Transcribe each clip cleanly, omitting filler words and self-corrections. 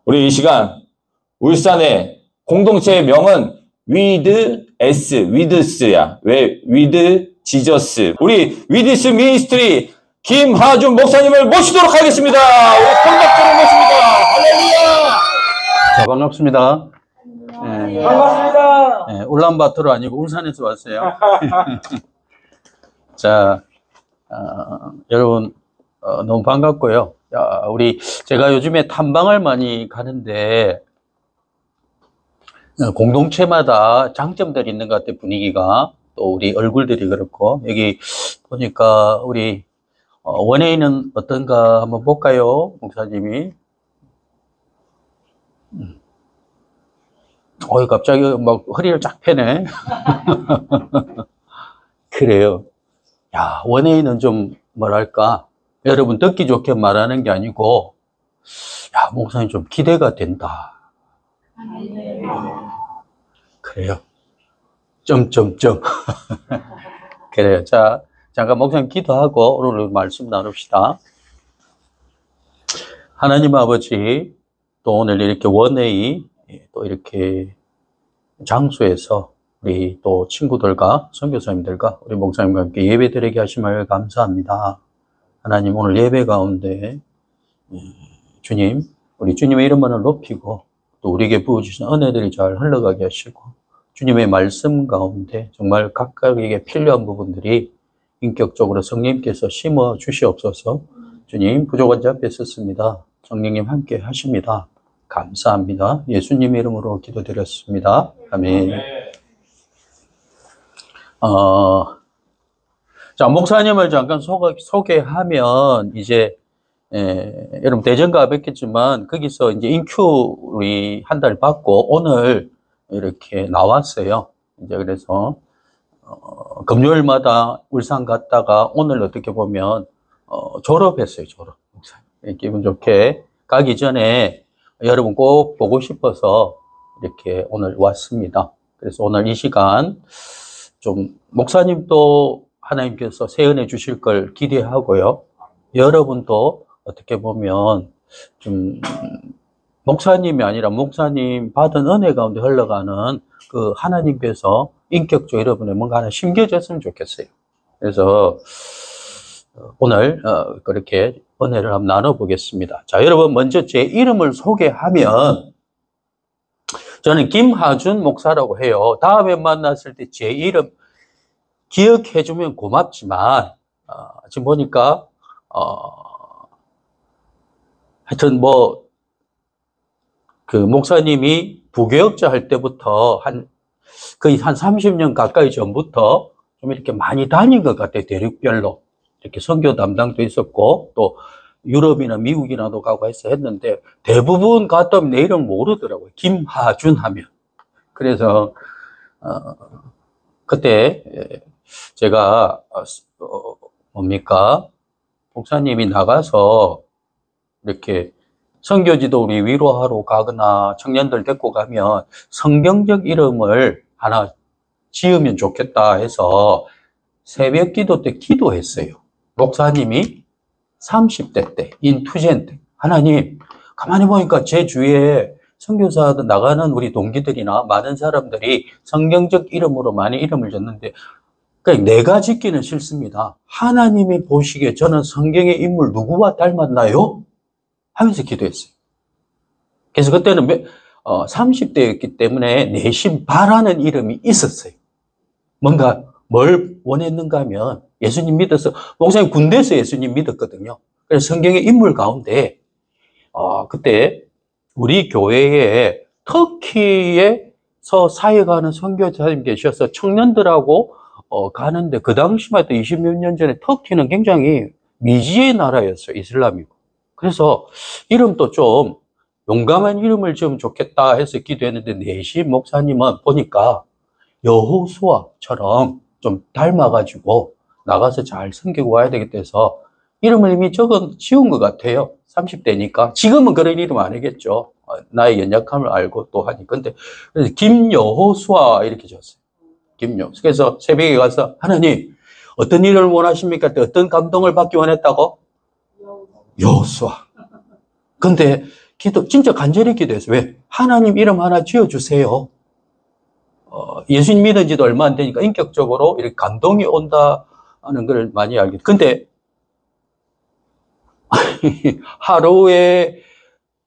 우리 이 시간 울산의 공동체의 명은 with S, withs야. 왜 with Jesus. 우리 with 미니스트리 김하준 목사님을 모시도록 하겠습니다. 우리 콘덕터를 모십니다. 할렐루야. 자, 반갑습니다. 네. 반갑습니다. 네, 울란바토르 아니고 울산에서 왔어요. 자, 여러분 너무 반갑고요. 제가 요즘에 탐방을 많이 가는데 공동체마다 장점들이 있는 것 같아요. 분위기가 또 우리 얼굴들이 그렇고 여기 보니까 우리 원회인은 어떤가 한번 볼까요, 목사님이? 갑자기 막 허리를 쫙 펴네. 그래요. 야, 원회인은 좀 뭐랄까, 여러분 듣기 좋게 말하는 게 아니고, 야, 목사님 좀 기대가 된다. 그래요. 점점점. 그래요. 자, 잠깐 목사님 기도하고 오늘 말씀 나눕시다. 하나님 아버지, 또 오늘 이렇게 원회의 또 이렇게 장소에서 우리 또 친구들과 선교사님들과 우리 목사님과 함께 예배 드리게 하심을 감사합니다. 하나님 오늘 예배 가운데 주님, 우리 주님의 이름만을 높이고 또 우리에게 부어주신 은혜들이 잘 흘러가게 하시고 주님의 말씀 가운데 정말 각각에게 필요한 부분들이 인격적으로 성령님께서 심어 주시옵소서. 주님, 부족한 자 앞에 섰습니다. 성령님 함께 하십니다. 감사합니다. 예수님의 이름으로 기도드렸습니다. 아멘. 자, 목사님을 잠깐 소개하면 이제 여러분 대전가 뵙겠지만 거기서 이제 인큐 우리 한 달 받고 오늘 이렇게 나왔어요. 이제 그래서 금요일마다 울산 갔다가 오늘 어떻게 보면 졸업했어요. 졸업. 기분 좋게 가기 전에 여러분 꼭 보고 싶어서 이렇게 오늘 왔습니다. 그래서 오늘 이 시간 좀 목사님도 하나님께서 새 은혜 주실 걸 기대하고요. 여러분도 어떻게 보면 좀 목사님이 아니라 목사님 받은 은혜 가운데 흘러가는 그 하나님께서 인격적으로 여러분의 뭔가 하나 심겨졌으면 좋겠어요. 그래서 오늘 그렇게 은혜를 한번 나눠보겠습니다. 자, 여러분 먼저 제 이름을 소개하면 저는 김하준 목사라고 해요. 다음에 만났을 때 제 이름 기억해주면 고맙지만 지금 보니까 하여튼 그 목사님이 부교역자 할 때부터 거의 한 30년 가까이 전부터 좀 이렇게 많이 다닌 것 같아요. 대륙별로 이렇게 선교 담당도 있었고 또 유럽이나 미국이나도 가고 해서 했는데 대부분 갔다 오면 내 이름 모르더라고요. 김하준 하면. 그래서 그때 제가 목사님이 나가서 이렇게 선교지도 우리 위로하러 가거나 청년들 데리고 가면 성경적 이름을 하나 지으면 좋겠다 해서 새벽 기도 때 기도했어요. 목사님이 30대 때, 인투젠 때, 하나님, 가만히 보니까 제 주위에 선교사들 나가는 우리 동기들이나 많은 사람들이 성경적 이름으로 많이 이름을 줬는데, 그러니까 내가 짓기는 싫습니다. 하나님이 보시기에 저는 성경의 인물 누구와 닮았나요? 하면서 기도했어요. 그래서 그때는 30대였기 때문에 내심 바라는 이름이 있었어요. 뭔가 뭘 원했는가 하면 예수님 믿어서, 목사님 군대에서 예수님 믿었거든요. 그래서 성경의 인물 가운데, 그때 우리 교회에 터키에서 사역하는 선교사님 계셔서 청년들하고 가는데 그 당시만 해도 20몇 년 전에 터키는 굉장히 미지의 나라였어요. 이슬람이고. 그래서 이름도 좀 용감한 이름을 지으면 좋겠다 해서 기도했는데 내심 목사님은 보니까 여호수아처럼 좀 닮아가지고 나가서 잘 섬기고 와야 되겠다 해서 이름을 이미 지운 것 같아요. 30대니까. 지금은 그런 이름 아니겠죠. 나의 연약함을 알고 또 하니. 근데 그래서 김여호수아 이렇게 지었어요. 김여호수아. 그래서 새벽에 가서 하나님 어떤 일을 원하십니까? 어떤 감동을 받기 원했다고? 여호수아. 근데 진짜 간절히 기도했어요. 왜? 하나님 이름 하나 지어주세요. 예수님 믿은 지도 얼마 안 되니까 인격적으로 이렇게 감동이 온다는 걸 많이 알게. 근데, 하루에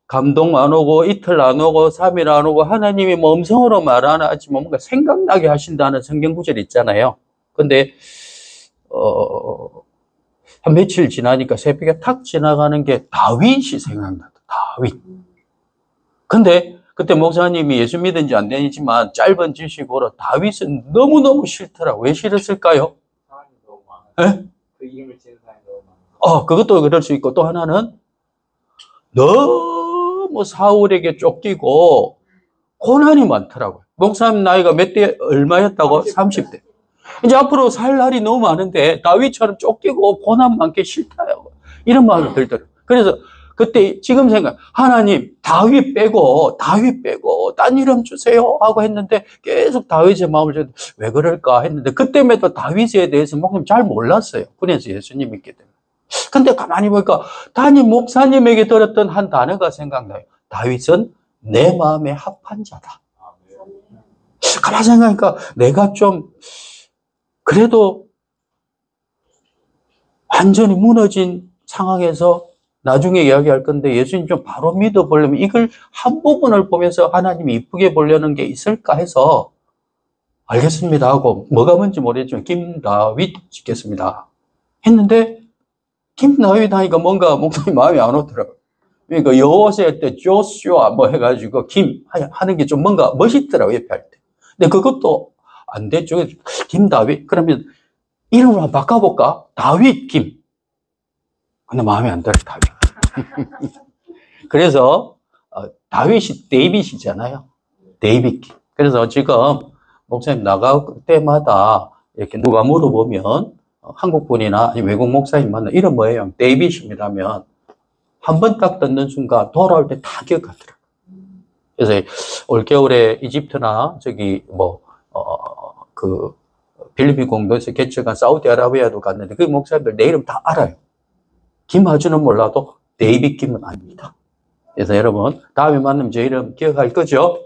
감동 안 오고, 이틀 안 오고, 3일 안 오고, 하나님이 뭐 음성으로 말 안 하지만 뭔가 생각나게 하신다는 성경 구절 있잖아요. 근데, 한 며칠 지나니까 새벽에 탁 지나가는 게 다윗이 생각나다. 다윗. 근데 그때 목사님이 예수 믿은 지 안 되지만 짧은 지식으로 다윗은 너무너무 싫더라고. 왜 싫었을까요? 사람이 너무 많아요. 예? 그 이름을 지은 사람이 너무 많아요. 그것도 그럴 수 있고 또 하나는 너무 사울에게 쫓기고 고난이 많더라고요. 목사님 나이가 몇 대 얼마였다고? 30대. 이제 앞으로 살 날이 너무 많은데 다윗처럼 쫓기고 고난 많게 싫다요. 이런 마음이 들더라고요. 그래서 그때 지금 생각, 하나님 다윗 빼고 딴 이름 주세요 하고 했는데 계속 다윗의 마음을 좀 왜 그럴까 했는데 그때마다 다윗에 대해서 목사님 잘 몰랐어요. 그래서 예수님 믿게 됩니다. 근데 가만히 보니까 담임 목사님에게 들었던 한 단어가 생각나요. 다윗은 내 마음에 합한 자다. 가만히 생각하니까 내가 좀 그래도 완전히 무너진 상황에서 나중에 이야기할 건데 예수님 좀 바로 믿어보려면 이걸 한 부분을 보면서 하나님이 이쁘게 보려는 게 있을까 해서 알겠습니다 하고 뭐가 뭔지 모르겠지만 김다윗 짓겠습니다 했는데 김다윗 하니까 뭔가 목사님 마음이 안 오더라고요. 그러니까 여호세 할 때 조슈아 뭐 해가지고 김 하는 게 좀 뭔가 멋있더라고요. 옆에 할 때. 근데 그것도 안 됐죠. 김다윗 그러면 이름을 한번 바꿔볼까? 다윗 김. 근데 마음에 안 들어요. 다윗. 그래서 다윗이 데이빗이잖아요. 데이빗 김. 그래서 지금 목사님 나갈 때마다 이렇게 누가 물어보면 한국 분이나 외국 목사님 만나 이름 뭐예요? 데이빗입니다 하면 한 번 딱 듣는 순간 돌아올 때 다 기억하더라고요. 그래서 올겨울에 이집트나 저기 그 필리핀 공도에서 개척한 사우디아라비아도 갔는데 그 목사님들 내 이름 다 알아요. 김하준은 몰라도 데이빗 김은 압니다. 그래서 여러분 다음에 만나면 제 이름 기억할 거죠?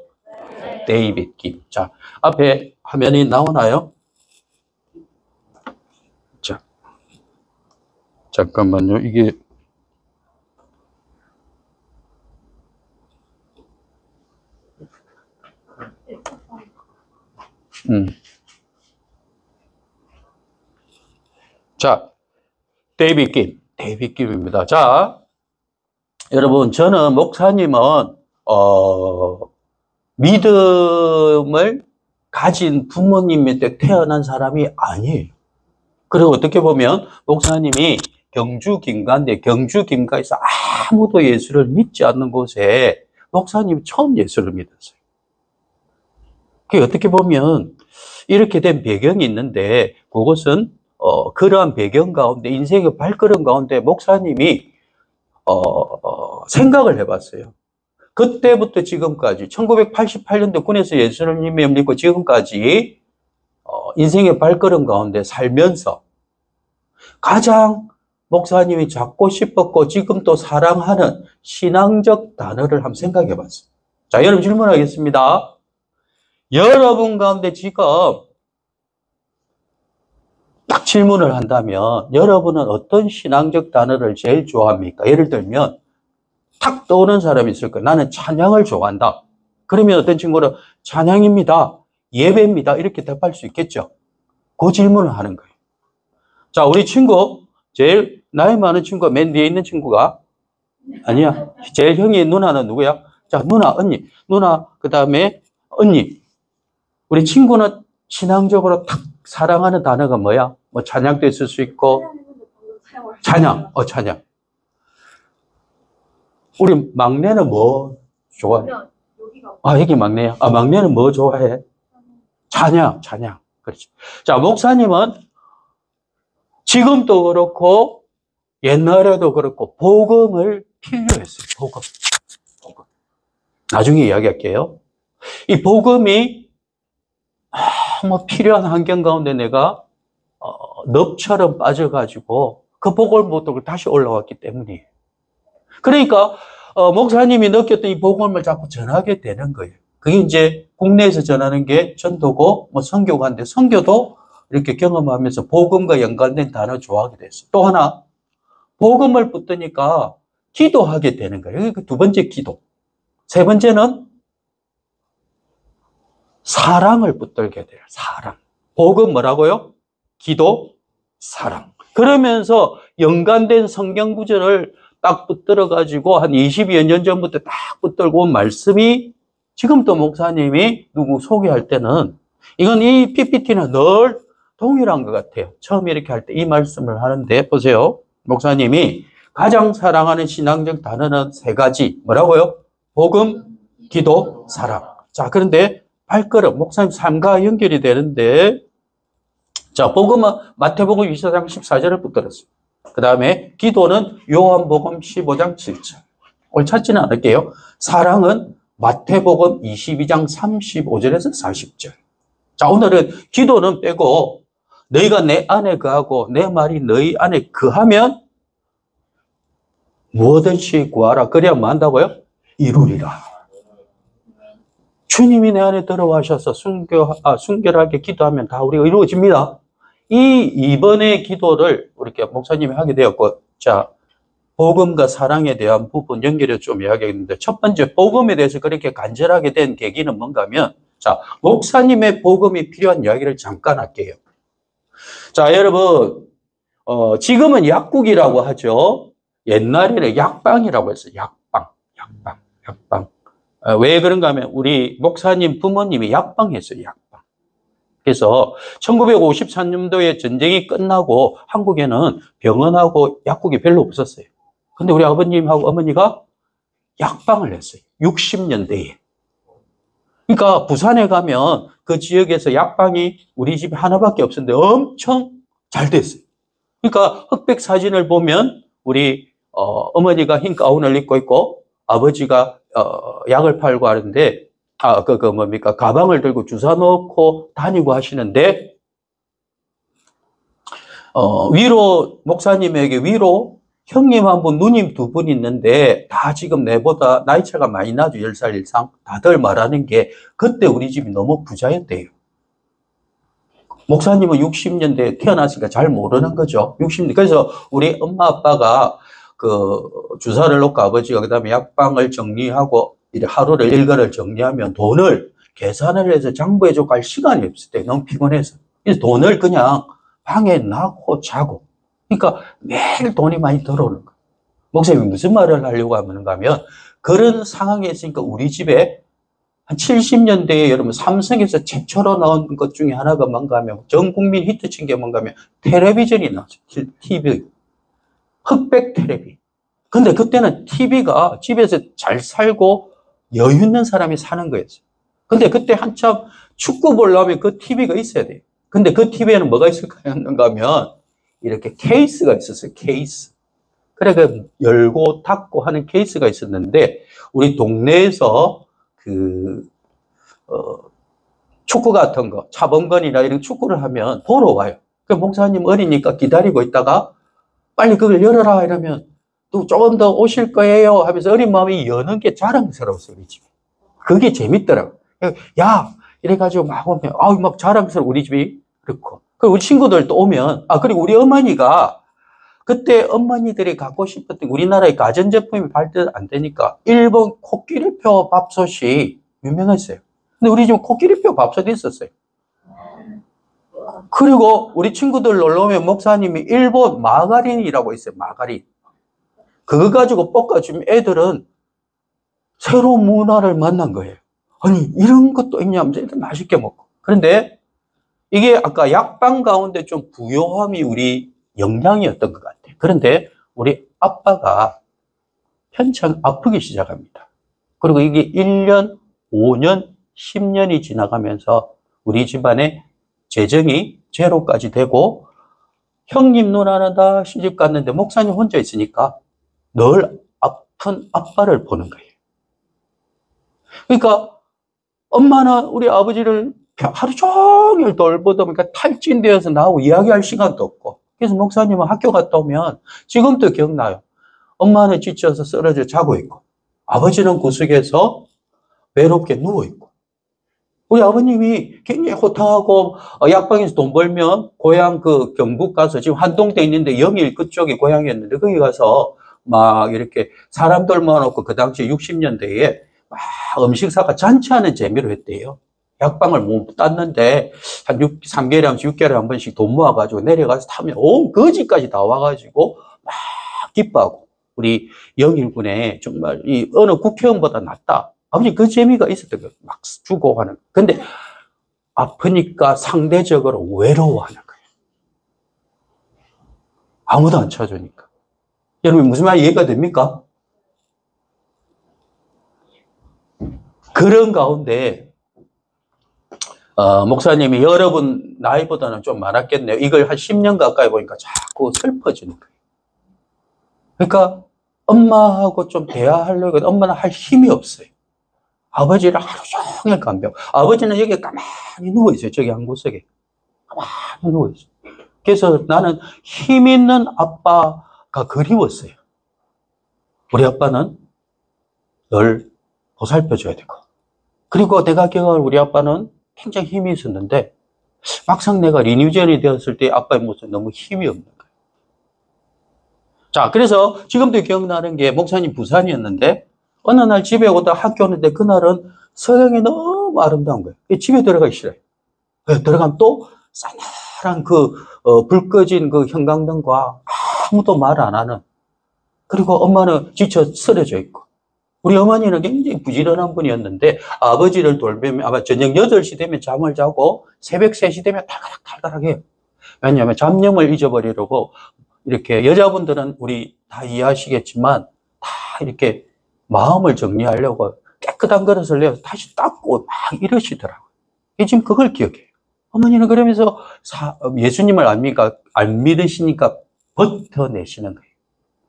네. 데이빗 김. 자, 앞에 화면이 나오나요? 자, 잠깐만요. 이게 자, 데이빗 김입니다. 자, 여러분, 저는 목사님은, 믿음을 가진 부모님한테 태어난 사람이 아니에요. 그리고 어떻게 보면, 목사님이 경주 김가에서 아무도 예수를 믿지 않는 곳에 목사님이 처음 예수를 믿었어요. 그게 어떻게 보면, 이렇게 된 배경이 있는데, 그것은 그러한 배경 가운데 인생의 발걸음 가운데 목사님이 생각을 해봤어요. 그때부터 지금까지 1988년도 군에서 예수를 믿고 지금까지 인생의 발걸음 가운데 살면서 가장 목사님이 잡고 싶었고 지금 또 사랑하는 신앙적 단어를 한번 생각해 봤어요. 자, 여러분 질문하겠습니다. 여러분 가운데 지금 딱 질문을 한다면 여러분은 어떤 신앙적 단어를 제일 좋아합니까? 예를 들면 탁 떠오르는 사람이 있을 거예요. 나는 찬양을 좋아한다. 그러면 어떤 친구는 찬양입니다. 예배입니다. 이렇게 답할 수 있겠죠. 그 질문을 하는 거예요. 자, 우리 친구 제일 나이 많은 친구가 맨 뒤에 있는 친구가 아니야. 제일 형이 누나는 누구야? 자, 누나, 언니. 누나, 그 다음에 언니. 우리 친구는 신앙적으로 탁 사랑하는 단어가 뭐야? 뭐 찬양도 있을 수 있고 찬양. 우리 막내는 뭐 좋아해? 여기 막내야. 막내는 뭐 좋아해? 찬양. 그렇죠. 자, 목사님은 지금도 그렇고 옛날에도 그렇고 복음을 필요했어요. 복음. 나중에 이야기할게요. 이 복음이 필요한 환경 가운데 내가 늪처럼 빠져가지고 그 복을 못 듣고 다시 올라왔기 때문이에요. 그러니까 목사님이 느꼈던 이 복음을 자꾸 전하게 되는 거예요. 그게 이제 국내에서 전하는 게 전도고, 뭐 선교가 한데, 선교도 이렇게 경험하면서 복음과 연관된 단어 좋아하게 됐어요. 또 하나, 복음을 붙드니까 기도하게 되는 거예요. 그 두 번째 기도. 세 번째는 사랑을 붙들게 돼요. 사랑. 복음 뭐라고요? 기도, 사랑. 그러면서 연관된 성경 구절을 딱 붙들어가지고 한 20여 년 전부터 딱 붙들고 온 말씀이 지금 또 목사님이 누구 소개할 때는 이건 이 PPT는 늘 동일한 것 같아요. 처음 이렇게 할 때 이 말씀을 하는데 보세요. 목사님이 가장 사랑하는 신앙적 단어는 세 가지. 뭐라고요? 복음, 기도, 사랑. 자, 그런데 발걸음, 목사님 삶과 연결이 되는데 자, 복음은 마태복음 24장 14절을 붙들었어요. 그 다음에 기도는 요한복음 15장 7절. 오늘 찾지는 않을게요. 사랑은 마태복음 22장 35절에서 40절. 자, 오늘은 기도는 빼고 너희가 내 안에 거하고 내 말이 너희 안에 거하면 무엇든지 구하라. 그래야 뭐 한다고요? 이루리라. 주님이 내 안에 들어와셔서 순결하게 기도하면 다 우리가 이루어집니다. 이번의 기도를 이렇게 목사님이 하게 되었고, 자, 복음과 사랑에 대한 부분 연결해 좀 이야기했는데, 첫 번째, 복음에 대해서 그렇게 간절하게 된 계기는 뭔가 하면, 자, 목사님의 복음이 필요한 이야기를 잠깐 할게요. 자, 여러분, 지금은 약국이라고 하죠. 옛날에는 약방이라고 했어요. 약방. 왜 그런가 하면, 우리 목사님 부모님이 약방 했어요, 약방. 그래서 1953년도에 전쟁이 끝나고 한국에는 병원하고 약국이 별로 없었어요. 근데 우리 아버님하고 어머니가 약방을 했어요. 60년대에. 그러니까 부산에 가면 그 지역에서 약방이 우리 집에 하나밖에 없었는데 엄청 잘 됐어요. 그러니까 흑백 사진을 보면 우리 어머니가 흰 가운을 입고 있고 아버지가 약을 팔고 하는데 가방을 들고 주사 넣고 다니고 하시는데, 목사님에게 위로, 형님 한 분, 누님 두 분 있는데, 다 지금 내보다 나이 차가 많이 나죠. 10살 이상. 다들 말하는 게, 그때 우리 집이 너무 부자였대요. 목사님은 60년대에 태어났으니까 잘 모르는 거죠. 60년대. 그래서 우리 엄마 아빠가 주사를 놓고 아버지가 그 다음에 약방을 정리하고, 하루를 일과를 정리하면 돈을 계산을 해서 장부해주고 갈 시간이 없을 때 너무 피곤해서. 그래서 돈을 그냥 방에 놔고 자고. 그러니까 매일 돈이 많이 들어오는 거예요. 목사님이 무슨 말을 하려고 하는가 하면 그런 상황에 있으니까 우리 집에 한 70년대에 여러분 삼성에서 최초로 나온 것 중에 하나가 뭔가 하면 전 국민 히트친 게 뭔가 하면 텔레비전이 나왔죠. TV. 흑백 텔레비. 근데 그때는 TV가 집에서 잘 살고 여유 있는 사람이 사는 거였어요. 근데 그때 한참 축구 보려면 그 TV가 있어야 돼요. 근데 그 TV에는 뭐가 있을까 하면 이렇게 케이스가 있었어요. 케이스. 그래, 열고 닫고 하는 케이스가 있었는데, 우리 동네에서 축구 같은 거, 차범근이나 이런 축구를 하면 보러 와요. 그 목사님 어리니까 기다리고 있다가 빨리 그걸 열어라 이러면 또 조금 더 오실 거예요 하면서 어린 마음이 여는 게 자랑스러웠어요, 우리 집이. 그게 재밌더라고요. 야! 이래가지고 막 오면, 막 자랑스러워, 우리 집이. 그렇고. 그리고 우리 친구들도 오면, 그리고 우리 어머니가 그때 어머니들이 갖고 싶었던 우리나라의 가전제품이 발달 안 되니까 일본 코끼리표 밥솥이 유명했어요. 근데 우리 집은 코끼리표 밥솥이 있었어요. 그리고 우리 친구들 놀러 오면 목사님이 일본 마가린이라고 있어요, 마가린. 그거 가지고 볶아주면 애들은 새로운 문화를 만난 거예요. 아니, 이런 것도 있냐면서 애들 맛있게 먹고. 그런데 이게 아까 약방 가운데 좀 부요함이 우리 영향이었던 것 같아요. 그런데 우리 아빠가 편찮 아프기 시작합니다. 그리고 이게 1년, 5년, 10년이 지나가면서 우리 집안의 재정이 제로까지 되고 형님 누나는 다 시집 갔는데 목사님 혼자 있으니까 늘 아픈 아빠를 보는 거예요. 그러니까 엄마는 우리 아버지를 하루 종일 돌보다 보니까 탈진되어서 나하고 이야기할 시간도 없고, 그래서 목사님은 학교 갔다 오면 지금도 기억나요. 엄마는 지쳐서 쓰러져 자고 있고 아버지는 구석에서 외롭게 누워있고, 우리 아버님이 굉장히 호탕하고 약방에서 돈 벌면 고향 그 경북 가서 지금 한동대 있는데 영일 그쪽이 고향이었는데 거기 가서 막 이렇게 사람들 모아놓고 그 당시 60년대에 막 음식사가 잔치하는 재미로 했대요. 약방을 못 땄는데 한 3개월에 한 번씩 6개월에 한 번씩 돈 모아가지고 내려가서 타면 온 거지까지 다 와가지고 막 기뻐하고, 우리 영일군에 정말 이 어느 국회의원보다 낫다. 아버지 그 재미가 있었던 거예요. 막 주고 하는. 근데 아프니까 상대적으로 외로워하는 거예요. 아무도 안 찾아주니까. 여러분 무슨 말이 이해가 됩니까? 그런 가운데 목사님이 여러분 나이보다는 좀 많았겠네요. 이걸 한 10년 가까이 보니까 자꾸 슬퍼지는 거예요. 그러니까 엄마하고 좀 대화하려고 해도 엄마는 할 힘이 없어요. 아버지를 하루 종일 간병. 아버지는 여기 가만히 누워있어요. 저기 한 구석에. 가만히 누워있어요. 그래서 나는 힘 있는 아빠가 그리웠어요. 우리 아빠는 늘 보살펴줘야 되고. 그리고 내가 기억할 우리 아빠는 굉장히 힘이 있었는데 막상 내가 리뉴전이 되었을 때 아빠의 모습은 너무 힘이 없는 거예요. 자, 그래서 지금도 기억나는 게 목사님 부산이었는데 어느 날 집에 오다 학교 오는데 그날은 서양이 너무 아름다운 거예요. 집에 들어가기 싫어요. 들어가면 또 싸늘한 불 꺼진 그 형광등과 아무도 말 안 하는, 그리고 엄마는 지쳐 쓰러져 있고, 우리 어머니는 굉장히 부지런한 분이었는데 아버지를 돌보면 아마 저녁 8시 되면 잠을 자고 새벽 3시 되면 탈가닥탈가닥 해요. 왜냐하면 잡념을 잊어버리려고, 이렇게 여자분들은 우리 다 이해하시겠지만 다 이렇게 마음을 정리하려고 깨끗한 그릇을 내서 다시 닦고 막 이러시더라고요. 지금 그걸 기억해요. 어머니는 그러면서 예수님을 안 믿으시니까 버텨내시는 거예요.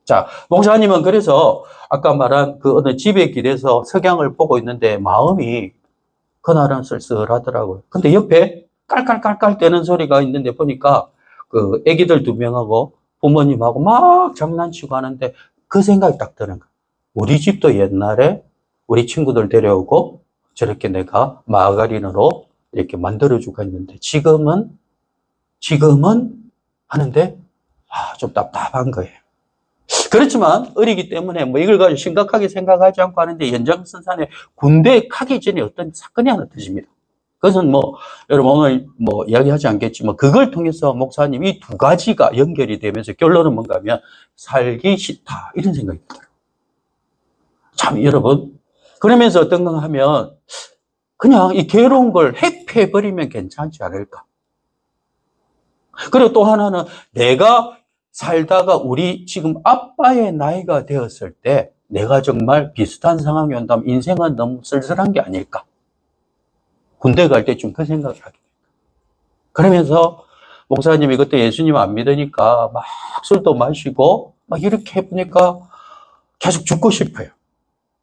자, 목사님은 그래서 아까 말한 그 어느 집의 길에서 석양을 보고 있는데 마음이 그날은 쓸쓸하더라고요. 근데 옆에 깔깔깔깔 대는 소리가 있는데 보니까 그 애기들 2명하고 부모님하고 막 장난치고 하는데 그 생각이 딱 드는 거예요. 우리 집도 옛날에 우리 친구들 데려오고 저렇게 내가 마가린으로 이렇게 만들어주고 했는데 지금은 하는데 좀 답답한 거예요. 그렇지만 어리기 때문에 뭐 이걸 가지고 심각하게 생각하지 않고 하는데 연장선상에 군대에 가기 전에 어떤 사건이 하나 터집니다. 그것은 뭐 여러분 오늘 뭐 이야기하지 않겠지만 그걸 통해서 목사님 이 2가지가 연결이 되면서 결론은 뭔가 하면 살기 싫다 이런 생각이 들어요. 참 여러분, 그러면서 어떤 거 하면 그냥 이 괴로운 걸 회피해버리면 괜찮지 않을까. 그리고 또 하나는 내가 살다가 우리 지금 아빠의 나이가 되었을 때 내가 정말 비슷한 상황이 온다면 인생은 너무 쓸쓸한 게 아닐까. 군대 갈 때쯤 그 생각을 하게 됩니다. 그러면서 목사님이 그때 예수님 안 믿으니까 막 술도 마시고 막 이렇게 해보니까 계속 죽고 싶어요.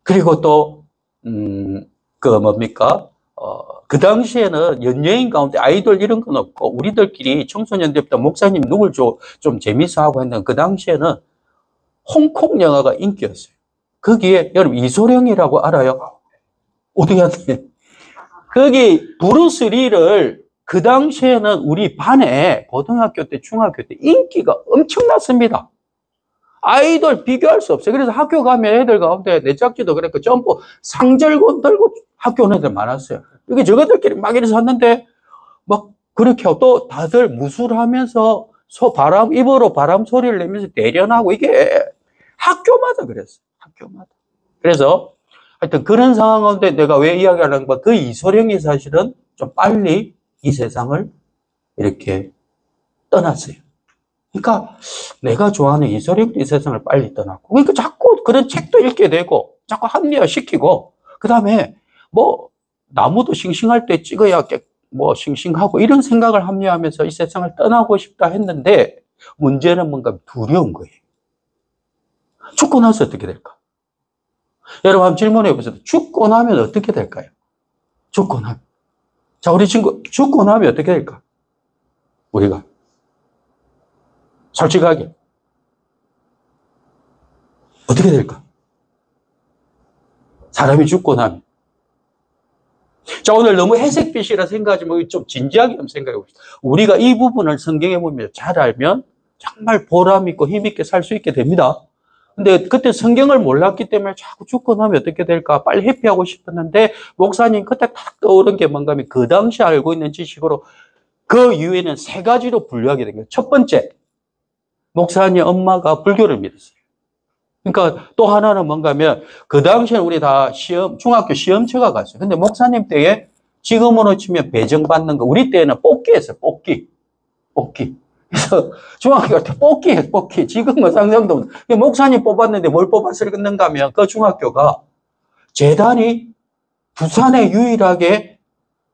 그리고 또, 그 당시에는 연예인 가운데 아이돌 이런 건 없고, 우리들끼리 청소년 때부터 목사님 누굴 좀 재밌어 하고 했는데, 그 당시에는 홍콩 영화가 인기였어요. 거기에, 여러분, 이소룡이라고 알아요? 어떻게 하세요? 거기 브루스 리를 그 당시에는 우리 반에 고등학교 때, 중학교 때 인기가 엄청났습니다. 아이돌 비교할 수 없어요. 그래서 학교 가면 애들 가운데 내 짝지도 그랬고 점프 상절곤 들고 학교 오는 애들 많았어요. 이게 저것들끼리 막 이래서 하는데 막 그렇게 하고 또 다들 무술하면서 입으로 바람 소리를 내면서 대련하고 이게 학교마다 그랬어요. 학교마다. 그래서 하여튼 그런 상황 가운데 내가 왜 이야기하는 거야? 그 이소룡이 사실은 좀 빨리 이 세상을 이렇게 떠났어요. 그러니까 내가 좋아하는 이소룡도 이 세상을 빨리 떠났고, 그러니까 자꾸 그런 책도 읽게 되고, 자꾸 합리화시키고, 그 다음에 뭐 나무도 싱싱할 때 찍어야 뭐 싱싱하고 이런 생각을 합리화하면서 이 세상을 떠나고 싶다 했는데 문제는 뭔가 두려운 거예요. 죽고 나서 어떻게 될까? 여러분 한번 질문해 보세요. 죽고 나면 어떻게 될까요? 죽고 나면. 자, 우리 친구 죽고 나면 어떻게 될까? 우리가. 솔직하게. 어떻게 될까? 사람이 죽고 나면. 자, 오늘 너무 해색빛이라 생각하지 말고 좀 진지하게 한번 생각해 봅시다. 우리가 이 부분을 성경에 보면 잘 알면 정말 보람 있고 힘 있게 살 수 있게 됩니다. 근데 그때 성경을 몰랐기 때문에 자꾸 죽고 나면 어떻게 될까 빨리 회피하고 싶었는데 목사님 그때 딱 떠오른 게 뭔가 하면 그 당시 알고 있는 지식으로 그 이후에는 세 가지로 분류하게 된 거예요. 첫 번째, 목사님 엄마가 불교를 믿었어요. 그러니까 또 하나는 뭔가 하면 그 당시에는 우리 다 중학교 시험체가 갔어요. 근데 목사님 때에 지금으로 치면 배정받는 거, 우리 때는 뽑기였어요. 뽑기. 그래서 중학교 갈 때 뽑기. 지금은 상상도 못. 목사님 뽑았는데 뭘 뽑았을까 하면 그 중학교가 재단이 부산에 유일하게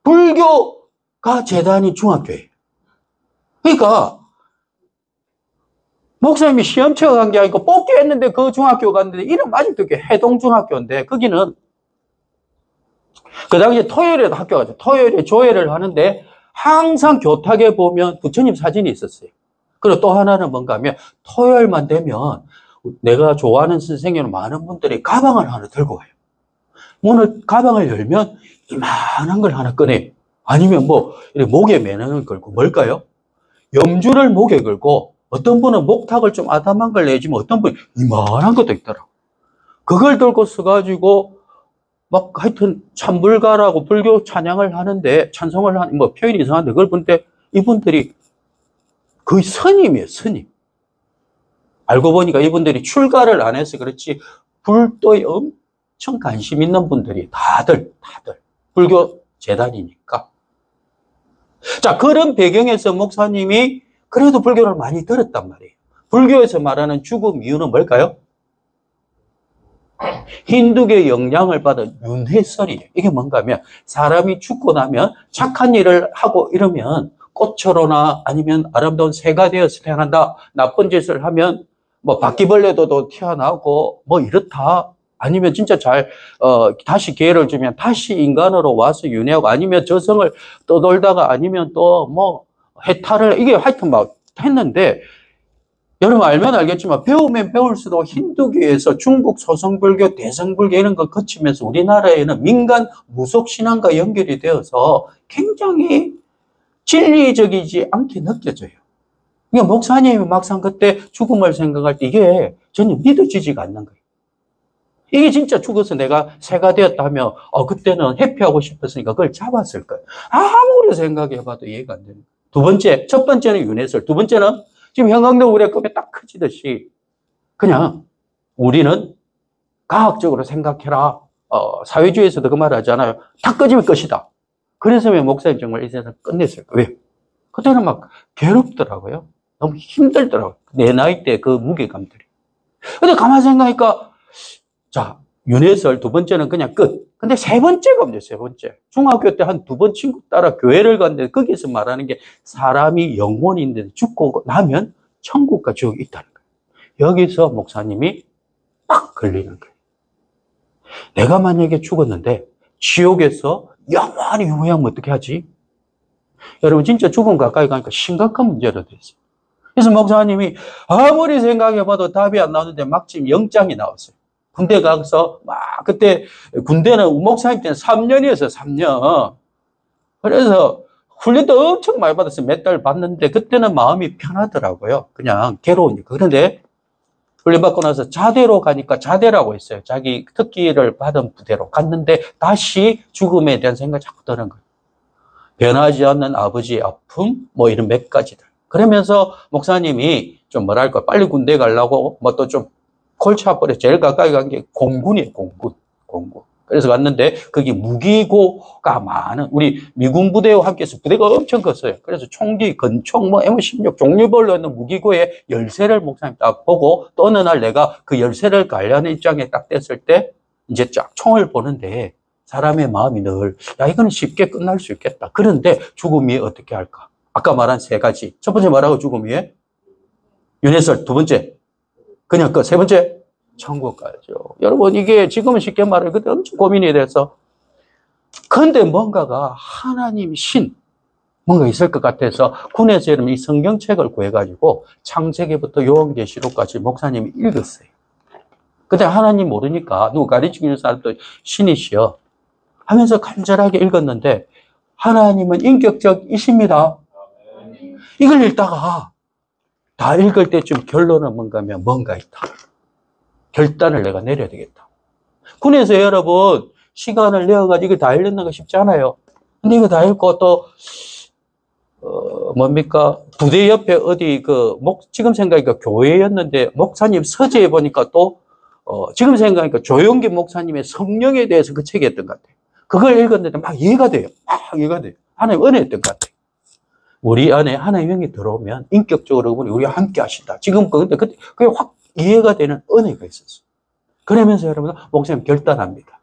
불교가 재단인 중학교예요. 그러니까 목사님이 시험체가 간 게 아니고 뽑기 했는데 그 중학교 갔는데 이름 아직도 해동중학교인데 거기는 그 당시에 토요일에도 학교 가죠. 토요일에 조회를 하는데 항상 교탁에 보면 부처님 사진이 있었어요. 그리고 또 하나는 뭔가 하면 토요일만 되면 내가 좋아하는 선생님은 많은 분들이 가방을 하나 들고 와요. 오늘 가방을 열면 이만한 걸 하나 꺼내요. 아니면 뭐 목에 매는 걸 걸고 뭘까요? 염주를 목에 걸고 어떤 분은 목탁을 좀 아담한 걸 내주면 어떤 분은 이만한 것도 있더라고. 그걸 들고 써가지고 막 하여튼 참불가라고 불교 찬양을 하는데 찬송을 하는 뭐 표현이 이상한데 그걸 볼 때 이분들이 거의 스님이에요, 스님. 알고 보니까 이분들이 출가를 안 해서 그렇지 불도에 엄청 관심 있는 분들이 다들 불교 재단이니까. 자, 그런 배경에서 목사님이 그래도 불교를 많이 들었단 말이에요. 불교에서 말하는 죽음 이유는 뭘까요? 힌두교의 영향을 받은 윤회설이에요. 이게 뭔가 하면 사람이 죽고 나면 착한 일을 하고 이러면 꽃처로나 아니면 아름다운 새가 되어서 태어난다. 나쁜 짓을 하면 뭐 바퀴벌레도 태어나고 뭐 이렇다. 아니면 진짜 다시 기회를 주면 다시 인간으로 와서 윤회하고 아니면 저승을 떠돌다가 아니면 또 뭐 해탈을 이게 하여튼 막 했는데 여러분 알면 알겠지만 배우면 배울수록 힌두교에서 중국 소성불교, 대성불교 이런 거 거치면서 우리나라에는 민간 무속신앙과 연결이 되어서 굉장히 진리적이지 않게 느껴져요. 그러니까 목사님이 막상 그때 죽음을 생각할 때 이게 전혀 믿어지지가 않는 거예요. 이게 진짜 죽어서 내가 새가 되었다면 그때는 회피하고 싶었으니까 그걸 잡았을 거예요. 아무리 생각해봐도 이해가 안 되는 거예요. 첫 번째는 윤회설, 두 번째는 지금 형광등 우리의 꿈에 딱 커지듯이 그냥 우리는 과학적으로 생각해라. 사회주의에서도 그 말 하잖아요. 다 꺼지면 끝이다. 그래서 왜 목사님 정말 이 세상 끝냈을까? 왜? 그때는 막 괴롭더라고요. 너무 힘들더라고요. 내 나이 때 그 무게감들이. 근데 가만히 생각하니까 자, 윤회설 두 번째는 그냥 끝. 근데 세 번째가 문제예요, 세 번째. 중학교 때 한 두 번 친구 따라 교회를 갔는데 거기서 말하는 게 사람이 영혼이 있는데 죽고 나면 천국과 지옥이 있다는 거예요. 여기서 목사님이 딱 걸리는 거예요. 내가 만약에 죽었는데 지옥에서 영원히 후회하면 어떻게 하지? 여러분 진짜 죽음 가까이 가니까 심각한 문제가 됐어요. 그래서 목사님이 아무리 생각해봐도 답이 안 나오는데 마침 영장이 나왔어요. 군대 가서 막 그때 군대는 목사님 때는 3년이었어요. 3년. 그래서 훈련도 엄청 많이 받았어요. 몇 달 받는데 그때는 마음이 편하더라고요. 그냥 괴로우니까. 그런데 훈련 받고 나서 자대로 가니까 자대라고 했어요. 자기 특기를 받은 부대로 갔는데 다시 죽음에 대한 생각이 자꾸 드는 거예요. 변하지 않는 아버지의 아픔 뭐 이런 몇 가지들. 그러면서 목사님이 좀 뭐랄까 빨리 군대 가려고 뭐 또 좀 골치 아파서 제일 가까이 간 게 공군이에요. 공군. 그래서 갔는데 거기 무기고가 많은 우리 미군 부대와 함께해서 부대가 엄청 컸어요. 그래서 총기, 건총, 뭐 M16 종류별로 있는 무기고의 열쇠를 목사님 딱 보고 또 어느 날 내가 그 열쇠를 관리하는 입장에 딱 됐을 때 이제 쫙 총을 보는데 사람의 마음이 늘 야 이거는 쉽게 끝날 수 있겠다. 그런데 죽음이 어떻게 할까? 아까 말한 세 가지. 첫 번째 말하고 죽음이 윤회설, 두 번째 그냥 세 번째 천국 가죠. 여러분 이게 지금은 쉽게 말해요. 그때 엄청 고민이 돼서 그런데 뭔가가 하나님 신 뭔가 있을 것 같아서 군에서 여러분 이 성경책을 구해가지고 창세기부터 요한계시록까지 목사님이 읽었어요. 근데 하나님 모르니까 누구 가르치는 사람도 신이시여 하면서 간절하게 읽었는데 하나님은 인격적이십니다. 이걸 읽다가 다 읽을 때쯤 결론은 뭔가 하면 뭔가 있다. 결단을 내가 내려야 되겠다. 군에서 여러분 시간을 내어가지고 이거 다 읽는 거 쉽지 않아요. 근데 이거 다 읽고 또 뭡니까? 부대 옆에 어디 지금 생각하니까 교회였는데 목사님 서재에 보니까 또 지금 생각하니까 조용기 목사님의 성령에 대해서 그 책이 했던 것 같아요. 그걸 읽었는데 막 이해가 돼요. 막 이해가 돼요. 하나님 은혜였던 것 같아요. 우리 안에 하나님의 영이 들어오면 인격적으로 우리와 함께 하신다. 지금 근데 그게 확 이해가 되는 은혜가 있었어요. 그러면서 여러분, 목사님 결단합니다.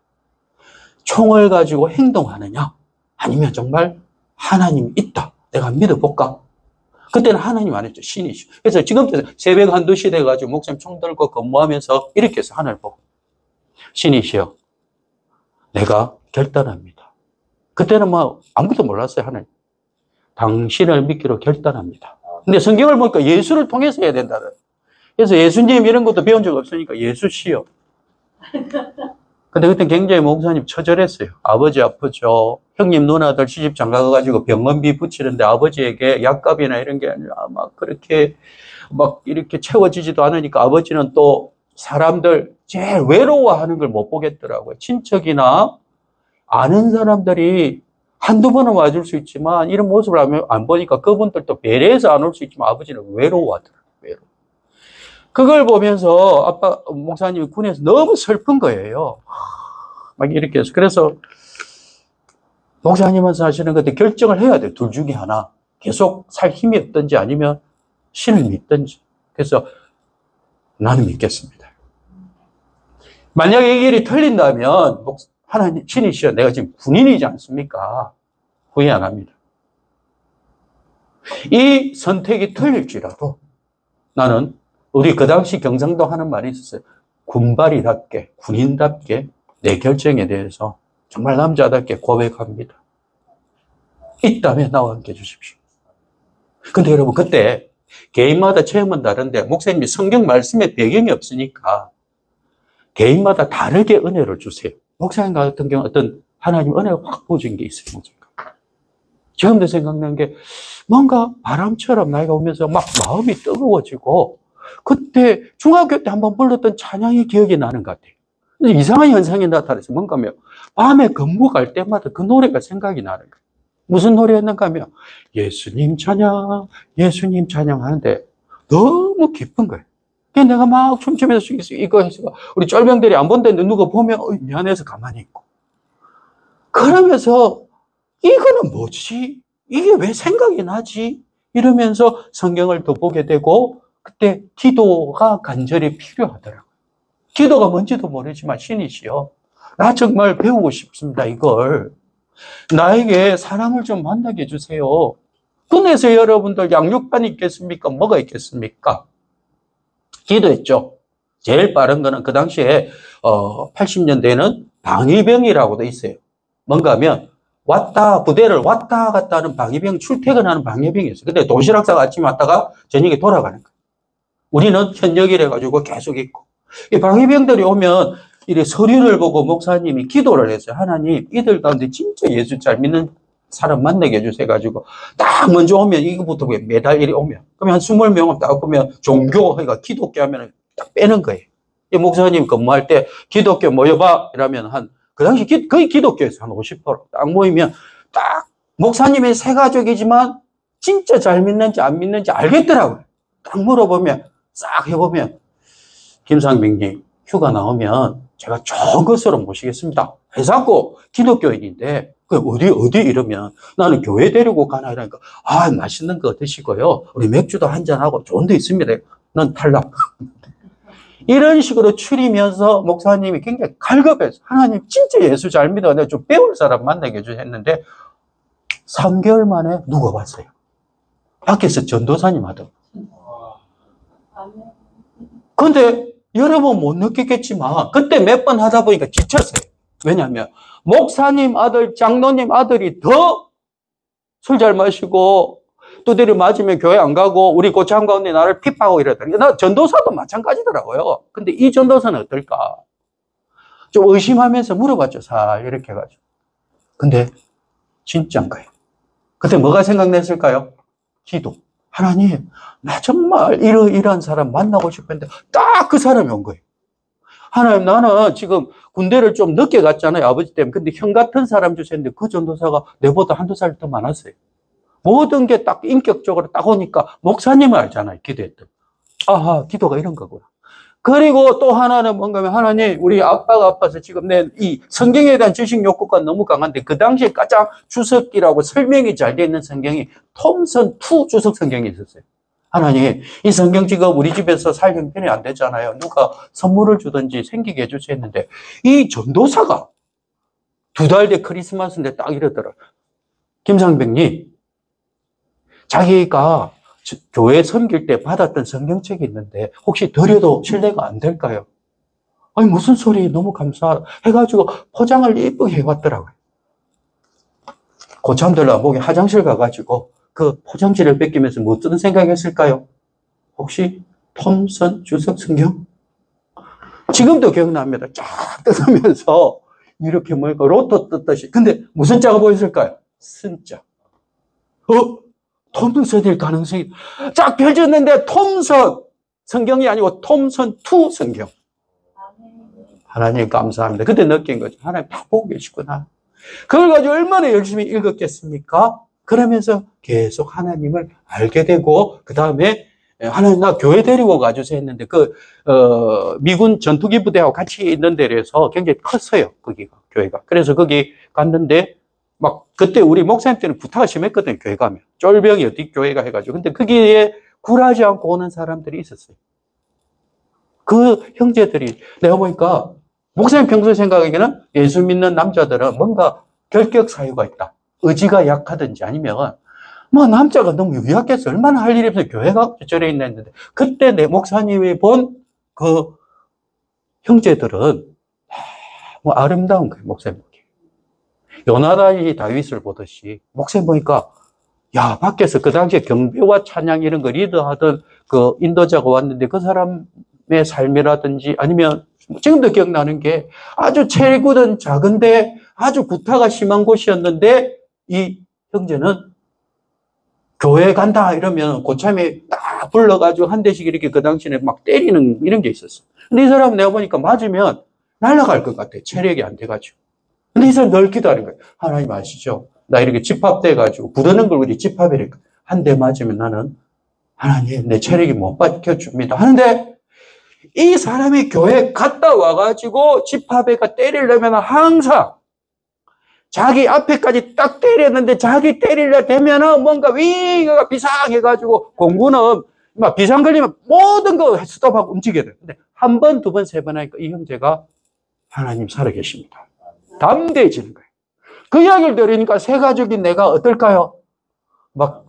총을 가지고 행동하느냐? 아니면 정말 하나님이 있다. 내가 믿어볼까? 그때는 하나님 안 했죠. 신이죠. 그래서 지금부터 새벽 1-2시 돼가지고 목사님 총 들고 근무하면서 이렇게 해서 하나님을 보고 신이시여 내가 결단합니다. 그때는 뭐 아무것도 몰랐어요. 하나님. 당신을 믿기로 결단합니다. 근데 성경을 보니까 예수를 통해서 해야 된다는. 그래서 예수님 이런 것도 배운 적 없으니까 예수시여. 근데 그때 굉장히 목사님 처절했어요. 아버지 아프죠. 형님 누나들 시집장 가가지고 병원비 붙이는데 아버지에게 약값이나 이런 게 아니라 막 그렇게 막 이렇게 채워지지도 않으니까 아버지는 또 사람들 제일 외로워하는 걸 못 보겠더라고요. 친척이나 아는 사람들이 한두 번은 와줄 수 있지만 이런 모습을 안 보니까 그분들도 배려해서 안 올 수 있지만 아버지는 외로워하더라고요. 외로워. 그걸 보면서 아빠 목사님이 군에서 너무 슬픈 거예요. 막 이렇게 해서. 그래서 목사님은 사실은 그때 결정을 해야 돼요. 둘 중에 하나. 계속 살 힘이 없든지 아니면 신을 믿든지. 그래서 나는 믿겠습니다. 만약에 이 길이 틀린다면 하나님 신이시여 내가 지금 군인이지 않습니까? 후회 안 합니다. 이 선택이 틀릴지라도 나는 우리 그 당시 경상도 하는 말이 있었어요. 군발이답게, 군인답게 내 결정에 대해서 정말 남자답게 고백합니다. 있다면 나와 함께 해주십시오. 근데 여러분, 그때 개인마다 체험은 다른데, 목사님이 성경 말씀에 배경이 없으니까 개인마다 다르게 은혜를 주세요. 목사님 같은 경우는 어떤 하나님 은혜가 확 보여준 게 있어요. 처음부터 생각난 게 뭔가 바람처럼 나이가 오면서 막 마음이 뜨거워지고 그때 중학교 때 한번 불렀던 찬양이 기억이 나는 것 같아요. 근데 이상한 현상이 나타나서 뭔가 하면 밤에 근무 갈 때마다 그 노래가 생각이 나는 거예요. 무슨 노래였는가 하면 예수님 찬양, 예수님 찬양 하는데 너무 기쁜 거예요. 그래서 내가 막 춤추면서 이거 해서 우리 쫄병들이 안 본데 누가 보면 미안해서 가만히 있고 그러면서 이거는 뭐지? 이게 왜 생각이 나지? 이러면서 성경을 더 보게 되고 그때 기도가 간절히 필요하더라고요. 기도가 뭔지도 모르지만 신이시여 나 정말 배우고 싶습니다. 이걸 나에게 사람을 좀 만나게 해주세요. 군에서 여러분들 양육반이 있겠습니까? 뭐가 있겠습니까? 기도했죠. 제일 빠른 거는 그 당시에 80년대에는 방위병이라고도 있어요. 뭔가 하면 부대를 왔다 갔다 하는 방위병, 출퇴근하는 방위병이었어요. 근데 도시락 싸고 아침에 왔다가 저녁에 돌아가는 거예요. 우리는 현역이라 가지고 계속 있고. 이 방위병들이 오면 이래 서류를 보고 목사님이 기도를 했어요. 하나님, 이들 가운데 진짜 예수 잘 믿는 사람 만나게 해주세요. 가지고 딱 먼저 오면 이거부터 매달 일이 오면 그러면 한 20명 딱 보면 종교, 그러니까 기독교 하면 딱 빼는 거예요. 이 목사님 근무할 때 기독교 모여봐 이러면 그 당시 거의 기독교에서 한 50%딱 모이면 딱 목사님의 새 가족이지만 진짜 잘 믿는지 안 믿는지 알겠더라고요. 딱 물어보면 싹 해보면 김상민님 휴가 나오면 제가 좋은 것으로 모시겠습니다. 해서고 기독교인인데 그 어디 이러면 나는 교회 데리고 가나 이러니까 맛있는 거 드시고요. 우리 맥주도 한잔하고 좋은 데 있습니다. 넌 탈락. 이런 식으로 추리면서 목사님이 굉장히 갈급해서 하나님 진짜 예수 잘 믿어. 내가 좀 배울 사람 만나게 해주세요 했는데 3개월 만에 누가 왔어요? 밖에서 전도사님 하더라고요. 근데 여러분 못 느끼겠지만 그때 몇 번 하다 보니까 지쳤어요. 왜냐하면 목사님 아들, 장로님 아들이 더 술 잘 마시고 두드려 맞으면 교회 안 가고 우리 고참 가운데 나를 핍하고 이러더니 나 전도사도 마찬가지더라고요. 근데 이 전도사는 어떨까? 좀 의심하면서 물어봤죠. 이렇게 해가지고. 근데 진짜인 거예요. 그때 뭐가 생각났을까요? 기도. 하나님, 나 정말 이러한 사람 만나고 싶었는데 딱 그 사람이 온 거예요. 하나님, 나는 지금 군대를 좀 늦게 갔잖아요. 아버지 때문에. 근데 형 같은 사람 주셨는데 그 전도사가 내보다 한두 살 더 많았어요. 모든 게 딱 인격적으로 딱 오니까 목사님을 알잖아요. 기도했던. 아하, 기도가 이런 거구나. 그리고 또 하나는 뭔가면 하나님, 우리 아빠가 아파서 지금 내 이 성경에 대한 지식 욕구가 너무 강한데 그 당시에 가장 주석기라고 설명이 잘 되어 있는 성경이 톰슨 2 주석 성경이 있었어요. 하나님, 이 성경 지금 우리 집에서 살 형편이 안 되잖아요. 누가 선물을 주든지 생기게 해주셔야 했는데 이 전도사가 2달 뒤 크리스마스인데 딱 이러더라고요. 김상백님, 자기가 교회 섬길 때 받았던 성경책이 있는데 혹시 드려도 신뢰가 안 될까요? 아니 무슨 소리, 너무 감사하다 해가지고 포장을 예쁘게 해왔더라고요. 고참들 나보고 화장실 가가지고 그 포장지를 뺏기면서 뭐 어떤 생각했을까요? 혹시 톰슨 주석 성경? 지금도 기억납니다. 쫙 뜯으면서 이렇게 뭐랄까 로또 뜯듯이. 근데 무슨 자가 보였을까요? 쓴자. 톰슨일 가능성이 쫙 펼쳤는데 톰슨 성경이 아니고 톰슨 2 성경. 하나님 감사합니다. 그때 느낀 거죠. 하나님 다 보고 계시구나. 그걸 가지고 얼마나 열심히 읽었겠습니까? 그러면서 계속 하나님을 알게 되고 그 다음에 하나님 나 교회 데리고 가주세요 했는데 미군 전투기 부대하고 같이 있는 데라서 굉장히 컸어요. 거기가 교회가. 그래서 거기 갔는데 막 그때 우리 목사님 때는 구타가 심했거든요. 교회 가면 쫄병이 어디 교회가 해가지고. 근데 거기에 굴하지 않고 오는 사람들이 있었어요. 그 형제들이 내가 보니까 목사님 평소에 생각하기에는 예수 믿는 남자들은 뭔가 결격 사유가 있다. 의지가 약하든지 아니면 뭐 남자가 너무 유약해서 얼마나 할 일이 없어서 교회가 절에 있나 했는데 그때 내 목사님이 본 그 형제들은 뭐 아름다운 거예요. 목사님 보기. 요나단이 다윗을 보듯이 목사님 보니까 야 밖에서 그 당시에 경배와 찬양 이런 거 리더하던 그 인도자가 왔는데 그 사람의 삶이라든지 아니면 지금도 기억나는 게 아주 체구는 작은데 아주 구타가 심한 곳이었는데 이 형제는 교회 간다 이러면 고참이 딱 불러가지고 한 대씩 이렇게 그 당시에 막 때리는 이런 게 있었어. 근데 이 사람 내가 보니까 맞으면 날아갈 것 같아. 체력이 안 돼가지고. 근데 이 사람 늘 기도하는 거예요. 하나님 아시죠? 나 이렇게 집합돼가지고 부르는 걸 우리 집합이래. 한 대 맞으면 나는 하나님 내 체력이 못 받쳐줍니다. 하는데 이 사람이 교회 갔다 와가지고 집합회가 때리려면 항상 자기 앞에까지 딱 때렸는데 자기 때리려 되면은 뭔가 위가 비상해가지고 공군은 막 비상 걸리면 모든 거 스톱하고 움직여야 돼. 근데 한 번, 두 번, 세 번 하니까 이 형제가 하나님 살아계십니다. 담대해지는 거예요. 그 이야기를 들으니까 새 가족인 내가 어떨까요? 막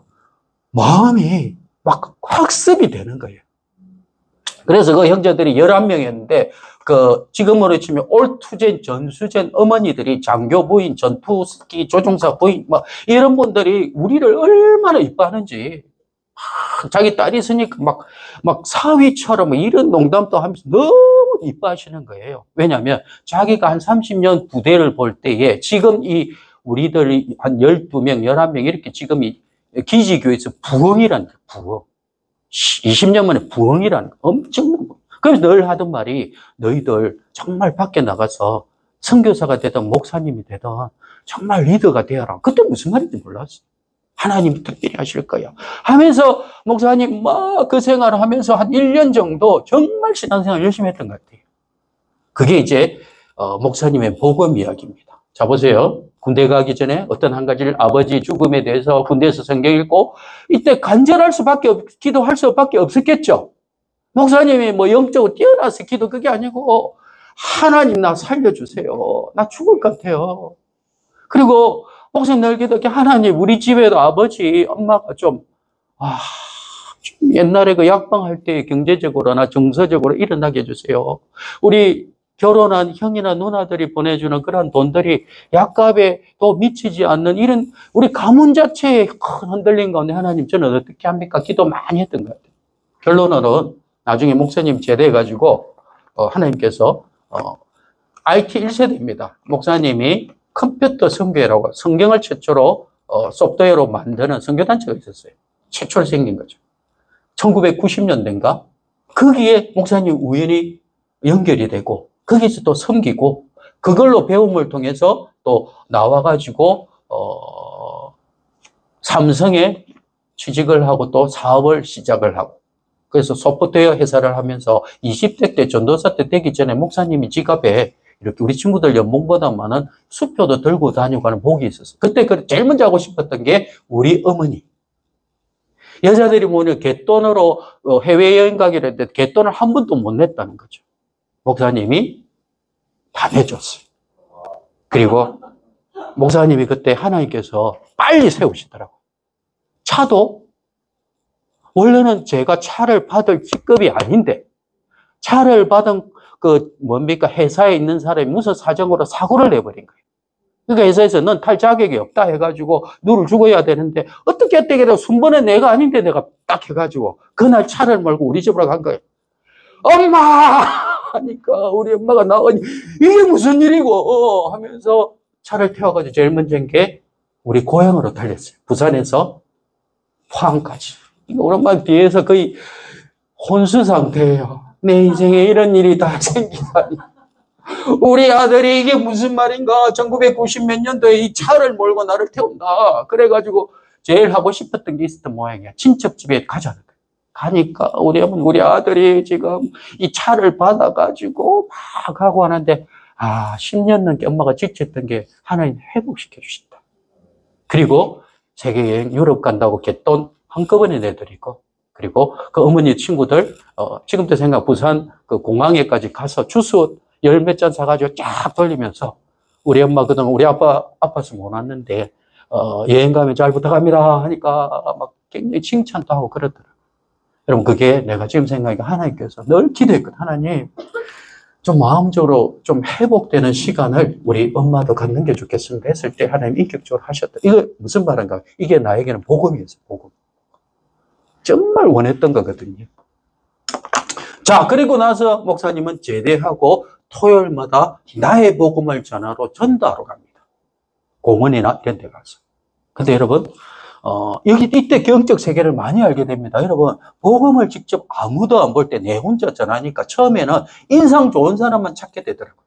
마음이 막 학습이 되는 거예요. 그래서 그 형제들이 11명이었는데 지금으로 치면 올투젠, 전수젠 어머니들이 장교 부인, 전투기 조종사 부인 뭐 이런 분들이 우리를 얼마나 이뻐하는지 자기 딸이 있으니까 막 사위처럼 이런 농담도 하면서 너무 이뻐하시는 거예요. 왜냐하면 자기가 한 30년 부대를 볼 때에 지금 이 우리들이 한 12명, 11명 이렇게 지금 이 기지교에서 부흥이라는 거예요. 부흥. 20년 만에 부흥이라는 거. 엄청난 거. 그래서 늘 하던 말이 너희들 정말 밖에 나가서 선교사가 되든 목사님이 되든 정말 리더가 되어라. 그때 무슨 말인지 몰랐어. 하나님이 특별히 하실 거야. 하면서 목사님 막 그 생활을 하면서 한 1년 정도 정말 신앙생활 열심히 했던 것 같아요. 그게 이제 목사님의 복음 이야기입니다. 자 보세요. 군대 가기 전에 어떤 한 가지를 아버지 죽음에 대해서 군대에서 성경 읽고 이때 간절할 수밖에 기도할 수밖에 없었겠죠. 목사님이 뭐 영적으로 뛰어나서 기도 그게 아니고 하나님 나 살려주세요. 나 죽을 것 같아요. 그리고 목사님 늘 기도하게 하나님 우리 집에도 아버지 엄마가 좀 옛날에 그 약방할 때 경제적으로나 정서적으로 일어나게 해주세요. 우리 결혼한 형이나 누나들이 보내주는 그런 돈들이 약값에 또 미치지 않는 이런 우리 가문 자체에 큰 흔들림 가운데 하나님 저는 어떻게 합니까? 기도 많이 했던 것 같아요. 결론으로는 나중에 목사님 제대해가지고 하나님께서 IT 1세대입니다. 목사님이 컴퓨터 선교회라고 성경을 최초로 소프트웨어로 만드는 선교단체가 있었어요. 최초로 생긴 거죠. 1990년대인가? 거기에 목사님 우연히 연결이 되고 거기서 또 섬기고 그걸로 배움을 통해서 또 나와가지고 삼성에 취직을 하고 또 사업을 시작을 하고 그래서 소프트웨어 회사를 하면서 20대 때 전도사 때 되기 전에 목사님이 지갑에 이렇게 우리 친구들 연봉보다 많은 수표도 들고 다니고 하는 복이 있었어요. 그때 제일 먼저 하고 싶었던 게 우리 어머니. 여자들이 뭐냐, 갯돈으로 해외여행 가기로 했는데 갯돈을 한 번도 못 냈다는 거죠. 목사님이 다 내줬어요. 그리고 목사님이 그때 하나님께서 빨리 세우시더라고요. 차도 원래는 제가 차를 받을 직급이 아닌데 차를 받은 회사에 있는 사람이 무슨 사정으로 사고를 내버린 거예요. 그러니까 회사에서 넌 탈 자격이 없다 해가지고 너를 죽어야 되는데 어떻게 했다고 순번에 내가 아닌데 내가 딱 해가지고 그날 차를 몰고 우리 집으로 간 거예요. 엄마! 하니까 우리 엄마가 나오니 이게 무슨 일이고 하면서 차를 태워가지고 제일 먼저 한 게 우리 고향으로 달렸어요. 부산에서 포항까지. 우리 엄마 뒤에서 거의 혼수 상태예요. 내 인생에 이런 일이 다 생기다니. 우리 아들이 이게 무슨 말인가? 1990 몇 년도에 이 차를 몰고 나를 태운다. 그래가지고 제일 하고 싶었던 게 있었던 모양이야. 친척집에 가자는 거야. 가니까 우리 아들이 지금 이 차를 받아가지고 막 하고 하는데 10년 넘게 엄마가 지쳤던 게 하나님 회복시켜 주신다. 그리고 세계여행 유럽 간다고 갯돈 한꺼번에 내드리고 그리고 그 어머니 친구들 지금도 생각 부산 그 공항에까지 가서 주스 열 몇 잔 사가지고 쫙 돌리면서 우리 엄마 그동안 우리 아빠 아파서 못 왔는데 여행 가면 잘 부탁합니다 하니까 막 굉장히 칭찬도 하고 그러더라고요. 여러분 그게 내가 지금 생각하니까 하나님께서 늘 기도했거든. 하나님 좀 마음적으로 좀 회복되는 시간을 우리 엄마도 갖는 게 좋겠습니다 했을 때 하나님 인격적으로 하셨다. 이거 무슨 말인가? 이게 나에게는 복음이었어요. 복음. 정말 원했던 거거든요. 자, 그리고 나서 목사님은 제대하고 토요일마다 나의 복음을 전하러 전도하러 갑니다. 공원이나 이런 데 가서. 근데 여러분, 이때 경적 세계를 많이 알게 됩니다. 여러분, 복음을 직접 아무도 안 볼 때 내 혼자 전하니까 처음에는 인상 좋은 사람만 찾게 되더라고요.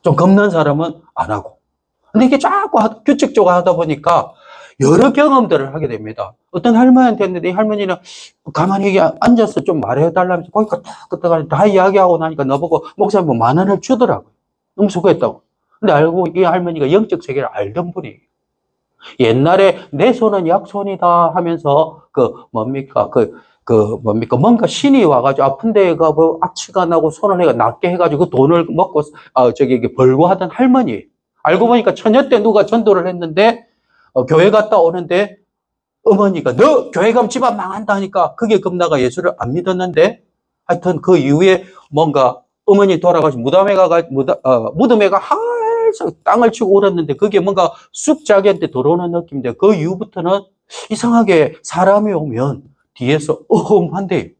좀 겁난 사람은 안 하고. 근데 이게 자꾸 규칙적으로 하다 보니까 여러 경험들을 하게 됩니다. 어떤 할머니한테 했는데 이 할머니는 가만히 앉아서 좀 말해달라면서 거기가 다 이야기하고 나니까 나보고 목사님 뭐 10,000원을 주더라고요. 너무 수고했다고. 근데 알고 이 할머니가 영적 세계를 알던 분이에요. 옛날에 내 손은 약손이다 하면서 뭔가 신이 와가지고 아픈 데에 가고 악취가 나고 손을 낫게 해가지고 그 돈을 먹고 벌고 하던 할머니. 알고 보니까 처녀 때 누가 전도를 했는데 교회 갔다 오는데 어머니가 너 교회 가면 집안 망한다 하니까 그게 겁나가 예수를 안 믿었는데 하여튼 그 이후에 뭔가 어머니 돌아가시고 무덤에가 활짝 땅을 치고 울었는데 그게 뭔가 쑥 자기한테 들어오는 느낌인데 그 이후부터는 이상하게 사람이 오면 뒤에서 한대.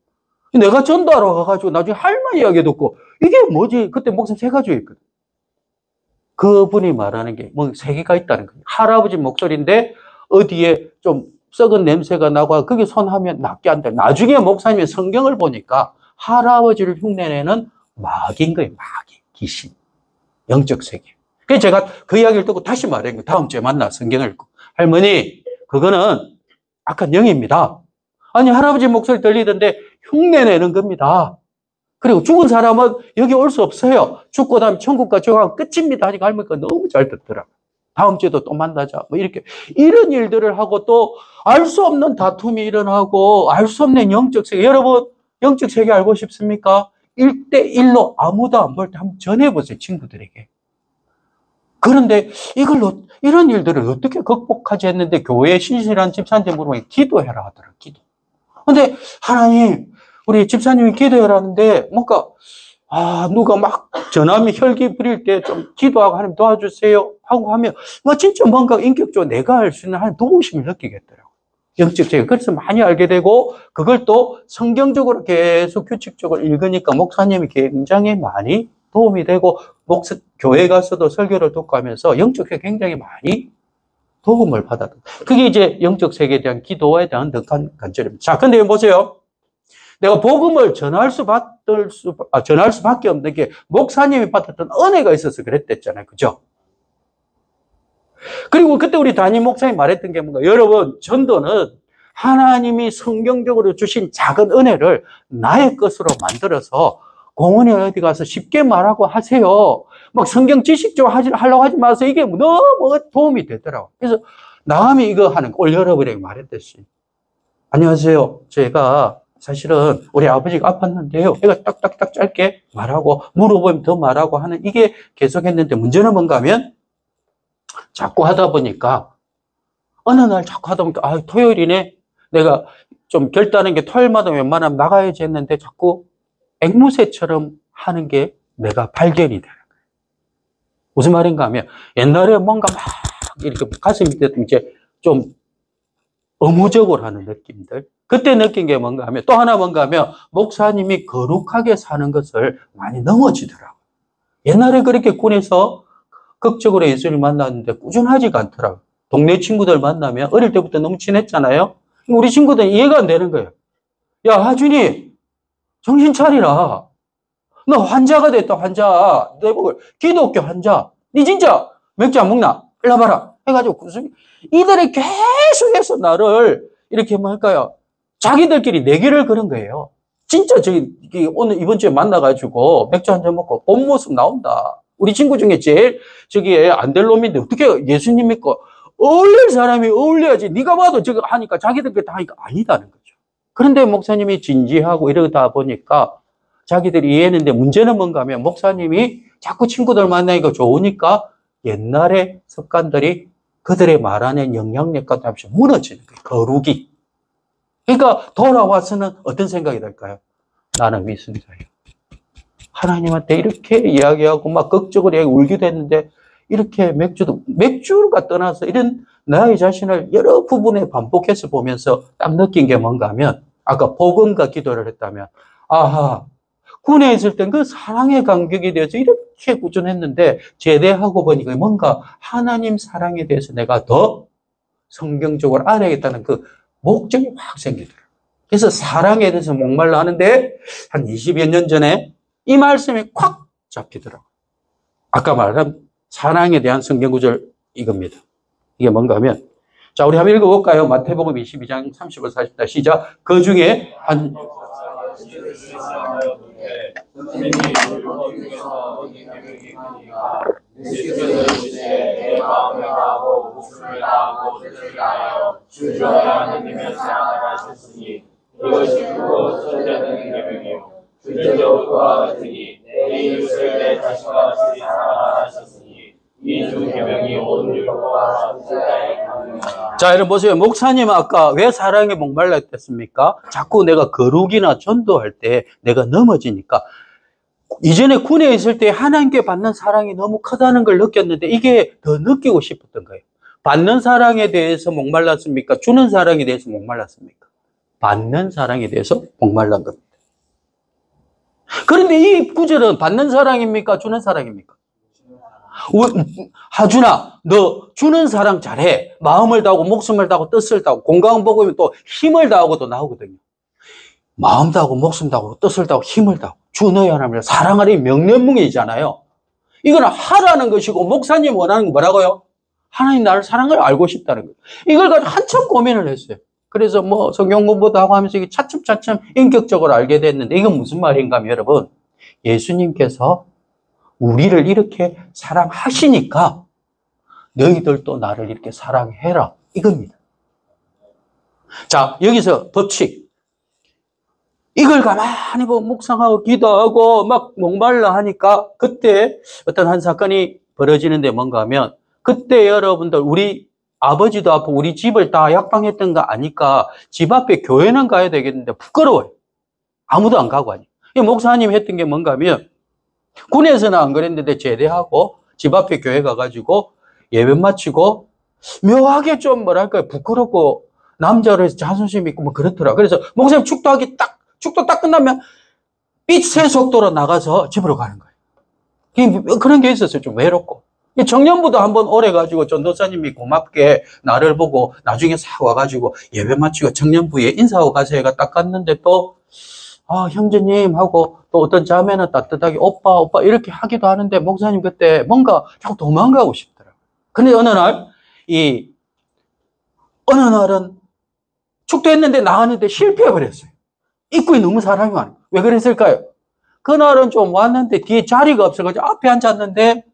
내가 전도하러 가가지고 나중에 할머니 이야기 듣고 이게 뭐지? 그때 목숨 세 가지였거든. 그분이 말하는 게 뭐 세 개가 있다는 거예요. 할아버지 목소리인데 어디에 좀 썩은 냄새가 나고 그게 손하면 낫게 한다. 나중에 목사님이 성경을 보니까 할아버지를 흉내내는 마귀인 거예요. 마귀, 귀신, 영적 세계. 그래서 제가 그 이야기를 듣고 다시 말한 거예요. 다음 주에 만나 성경을 읽고. 할머니, 그거는 악한 영입니다. 아니 할아버지 목소리 들리던데 흉내내는 겁니다. 그리고 죽은 사람은 여기 올 수 없어요. 죽고 나면 천국과 지옥하면 끝입니다. 하니까 할머니가 너무 잘 듣더라고요. 다음 주에도 또 만나자. 뭐 이렇게 이런 일들을 하고 또 알 수 없는 다툼이 일어나고 알 수 없는 영적 세계. 여러분 영적 세계 알고 싶습니까? 1대1로 아무도 안 볼 때 한번 전해보세요. 친구들에게. 그런데 이런 일들을 어떻게 극복하지 했는데 교회에 신실한 집사한테 물어보면 기도해라 하더라고요. 기도. 근데 하나님 우리 집사님이 기도해라는데 뭔가 누가 막 전함이 혈기 부릴 때 좀 기도하고 하나님 도와주세요 하고 하면, 진짜 뭔가 인격적으로 내가 할 수 있는 하나님 도우심을 느끼겠더라고요. 영적 제가 그래서 많이 알게 되고, 그걸 또 성경적으로 계속 규칙적으로 읽으니까 목사님이 굉장히 많이 도움이 되고, 교회 가서도 설교를 듣고 하면서 영적 세계 굉장히 많이 도움을 받았던. 그게 이제 영적 세계에 대한 기도에 대한 더 관점입니다. 자, 근데 보세요. 내가 복음을 전할 수밖에 없는 게 목사님이 받았던 은혜가 있어서 그랬댔잖아요. 그죠? 그리고 그때 우리 담임 목사님이 말했던 게 뭔가, 여러분, 전도는 하나님이 성경적으로 주신 작은 은혜를 나의 것으로 만들어서 공원에 어디 가서 쉽게 말하고 하세요. 막 성경 지식적으로 하려고 하지 마세요. 이게 너무 도움이 되더라고요. 그래서 나감이 이거 하는 거, 올 여러분에게 말했듯이. 안녕하세요. 제가 사실은 우리 아버지가 아팠는데요. 제가 딱딱딱 짧게 말하고, 물어보면 더 말하고 하는 이게 계속 했는데, 문제는 뭔가 하면 자꾸 하다 보니까 어느 날 자꾸 하다 보니까 토요일이네. 내가 좀 결단한 게 토요일마다 웬만하면 나가야지 했는데 자꾸 앵무새처럼 하는 게 내가 발견이 되는 거예요. 무슨 말인가 하면 옛날에 뭔가 막 이렇게 가슴 밑에 이제 좀 의무적으로 하는 느낌들. 그때 느낀 게 뭔가 하면 또 하나 뭔가 하면 목사님이 거룩하게 사는 것을 많이 넘어지더라고요. 옛날에 그렇게 군에서 극적으로 예수를 만났는데 꾸준하지가 않더라고요. 동네 친구들 만나면 어릴 때부터 너무 친했잖아요. 우리 친구들은 이해가 안 되는 거예요. 야, 하준이, 정신 차리라. 너 환자가 됐다, 환자. 내보고 기독교 환자. 니 진짜 맥주 안 먹나? 일로 와봐라. 해가지고 이들이 계속해서 나를 이렇게 뭐 할까요? 자기들끼리 내기를 그런 거예요. 진짜 오늘 이번 주에 만나가지고 맥주 한잔 먹고 본 모습 나온다. 우리 친구 중에 제일 안 될 놈인데 어떻게 예수님 믿고 어울릴 사람이 어울려야지. 네가 봐도 저거 하니까 자기들끼리 다 하니까 아니다는 거죠. 그런데 목사님이 진지하고 이러다 보니까 자기들이 이해했는데 문제는 뭔가 하면 목사님이 자꾸 친구들 만나니까 좋으니까 옛날의 습관들이 그들의 말하는 영향력과 다시 무너지는 거예요. 거룩이. 그러니까 돌아와서는 어떤 생각이 들까요? 나는 위선자예요. 하나님한테 이렇게 이야기하고 막 극적으로 울기도 했는데 이렇게 맥주가 떠나서 이런 나의 자신을 여러 부분에 반복해서 보면서 딱 느낀 게 뭔가 하면 아까 복음과 기도를 했다면 군에 있을 땐 그 사랑의 간격에 대해서 이렇게 꾸준했는데 제대하고 보니까 뭔가 하나님 사랑에 대해서 내가 더 성경적으로 알아야겠다는 그 목적이 확 생기더라고요. 그래서 사랑에 대해서 목말라 하는데 한 20여 년 전에 이 말씀이 콱 잡히더라고요. 아까 말한 사랑에 대한 성경 구절 이겁니다. 이게 뭔가 하면 자, 우리 한번 읽어볼까요? 마태복음 22장 30절 40절 시작. 그 중에 한 이것이 그거 천자는 계명이요 주제적 그와 같으니 내 이웃을 내 자신과 같이 사랑하셨으니 이 두 계명이 온 율법과 천자의 강령이라. 자, 여러분 보세요. 목사님은 아까 왜 사랑에 목말랐겠습니까? 자꾸 내가 거룩이나 전도할 때 내가 넘어지니까 이전에 군에 있을 때 하나님께 받는 사랑이 너무 크다는 걸 느꼈는데 이게 더 느끼고 싶었던 거예요. 받는 사랑에 대해서 목말랐습니까? 주는 사랑에 대해서 목말랐습니까? 받는 사랑에 대해서 목말란 겁니다. 그런데 이 구절은 받는 사랑입니까? 주는 사랑입니까? 하준아, 너 주는 사랑 잘해. 마음을 다하고 목숨을 다하고 뜻을 다하고 공강 복음이 또 힘을 다하고도 나오거든요. 마음 다하고 목숨 다하고 뜻을 다하고 힘을 다하고 주 너희 하나님을 사랑하리 명령문이잖아요. 이거는 하라는 것이고 목사님 원하는 건 뭐라고요? 하나님 나를 사랑을 알고 싶다는 거예요. 이걸 가지고 한참 고민을 했어요. 그래서 뭐 성경 공부도 하고 하면서 이게 차츰차츰 인격적으로 알게 됐는데 이건 무슨 말인가 하면 여러분 예수님께서 우리를 이렇게 사랑하시니까 너희들도 나를 이렇게 사랑해라 이겁니다. 자, 여기서 법칙 이걸 가만히 보고 묵상하고 기도하고 막 목말라 하니까 그때 어떤 한 사건이 벌어지는데 뭔가 하면 그때 여러분들 우리 아버지도 아프고 우리 집을 다 약방했던 거 아니까 집 앞에 교회는 가야 되겠는데 부끄러워요. 아무도 안 가고 하니. 목사님이 했던 게 뭔가 하면 군에서는 안 그랬는데 제대하고 집 앞에 교회 가가지고 예배 마치고 묘하게 좀 뭐랄까요, 부끄럽고 남자로 해서 자존심 있고 뭐 그렇더라. 그래서 목사님 축도 딱 끝나면 빛의 속도로 나가서 집으로 가는 거예요. 그런 게 있었어요. 좀 외롭고. 청년부도 한번 오래 가지고 전도사님이 고맙게 나를 보고 나중에 싹 와가지고 예배 마치고 청년부에 인사하고 가세요. 딱 갔는데 또, 형제님 하고 또 어떤 자매는 따뜻하게 오빠 이렇게 하기도 하는데 목사님 그때 뭔가 자꾸 도망가고 싶더라고요. 근데 어느 날은 축도했는데 나왔는데 실패해버렸어요. 입구에 너무 사람이 많아요. 왜 그랬을까요? 그날은 좀 왔는데 뒤에 자리가 없어가지고 앞에 앉았는데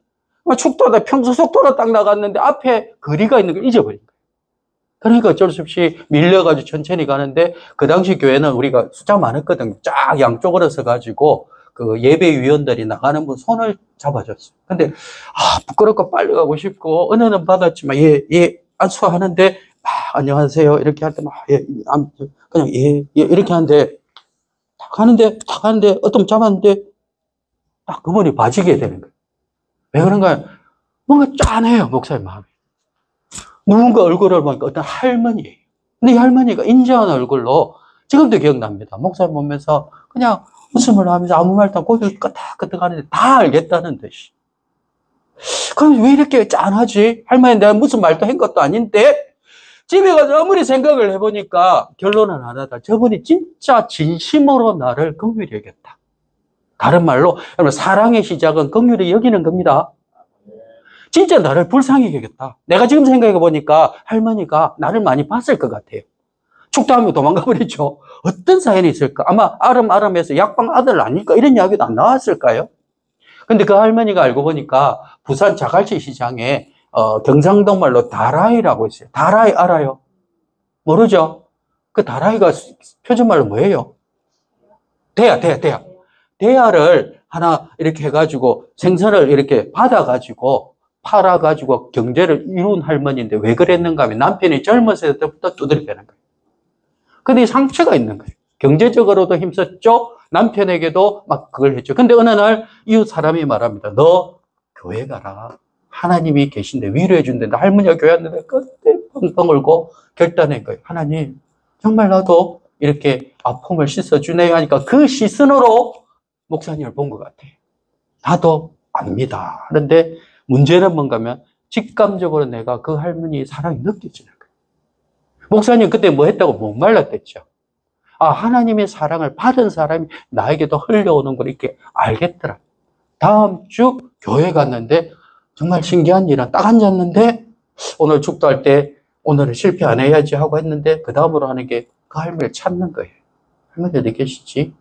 축도하다 평소 속도로 딱 나갔는데 앞에 거리가 있는 걸 잊어버린 거예요. 그러니까 어쩔 수 없이 밀려가지고 천천히 가는데 그 당시 교회는 우리가 숫자 많았거든요. 쫙 양쪽으로 서가지고 그 예배위원들이 나가는 분 손을 잡아줬어요. 근데 부끄럽고 빨리 가고 싶고 은혜는 받았지만 안수하는데 안녕하세요 이렇게 할 때 그냥 이렇게 하는데 딱 하는데 어떤 잡았는데 딱 그분이 봐지게 되는 거예요. 왜 그런가요? 뭔가 짠해요, 목사님 마음이. 누군가 얼굴을 보니까 어떤 할머니예요. 근데 이 할머니가 인자한 얼굴로 지금도 기억납니다. 목사님 보면서 그냥 웃음을 하면서 아무 말도 안 고개를 끄덕끄덕 하는데 다 알겠다는 듯이. 그럼 왜 이렇게 짠하지? 할머니 내가 무슨 말도 한 것도 아닌데 집에 가서 아무리 생각을 해보니까 결론은 하나다. 저분이 진짜 진심으로 나를 긍휼히 여겼다. 다른 말로 여러분 사랑의 시작은 긍휼히 여기는 겁니다. 진짜 나를 불쌍히 여겼다. 내가 지금 생각해 보니까 할머니가 나를 많이 봤을 것 같아요. 축도하면 도망가 버리죠. 어떤 사연이 있을까? 아마 아름아름해서 약방 아들 아닐까? 이런 이야기도 안 나왔을까요? 근데 그 할머니가 알고 보니까 부산 자갈치 시장에 경상도 말로 다라이라고 있어요. 다라이 알아요? 모르죠? 그 다라이가 표준말로 뭐예요? 대야. 대야를 하나 이렇게 해가지고 생선을 이렇게 받아가지고 팔아가지고 경제를 이룬 할머니인데 왜 그랬는가 하면 남편이 젊었을 때부터 두드려대는 거예요. 근데 상처가 있는 거예요. 경제적으로도 힘썼죠. 남편에게도 막 그걸 했죠. 근데 어느 날 이웃 사람이 말합니다. 너 교회 가라. 하나님이 계신데 위로해 준다는데 할머니가 교회 왔는데 그때 펑펑 울고 결단한 거예요. 하나님 정말 나도 이렇게 아픔을 씻어주네요 하니까 그 시선으로 목사님을 본 것 같아요. 나도 압니다. 그런데 문제는 뭔가 하면 직감적으로 내가 그 할머니의 사랑이 느껴지는 거예요. 목사님 그때 뭐 했다고 못 말랐댔죠. 하나님의 사랑을 받은 사람이 나에게도 흘려오는 걸 이렇게 알겠더라. 다음 주 교회 갔는데 정말 신기한 일은 딱 앉았는데 오늘 축도할 때 오늘은 실패 안 해야지 하고 했는데 그 다음으로 하는 게 그 할머니를 찾는 거예요. 할머니 어디 계시지?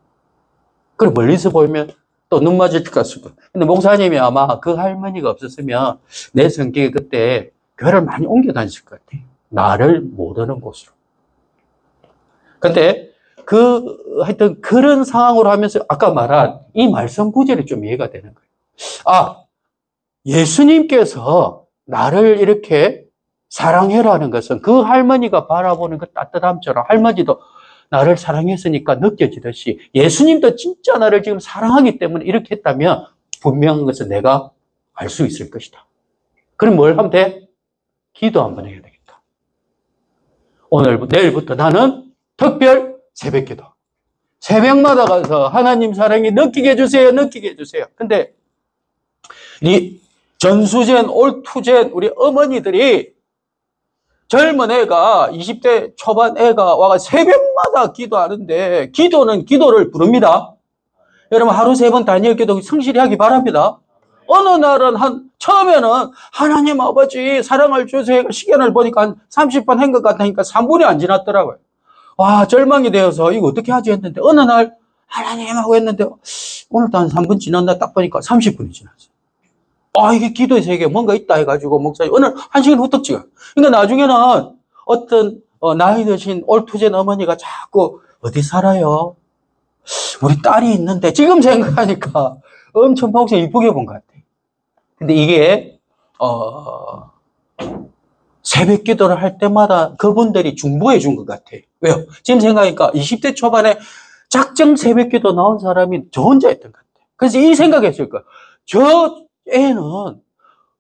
그래 멀리서 보면 또 눈 맞을 것 같습니다. 근데 목사님이 아마 그 할머니가 없었으면 내 성격이 그때 교회를 많이 옮겨 다녔을 것 같아요. 나를 못 오는 곳으로. 근데 하여튼 그런 상황으로 하면서 아까 말한 이 말씀 구절이 좀 이해가 되는 거예요. 예수님께서 나를 이렇게 사랑해라는 것은 그 할머니가 바라보는 그 따뜻함처럼 할머니도 나를 사랑했으니까 느껴지듯이 예수님도 진짜 나를 지금 사랑하기 때문에 이렇게 했다면 분명한 것은 내가 알 수 있을 것이다. 그럼 뭘 하면 돼? 기도 한번 해야 되겠다. 내일부터 나는 특별 새벽 기도. 새벽마다 가서 하나님 사랑이 느끼게 해주세요. 근데 이 전수젠, 올투젠 우리 어머니들이 젊은 애가 20대 초반 애가 와가 새벽마다 기도하는데 기도는 기도를 부릅니다. 여러분 하루 3번 단일 기도 성실히 하기 바랍니다. 어느 날은 처음에는 하나님 아버지 사랑을 주세요. 시간을 보니까 한 30번 한 것 같으니까 3분이 안 지났더라고요. 절망이 되어서 이거 어떻게 하지 했는데 어느 날 하나님 하고 했는데 오늘도 한 3분 지났나 딱 보니까 30분이 지났어요. 이게 기도의 세계에 뭔가 있다 해가지고 목사님 오늘 1시간 후딱 찍어요. 그러니까 나중에는 어떤 나이 드신 올투젠 어머니가 자꾸 어디 살아요? 우리 딸이 있는데 지금 생각하니까 엄청 목사님 이쁘게 본 것 같아요. 근데 이게 새벽 기도를 할 때마다 그분들이 중보해 준 것 같아요. 왜요? 지금 생각하니까 20대 초반에 작정 새벽 기도 나온 사람이 저 혼자 했던 것 같아요. 그래서 이 생각했을 거예요. 저 애는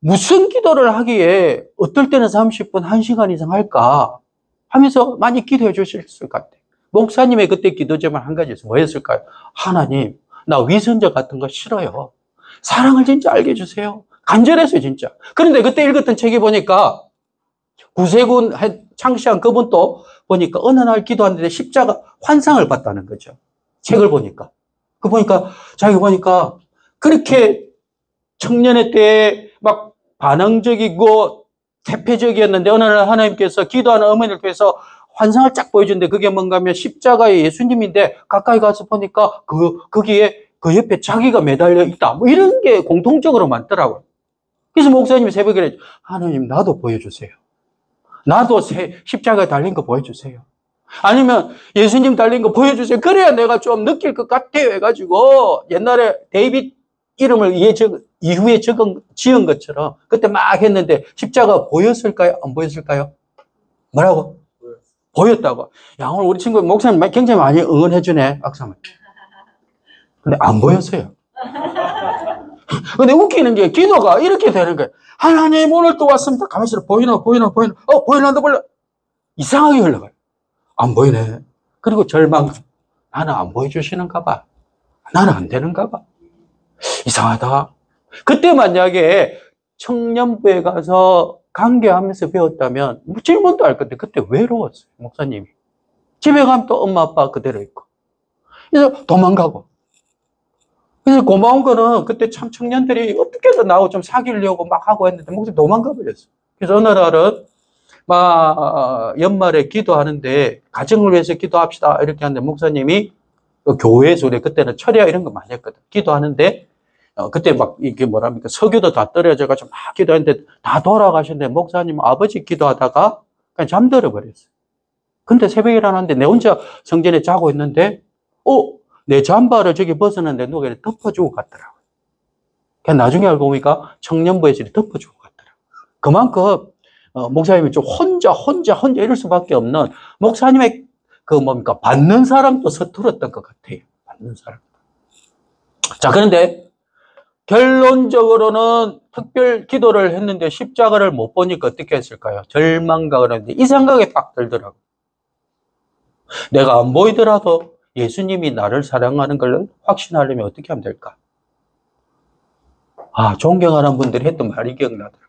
무슨 기도를 하기에 어떨 때는 30분, 1시간 이상 할까 하면서 많이 기도해 주셨을 것 같아요. 목사님의 그때 기도 제목 한 가지에서 뭐였을까요? 하나님, 나 위선자 같은 거 싫어요. 사랑을 진짜 알게 해주세요. 간절했어요, 진짜. 그런데 그때 읽었던 책이 보니까 구세군 창시한 그분도 보니까 어느 날 기도하는데 십자가 환상을 봤다는 거죠. 책을 보니까. 그 보니까, 자기가 보니까 그렇게 청년의 때에 막 반항적이고 태폐적이었는데 어느 날 하나님께서 기도하는 어머니를 통해서 환상을 쫙 보여주는데 그게 뭔가 하면 십자가의 예수님인데 가까이 가서 보니까 거기에 그 옆에 자기가 매달려 있다. 뭐 이런 게 공통적으로 많더라고요. 그래서 목사님이 새벽에 하나님 나도 보여주세요. 나도 십자가에 달린 거 보여주세요. 아니면 예수님 달린 거 보여주세요. 그래야 내가 좀 느낄 것 같아요 해가지고 옛날에 데이빗 이름을 이후에 지은 것처럼 그때 막 했는데 십자가 보였을까요? 안 보였을까요? 뭐라고? 보였다고. 야, 오늘 우리 친구 목사님 굉장히 많이 응원해 주네. 박사님. 근데 안 보였어요. 근데 웃기는 게 기도가 이렇게 되는 거예요. 하나님 오늘 또 왔습니다. 가만히 있어. 보이나? 보이나? 이상하게 흘러가요. 안 보이네. 그리고 절망. 나는 안 보여주시는가 봐. 나는 안 되는가 봐. 이상하다. 그때 만약에 청년부에 가서 강계하면서 배웠다면 질문도 할 건데 그때 외로웠어요. 목사님이. 집에 가면 또 엄마 아빠 그대로 있고. 그래서 도망가고. 그래서 고마운 거는 그때 참 청년들이 어떻게든 나하고 좀 사귀려고 막 하고 했는데 목사님 도망가 버렸어요. 그래서 어느 날은 막 연말에 기도하는데 가정을 위해서 기도합시다 이렇게 하는데 목사님이 교회에서 우리 그때는 철야 이런 거 많이 했거든. 기도하는데 그때 막 이게 뭐랍니까 석유도 다 떨어져가지고 막 기도했는데 다 돌아가셨는데 목사님 아버지 기도하다가 그냥 잠들어 버렸어요. 근데 새벽에 일어났는데 내 혼자 성전에 자고 있는데 내 잠바를 저기 벗었는데 누가 이렇게 덮어주고 갔더라고요. 그냥 나중에 알고 보니까 청년부에서 이렇게 덮어주고 갔더라고요. 그만큼 목사님이 좀 혼자 이럴 수밖에 없는 목사님의 받는 사람도 서툴었던 것 같아요. 받는 사람. 자, 그런데 결론적으로는 특별 기도를 했는데 십자가를 못 보니까 어떻게 했을까요? 절망감을 했는데 이 생각이 딱 들더라고요. 내가 안 보이더라도 예수님이 나를 사랑하는 걸 확신하려면 어떻게 하면 될까? 존경하는 분들이 했던 말이 기억나더라고요.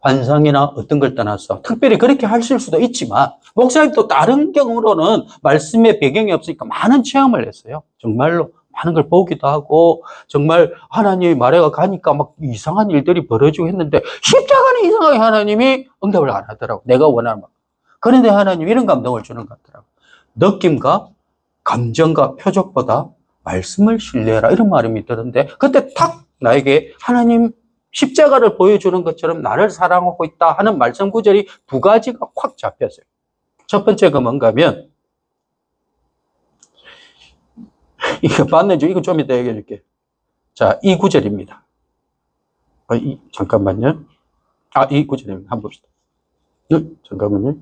환상이나 어떤 걸 떠나서 특별히 그렇게 하실 수도 있지만 목사님 또 다른 경우로는 말씀의 배경이 없으니까 많은 체험을 했어요. 정말로 많은 걸 보기도 하고 정말 하나님이 말해가 가니까 막 이상한 일들이 벌어지고 했는데 십자가는 이상하게 하나님이 응답을 안 하더라고. 내가 원하는 막. 그런데 하나님이 이런 감동을 주는 것 같더라고. 느낌과 감정과 표적보다 말씀을 신뢰해라 이런 말이 들었는데 그때 탁 나에게 하나님 십자가를 보여주는 것처럼 나를 사랑하고 있다 하는 말씀 구절이 두 가지가 확 잡혔어요. 첫 번째가 뭔가 하면 이거 봤는지 이거 좀 이따 얘기해 줄게. 자, 이 구절입니다. 잠깐만요. 이 구절입니다. 한번 봅시다. 잠깐만요.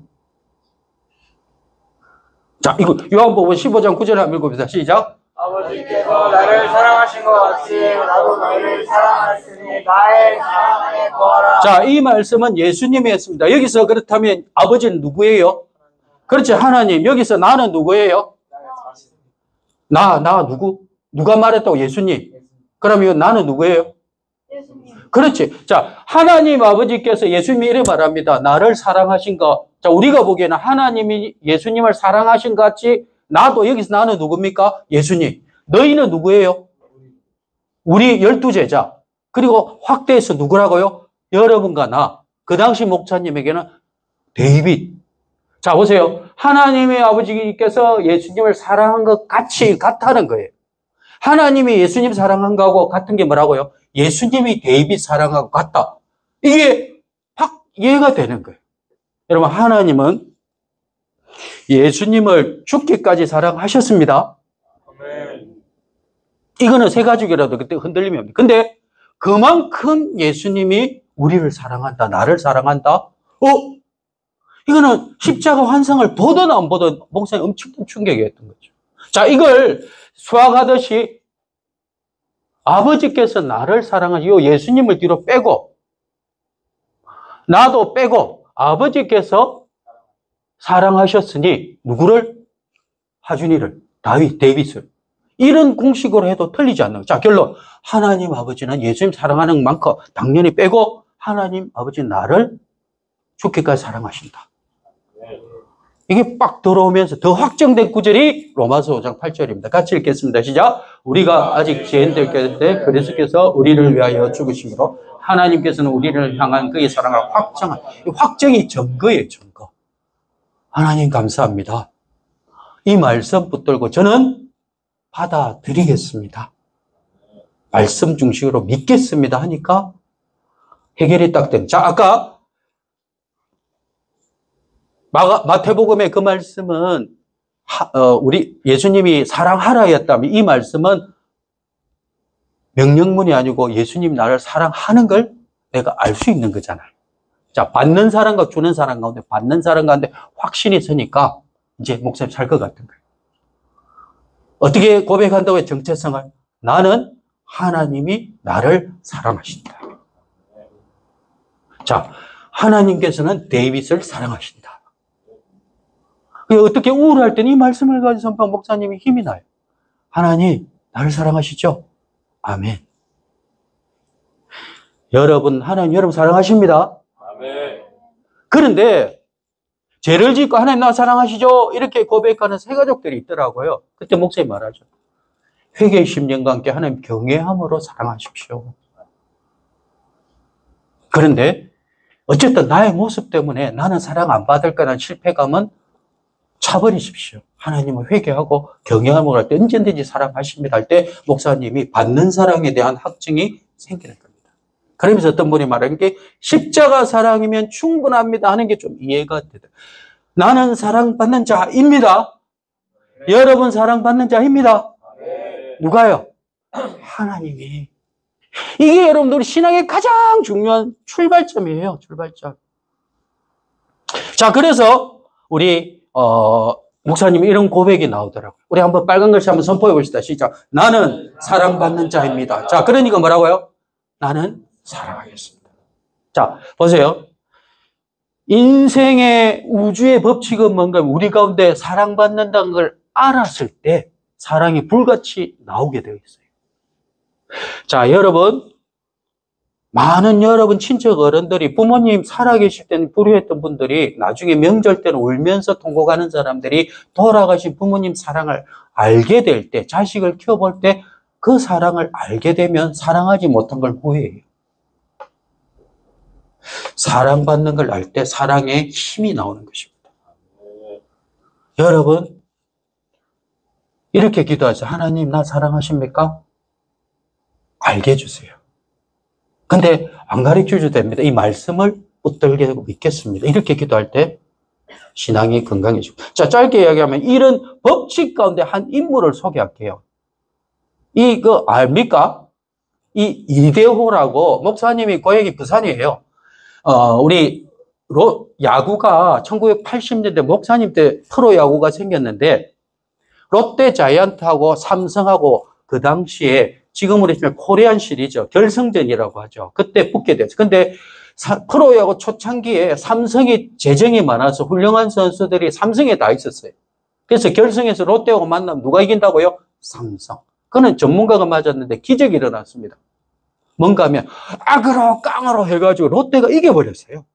자, 이거 요한복음 15장 9절 한번 읽어봅시다. 시작. 아버지께서 나를 사랑하신 것 같이 나도 너희를 사랑하였으니 나의 사랑 안에 거하라. 자, 이 말씀은 예수님이 했습니다. 여기서 그렇다면 아버지는 누구예요? 그렇지, 하나님. 여기서 나는 누구예요? 나 누구? 누가 말했다고? 예수님. 그러면 나는 누구예요? 예수님. 그렇지. 자, 하나님 아버지께서 예수님이 이렇게 말합니다. 나를 사랑하신 것. 자, 우리가 보기에는 하나님이 예수님을 사랑하신 것 같이 나도 여기서 나는 누굽니까? 예수님. 너희는 누구예요? 우리 12제자. 그리고 확대해서 누구라고요? 여러분과 나. 그 당시 목사님에게는 데이빗. 자, 보세요. 하나님의 아버지께서 예수님을 사랑한 것 같다는 거예요. 하나님이 예수님 사랑한 거하고 같은 게 뭐라고요? 예수님이 데이빗 사랑하고 같다. 이게 확 이해가 되는 거예요. 여러분, 하나님은 예수님을 죽기까지 사랑하셨습니다. 이거는 세 가지라도 그때 흔들리면 합니다. 근데 그만큼 예수님이 우리를 사랑한다, 나를 사랑한다? 이거는 십자가 환상을 보든 안 보든 목사님 엄청난 충격이었던 거죠. 자, 이걸 수학하듯이 아버지께서 나를 사랑하시고 예수님을 뒤로 빼고 나도 빼고 아버지께서 사랑하셨으니 누구를? 하준이를, 데이빗을. 이런 공식으로 해도 틀리지 않는 거예요. 자, 결론. 하나님 아버지는 예수님 사랑하는 만큼 당연히 빼고 하나님 아버지 나를 죽기까지 사랑하신다. 이게 빡 들어오면서 더 확정된 구절이 로마서 5장 8절입니다. 같이 읽겠습니다. 시작. 우리가 아직 죄인될 때 그리스도께서 우리를 위하여 죽으심으로 하나님께서는 우리를 향한 그의 사랑을 확정한, 확정이 증거예요, 증거. 하나님 감사합니다. 이 말씀 붙들고 저는 받아들이겠습니다. 말씀 중심으로 믿겠습니다 하니까 해결이 딱 된. 자, 아까 마태복음의 그 말씀은 우리 예수님이 사랑하라였다면 이 말씀은 명령문이 아니고 예수님 나를 사랑하는 걸 내가 알 수 있는 거잖아요. 자, 받는 사람과 주는 사람 가운데 받는 사람 가운데 확신이 서니까 이제 목사님 살 것 같은 거예요. 어떻게 고백한다고요? 정체성을. 나는 하나님이 나를 사랑하신다. 자, 하나님께서는 데이빗을 사랑하신다. 어떻게 우울할 때는 이 말씀을 가지고 선포한 목사님이 힘이 나요. 하나님, 나를 사랑하시죠? 아멘. 여러분, 하나님 여러분 사랑하십니다. 아멘. 그런데 죄를 짓고 하나님 나 사랑하시죠? 이렇게 고백하는 세 가족들이 있더라고요. 그때 목사님 말하죠. 회개의 심령과 함께 하나님 경외함으로 사랑하십시오. 그런데 어쨌든 나의 모습 때문에 나는 사랑 안 받을 거라는 실패감은 차버리십시오. 하나님을 회개하고 경외함으로 할 때 언제든지 사랑하십니다 할 때 목사님이 받는 사랑에 대한 확증이 생기는 겁니다. 그러면서 어떤 분이 말하는 게 십자가 사랑이면 충분합니다 하는 게 좀 이해가 되다. 나는 사랑받는 자입니다. 네. 여러분 사랑받는 자입니다. 네. 누가요? 하나님이. 이게 여러분들 우리 신앙의 가장 중요한 출발점이에요. 출발점. 자, 그래서 우리 목사님이 이런 고백이 나오더라고요. 우리 한번 빨간 글씨 한번 선포해 봅시다. 시작. 나는 사랑받는 자입니다. 자, 그러니까 뭐라고요? 나는 사랑하겠습니다. 자, 보세요. 인생의 우주의 법칙은 뭔가 우리 가운데 사랑받는다는 걸 알았을 때 사랑이 불같이 나오게 되어 있어요. 자, 여러분, 많은 여러분 친척 어른들이 부모님 살아계실 때는 불효했던 분들이 나중에 명절 때는 울면서 통곡하는 사람들이 돌아가신 부모님 사랑을 알게 될 때, 자식을 키워볼 때 그 사랑을 알게 되면 사랑하지 못한 걸 후회해요. 사랑받는 걸 알 때 사랑의 힘이 나오는 것입니다. 여러분, 이렇게 기도하세요. 하나님, 나 사랑하십니까? 알게 해주세요. 근데 안 가르쳐줘도 됩니다. 이 말씀을 붙들게 믿겠습니다. 이렇게 기도할 때 신앙이 건강해지고. 자, 짧게 이야기하면 이런 법칙 가운데 한 인물을 소개할게요. 압니까? 이 이대호라고 목사님이 고향이 부산이에요. 우리 야구가 1980년대 목사님 때 프로야구가 생겼는데 롯데 자이언트하고 삼성하고 그 당시에 지금으로 치면 코리안 시리즈 결승전이라고 하죠. 그때 붙게 됐어요. 근데 프로야구 초창기에 삼성이 재정이 많아서 훌륭한 선수들이 삼성에 다 있었어요. 그래서 결승에서 롯데하고 만나면 누가 이긴다고요? 삼성. 그는 전문가가 맞았는데 기적이 일어났습니다. 뭔가 하면 악으로 깡으로 해가지고 롯데가 이겨버렸어요.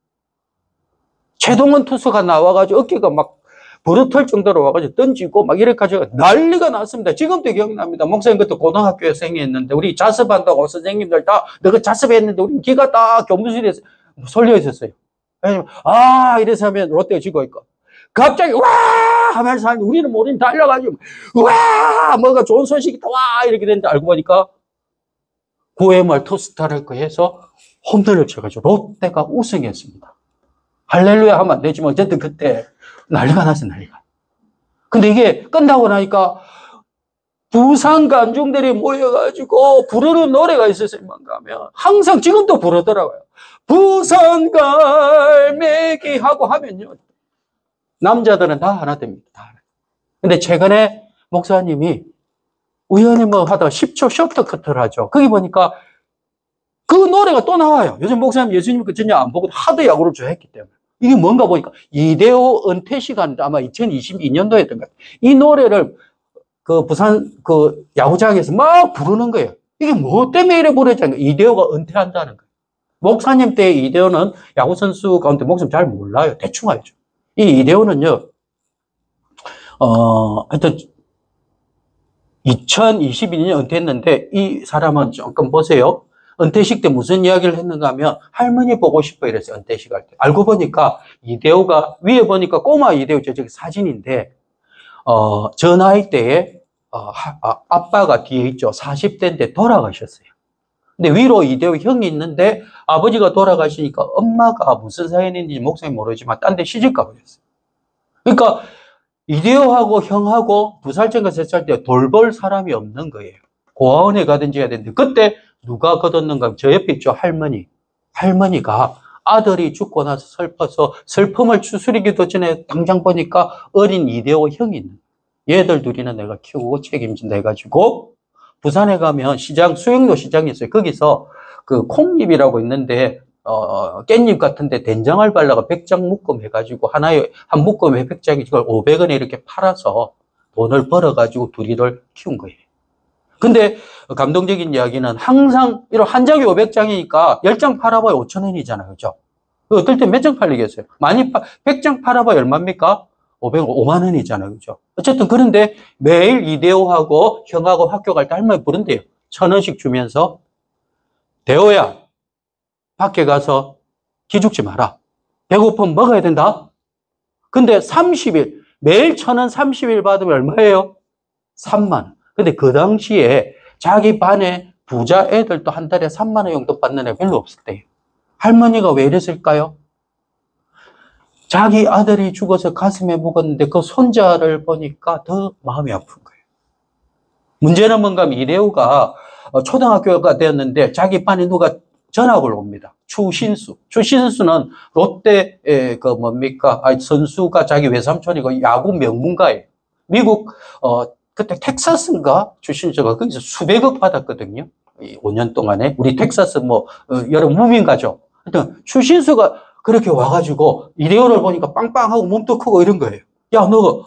최동원 투수가 나와가지고 어깨가 막 버릇할 정도로 와가지고 던지고 막 이렇게 가지고 난리가 났습니다. 지금도 기억납니다. 목사님 그때 고등학교에 생했는데 우리 자습한다고 선생님들 다 너가 자습했는데 우리 기가 딱 교무실에서 설려 있었어요. 이래서 하면 롯데가 지고 있고 갑자기 와 하면서 우리는 모르니 달려가지고 와 뭐가 좋은 소식이 있다 와 이렇게 됐는데 알고 보니까 9회 말 투스타를 해서 홈런을 쳐가지고 롯데가 우승했습니다. 할렐루야 하면 안 되지만 어쨌든 그때 난리가 났어요, 난리가. 근데 이게 끝나고 나니까 부산 관중들이 모여가지고 부르는 노래가 있었어요, 가면. 항상 지금도 부르더라고요. 부산 갈매기 하고 하면요. 남자들은 다 하나 됩니다. 다 하나. 근데 최근에 목사님이 우연히 뭐 하다가 10초 쇼트커트를 하죠. 거기 보니까 그 노래가 또 나와요. 요즘 목사님 예수님 그 전혀 안 보고 하도 야구를 좋아했기 때문에. 이게 뭔가 보니까 이대호 은퇴 시간 아마 2022년도였던 것 같아요. 이 노래를 그 부산 그 야구장에서 막 부르는 거예요. 이게 뭐 때문에 이래 부르잖아요. 이대호가 은퇴한다는 거예요. 목사님 때 이대호는 야구선수 가운데 목사님 잘 몰라요. 대충 알죠. 이 이대호는요, 하여튼 2022년 은퇴했는데 이 사람은 조금 보세요. 은퇴식 때 무슨 이야기를 했는가 하면 할머니 보고 싶어 이랬어요. 은퇴식 할 때. 알고 보니까 이대호가 위에 보니까 꼬마 이대호 저기 사진인데 저 나이 때에 아빠가 뒤에 있죠. 40대인데 돌아가셨어요. 근데 위로 이대호 형이 있는데 아버지가 돌아가시니까 엄마가 무슨 사연인지 목사님 모르지만 딴 데 시집 가버렸어요. 그러니까 이대호하고 형하고 2살쯤과 3살 때 돌볼 사람이 없는 거예요. 고아원에 가든지 해야 되는데 그때 누가 거뒀는가 하면 저 옆에 있죠. 할머니. 할머니가 아들이 죽고 나서 슬퍼서 슬픔을 추스리기도 전에 당장 보니까 어린 이대호 형이 있는 거예요. 얘들 둘이는 내가 키우고 책임진다 해가지고 부산에 가면 시장, 수영로 시장이 있어요. 거기서 그 콩잎이라고 있는데 깻잎 같은데 된장을 발라가 백장 묶음 해가지고 하나에 한 묶음에 백장이 이걸 500원에 이렇게 팔아서 돈을 벌어가지고 둘이를 키운 거예요. 근데 감동적인 이야기는 항상 이런 한 장이 500장이니까 10장 팔아봐야 5,000원이잖아요. 그죠? 어떨 때 몇 장 팔리겠어요? 100장 팔아봐야 얼마입니까? 5만 원이잖아요. 그죠? 어쨌든 그런데 매일 이대호하고 형하고 학교 갈 때 할머니 부른대요. 1,000원씩 주면서 대호야, 밖에 가서 기죽지 마라. 배고프면 먹어야 된다. 근데 30일, 매일 1,000원 30일 받으면 얼마예요? 3만 원. 근데 그 당시에 자기 반에 부자 애들도 한 달에 3만 원 정도 받는 애 별로 없었대요. 할머니가 왜 이랬을까요? 자기 아들이 죽어서 가슴에 묵었는데 그 손자를 보니까 더 마음이 아픈 거예요. 문제는 뭔가 하면 이대호가 초등학교가 되었는데 자기 반에 누가 전학을 옵니다. 추신수. 추신수는 롯데 선수가 자기 외삼촌이고 야구 명문가예요. 미국 그때 텍사스인가 추신수가 거기서 수백억 받았거든요. 5년 동안에 우리 텍사스 여러 무민가죠. 하여튼 추신수가 그렇게 와가지고 이대호를 보니까 빵빵하고 몸도 크고 이런 거예요. 야, 너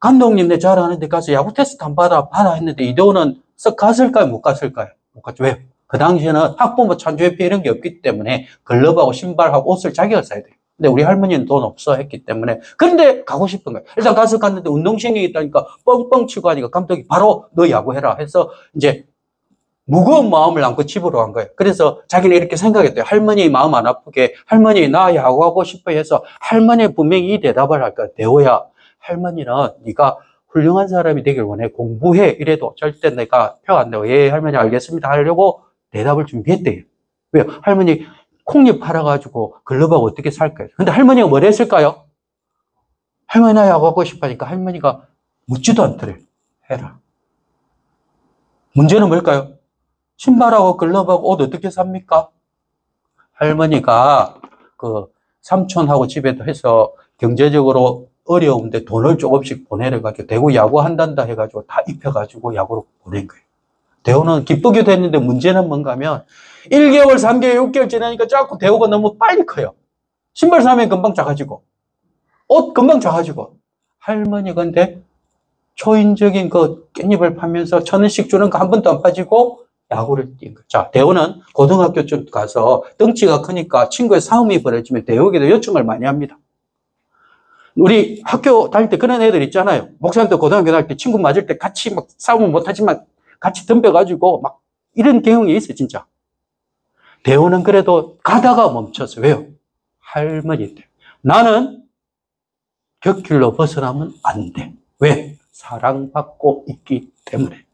감독님네 잘하는데 가서 야구 테스트 한번 받아 했는데 이대호는 썩 갔을까요? 못 갔을까요? 못 갔죠. 왜? 그 당시에는 학부모 찬조회비 이런 게 없기 때문에 글러브하고 신발하고 옷을 자기가 사야 돼요. 근데 우리 할머니는 돈 없어 했기 때문에 그런데 가고 싶은 거예요. 일단 가서 갔는데 운동신경이 있다니까 뻥뻥 치고 하니까 감독이 바로 너 야구해라 해서 이제 무거운 마음을 안고 집으로 간 거예요. 그래서 자기는 이렇게 생각했대요. 할머니 마음 안 아프게 할머니 나 야구하고 싶어 해서 할머니 분명히 이 대답을 할 거야. 대호야, 할머니는 네가 훌륭한 사람이 되길 원해. 공부해. 이래도 절대 내가 표 안 내고 예 할머니 알겠습니다 하려고 대답을 준비했대요. 왜요? 할머니 콩잎 팔아가지고 글러브하고 어떻게 살까요? 근데 할머니가 뭘 했을까요? 할머니 나 야구하고 싶어 하니까 할머니가 묻지도 않더래요. 해라. 문제는 뭘까요? 신발하고 글러브하고 옷 어떻게 삽니까? 할머니가 그 삼촌하고 집에도 해서 경제적으로 어려운데 돈을 조금씩 보내려가지고 대구 야구한단다 해가지고 다 입혀가지고 야구로 보낸 거예요. 대호는 기쁘게 됐는데 문제는 뭔가 하면 1개월, 3개월, 6개월 지나니까 자꾸 대호가 너무 빨리 커요. 신발 사면 금방 작아지고 옷 금방 작아지고 할머니 근데 초인적인 그 깻잎을 파면서 1,000원씩 주는 거 한 번도 안 빠지고 야구를 뛴 거예요. 자, 대호는 고등학교쯤 가서 덩치가 크니까 친구의 싸움이 벌어지면 대호에게도 요청을 많이 합니다. 우리 학교 다닐 때 그런 애들 있잖아요. 목사님도 고등학교 다닐 때 친구 맞을 때 같이 막 싸움은 못하지만 같이 덤벼가지고 막 이런 경향이 있어요, 진짜. 대호는 그래도 가다가 멈췄어요. 왜요? 할머니 때. 나는 곁길로 벗어나면 안 돼. 왜? 사랑받고 있기 때문에.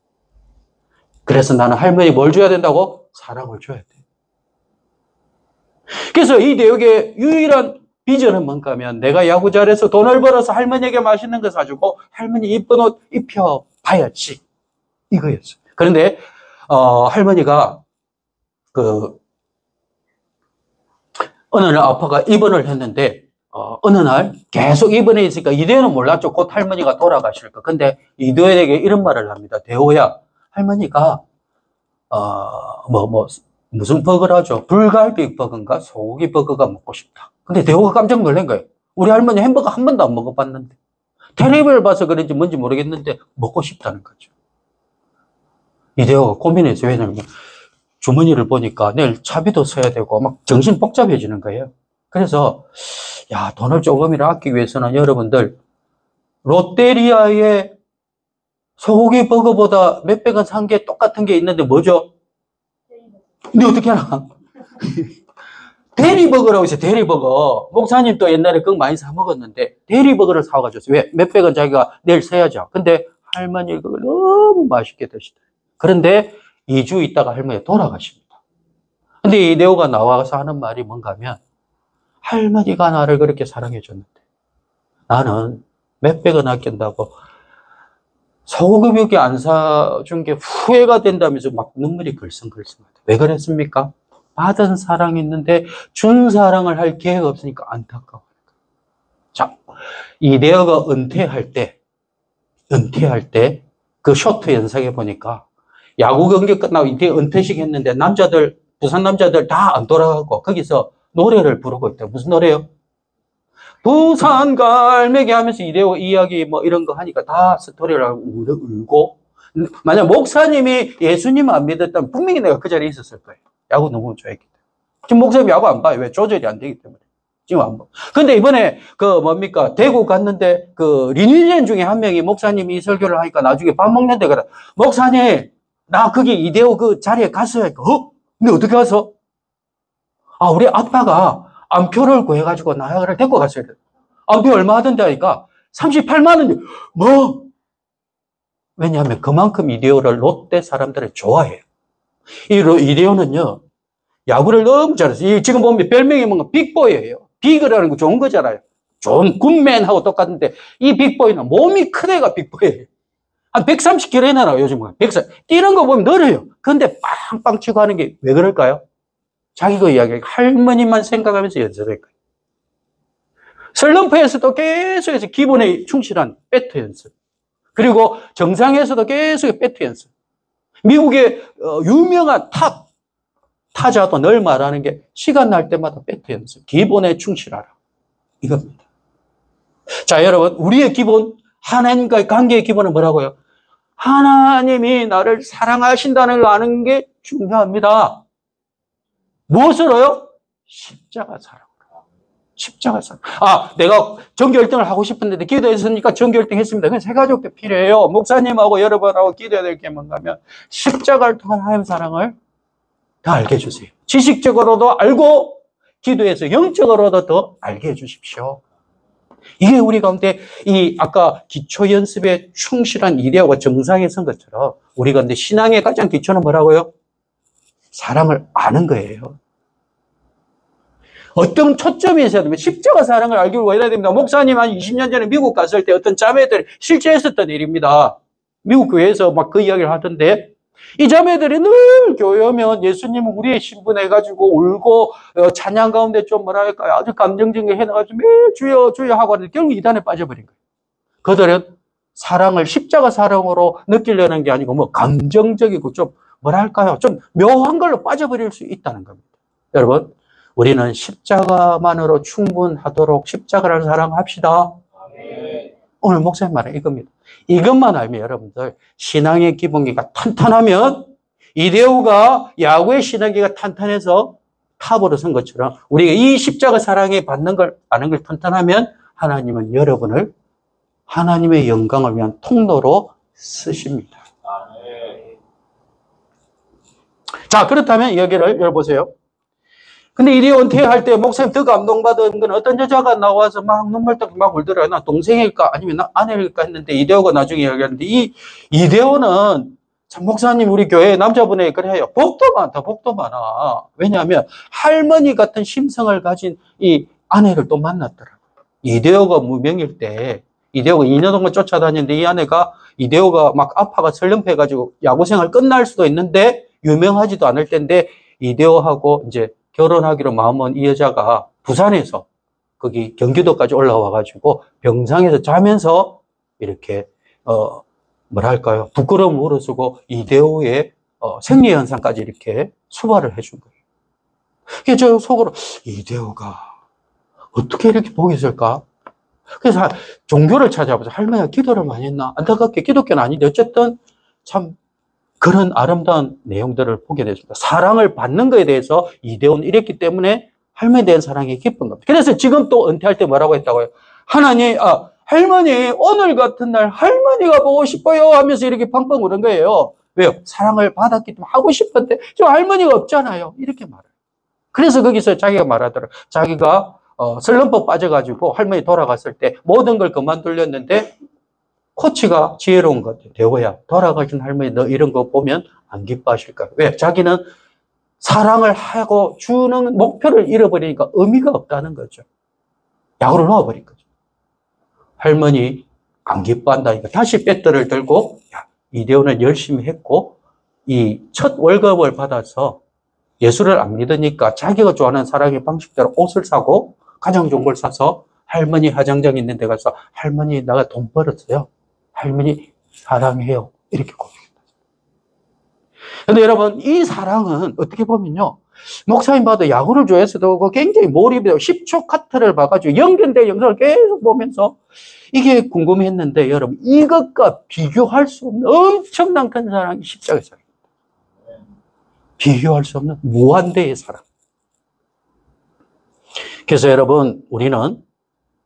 그래서 나는 할머니 뭘 줘야 된다고? 사랑을 줘야 돼. 그래서 이 대역의 유일한 비전은 뭔가 하면 내가 야구 잘해서 돈을 벌어서 할머니에게 맛있는 거 사주고 할머니 이쁜 옷 입혀봐야지. 이거였어요. 그런데 할머니가 어느 날 아빠가 입원을 했는데 어느 날 계속 입원해 있으니까 이대호는 몰랐죠. 곧 할머니가 돌아가실 거. 근데 이대호에게 이런 말을 합니다. 대호야, 할머니가, 무슨 버거라죠? 불갈비 버거인가? 소고기 버거가 먹고 싶다. 근데 대호가 깜짝 놀란 거예요. 우리 할머니 햄버거 한 번도 안 먹어봤는데. 텔레비를 봐서 그런지 뭔지 모르겠는데, 먹고 싶다는 거죠. 이대호가 고민해서, 왜냐면, 주머니를 보니까 내일 차비도 써야 되고, 막 정신 복잡해지는 거예요. 그래서, 야, 돈을 조금이라도 아끼기 위해서는 여러분들, 롯데리아의 소고기 버거보다 몇백 원 산 게 똑같은 게 있는데 뭐죠? 근데 어떻게 하나? 대리버거라고 있어요, 대리버거. 목사님도 옛날에 그거 많이 사 먹었는데, 대리버거를 사가지고, 왜? 몇백 원 자기가 내일 써야죠. 근데 할머니 그걸 너무 맛있게 드시더라고요. 그런데 2주 있다가 할머니가 돌아가십니다. 근데 이대호가 나와서 하는 말이 뭔가 하면, 할머니가 나를 그렇게 사랑해 줬는데, 나는 몇백 원 아낀다고 소고기 안 사준 게 후회가 된다면서 막 눈물이 글썽글썽하다. 왜 그랬습니까? 받은 사랑이 있는데 준 사랑을 할 기회가 없으니까 안타까워. 자, 이대호가 은퇴할 때 그 쇼트 영상에 보니까 야구 경기 끝나고 이대 은퇴식 했는데 남자들, 부산 남자들 다 안 돌아가고 거기서 노래를 부르고 있대요. 무슨 노래요? 부산 갈매기 하면서 이대호 이야기 뭐 이런 거 하니까 다 스토리를 하고 울고, 만약 목사님이 예수님 안 믿었다면 분명히 내가 그 자리에 있었을 거예요. 야구 너무 좋아했기 때문에. 지금 목사님 야구 안 봐요. 왜? 조절이 안 되기 때문에. 지금 안 봐. 근데 이번에 대구 갔는데 리니지언 중에 한 명이 목사님이 이 설교를 하니까 나중에 밥 먹는데 그래. 목사님, 나 거기 이대호 그 자리에 갔어요. 근데 어떻게 가서? 우리 아빠가 암표를 구해가지고 나를 데리고 갔어야 돼. 암표 얼마 하던데 하니까 38만 원. 뭐? 왜냐하면 그만큼 이대호를 롯데 사람들이 좋아해요. 이대호는요, 야구를 너무 잘했어요. 지금 보면 별명이 뭔가 빅보이예요. 빅이라는 거 좋은 거잖아요. 좋은 굿맨하고 똑같은데, 이 빅보이는 몸이 큰 애가 빅보이예요. 한 130kg나 나와요, 요즘은. 130. 뛰는 거 보면 늘어요. 근데 빵빵 치고 하는 게 왜 그럴까요? 자기 그 이야기, 할머니만 생각하면서 연습할 거예요. 슬럼프에서도 계속해서 기본에 충실한 배트 연습. 그리고 정상에서도 계속 배트 연습. 미국의 유명한 타자도 늘 말하는 게 시간 날 때마다 배트 연습. 기본에 충실하라. 이겁니다. 자, 여러분, 우리의 기본, 하나님과의 관계의 기본은 뭐라고요? 하나님이 나를 사랑하신다는 걸 아는 게 중요합니다. 무엇으로요? 십자가 사랑으로. 십자가 사랑. 내가 전교 1등을 하고 싶은데 기도했으니까 전교 1등 했습니다. 그건 세 가지밖에 필요해요. 목사님하고 여러분하고 기도해야 될 게 뭔가 하면 십자가를 통한 하나님 사랑을 더 알게 해주세요. 지식적으로도 알고 기도해서 영적으로도 더 알게 해주십시오. 이게 우리 가운데 아까 기초 연습에 충실한 이대호가 정상에 선 것처럼 우리 가운데 신앙의 가장 기초는 뭐라고요? 사랑을 아는 거예요. 어떤 초점이 있어야 됩니다. 십자가 사랑을 알기 위해 해야 됩니다. 목사님 한 20년 전에 미국 갔을 때 어떤 자매들이 실제 있었던 일입니다. 미국 교회에서 막 그 이야기를 하던데, 이 자매들이 늘 교회 오면 예수님은 우리의 신분해가지고 울고 찬양 가운데 좀 뭐랄까요, 아주 감정적인 게 해놔가지고 매일 주여 주여 하고 하는데 결국 이단에 빠져버린 거예요. 그들은 사랑을 십자가 사랑으로 느끼려는 게 아니고 감정적이고 좀 뭐랄까요, 좀 묘한 걸로 빠져버릴 수 있다는 겁니다. 여러분, 우리는 십자가만으로 충분하도록 십자가를 사랑합시다. 오늘 목사님 말은 이겁니다. 이것만 알면 여러분들 신앙의 기본기가 탄탄하면, 이대호가 야구의 신앙기가 탄탄해서 탑으로 선 것처럼 우리가 이 십자가 사랑에 받는 걸 아는 걸 탄탄하면 하나님은 여러분을 하나님의 영광을 위한 통로로 쓰십니다. 자, 그렇다면 여기를 열어보세요. 근데 이대호 은퇴할 때 목사님 더 감동받은 건 어떤 여자가 나와서 막 눈물떡 막 울더라고요. 나 동생일까 아니면 나 아내일까 했는데 이대호가 나중에 얘기하는데, 이대호는 참 목사님 우리 교회 남자분에게 그래요. 복도 많다, 복도 많아. 왜냐하면 할머니 같은 심성을 가진 이 아내를 또 만났더라고요. 이대호가 무명일 때, 이대호가 2년 동안 쫓아다녔는데 이 아내가, 이대호가 막 아파가 설령패가지고 야구생활 끝날 수도 있는데 유명하지도 않을 때인데 이대호하고 이제 결혼하기로 마음먹은 이 여자가 부산에서 거기 경기도까지 올라와가지고 병상에서 자면서 이렇게 뭐랄까요? 부끄러움을 무릅쓰고 이데오의 생리 현상까지 이렇게 수발을 해준 거예요. 그래서 저 속으로 이데오가 어떻게 이렇게 복이 있을까? 그래서 종교를 찾아보자. 할머니가 기도를 많이 했나? 안타깝게 기독교는 아닌데 어쨌든 참 그런 아름다운 내용들을 보게 됐습니다. 사랑을 받는 것에 대해서 이데오는 이랬기 때문에 할머니에 대한 사랑이 깊은 겁니다. 그래서 지금 또 은퇴할 때 뭐라고 했다고요? 할머니, 오늘 같은 날 할머니가 보고 싶어요 하면서 이렇게 팡팡 우는 거예요. 왜요? 사랑을 받았기 때문에 하고 싶은데 저 할머니가 없잖아요. 이렇게 말해요. 그래서 거기서 자기가 말하더라고요. 자기가 슬럼프 빠져가지고 할머니 돌아갔을 때 모든 걸 그만둘렸는데 코치가 지혜로운 것 같아요. 대호야, 돌아가신 할머니 너 이런 거 보면 안 기뻐하실까? 왜? 자기는 사랑을 하고 주는 목표를 잃어버리니까 의미가 없다는 거죠. 약으로 놓아버린 거죠. 할머니 안 기뻐한다니까 다시 배터를 들고 이대호는 열심히 했고 이 첫 월급을 받아서 예수를 안 믿으니까 자기가 좋아하는 사랑의 방식대로 옷을 사고 가장 좋은 걸 사서 할머니 화장장 있는 데 가서 할머니 내가 돈 벌었어요. 할머니 사랑해요. 이렇게 고백했다. 그런데 여러분 이 사랑은 어떻게 보면요. 목사님 봐도 야구를 좋아해서도 굉장히 몰입해요. 10초 카트를 봐가지고 연결된 영상을 계속 보면서 이게 궁금했는데 여러분 이것과 비교할 수 없는 엄청난 큰 사랑이 십자가의 사랑입니다. 비교할 수 없는 무한대의 사랑. 그래서 여러분 우리는